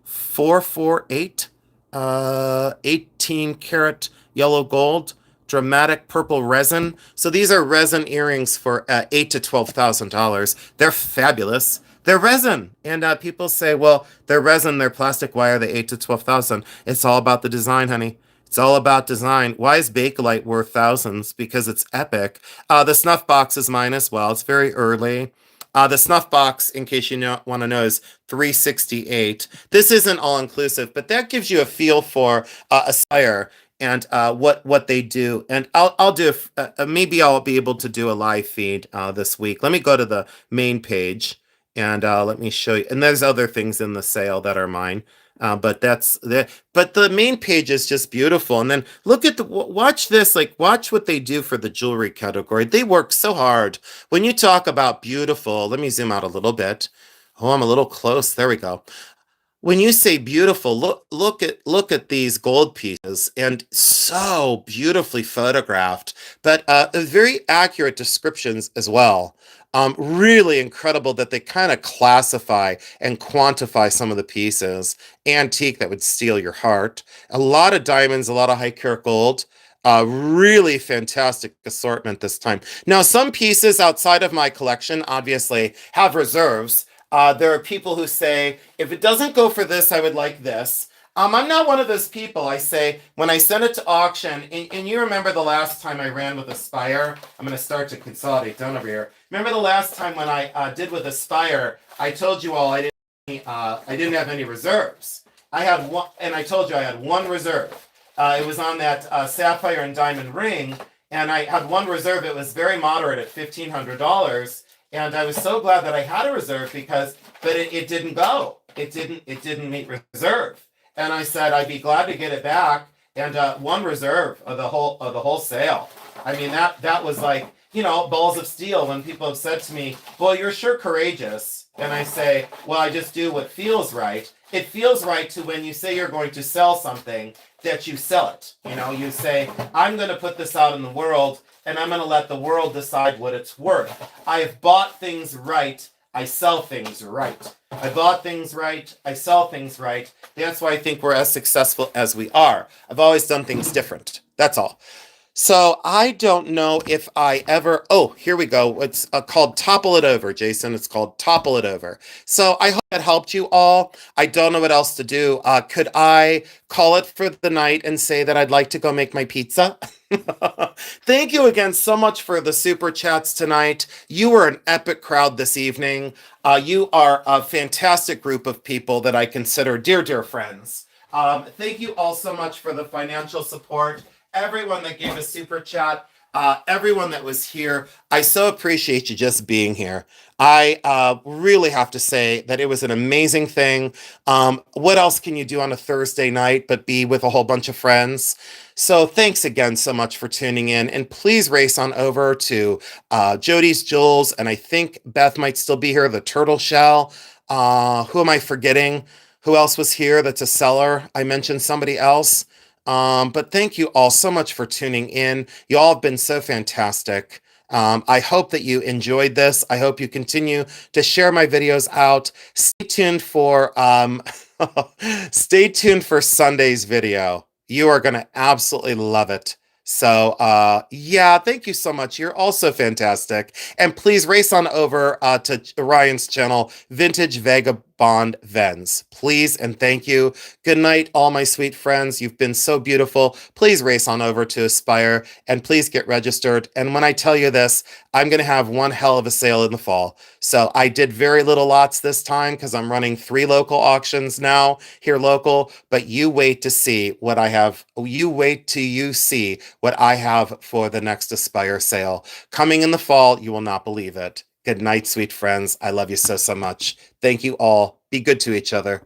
448, 18 karat yellow gold, dramatic purple resin. So these are resin earrings for $8,000 to $12,000. They're fabulous. They're resin, and people say, "Well, they're resin, they're plastic. Why are they 8,000 to 12,000?" It's all about the design, honey. It's all about design. Why is Bakelite worth thousands? Because it's epic. The snuff box is mine as well. It's very early. The snuff box, in case you want to know, is 368. This isn't all inclusive, but that gives you a feel for Aspire and what they do. And I'll do maybe I'll be able to do a live feed this week. Let me go to the main page and let me show you. And there's other things in the sale that are mine. But the main page is just beautiful. And then look at watch this, like watch what they do for the jewelry category. They work so hard. When you talk about beautiful, let me zoom out a little bit. Oh, I'm a little close. There we go. When you say beautiful, look at these gold pieces, and so beautifully photographed, but very accurate descriptions as well. Really incredible that they kind of classify and quantify some of the pieces. Antique that would steal your heart. A lot of diamonds, a lot of high karat gold. Really fantastic assortment this time. Now, some pieces outside of my collection obviously have reserves. There are people who say, if it doesn't go for this, I would like this. I'm not one of those people. I say, when I send it to auction, and you remember the last time I ran with Aspire, I'm going to start to consolidate down over here. Remember the last time when I did with Aspire, I told you all I didn't have any reserves. I had one, and I told you I had one reserve. It was on that sapphire and diamond ring, and I had one reserve. It was very moderate at $1,500. And I was so glad that I had a reserve but it didn't go. It didn't meet reserve. And I said I'd be glad to get it back. And one reserve of the whole sale. I mean that was like balls of steel when people have said to me, "Well, you're sure courageous." And I say, "Well, I just do what feels right." It feels right to when you say you're going to sell something that you sell it. You say, "I'm going to put this out in the world." And I'm going to let the world decide what it's worth. I have bought things right. I sell things right. I bought things right. I sell things right. That's why I think we're as successful as we are. I've always done things different. That's all. So I don't know if I ever. Oh, here we go. It's called Topple It Over, Jason. It's called Topple It Over. So I hope that helped you all. I don't know what else to do. Could I call it for the night and say that I'd like to go make my pizza? Thank you again so much for the super chats tonight. You were an epic crowd this evening. You are a fantastic group of people that I consider dear, dear friends. Thank you all so much for the financial support. Everyone that gave a super chat, everyone that was here. I so appreciate you just being here. I really have to say that it was an amazing thing. What else can you do on a Thursday night but be with a whole bunch of friends? So thanks again so much for tuning in. And please race on over to Jody's Jewels. And I think Beth might still be here, the Turtle Shell. Who am I forgetting? Who else was here that's a seller? I mentioned somebody else. But thank you all so much for tuning in. You all have been so fantastic. I hope that you enjoyed this. I hope you continue to share my videos out. Stay tuned for stay tuned for Sunday's video. You are going to absolutely love it. So, yeah, thank you so much. You're also fantastic. And please race on over to Ryan's channel, Vintage Vagabond Vens. Please and thank you. Good night, all my sweet friends. You've been so beautiful. Please race on over to Aspire and please get registered. And when I tell you this, I'm going to have one hell of a sale in the fall. So I did very little lots this time because I'm running 3 local auctions now here local. But you wait to see what I have. You wait till you see what I have for the next Aspire sale. Coming in the fall, you will not believe it. Good night, sweet friends. I love you so, so much. Thank you all. Be good to each other.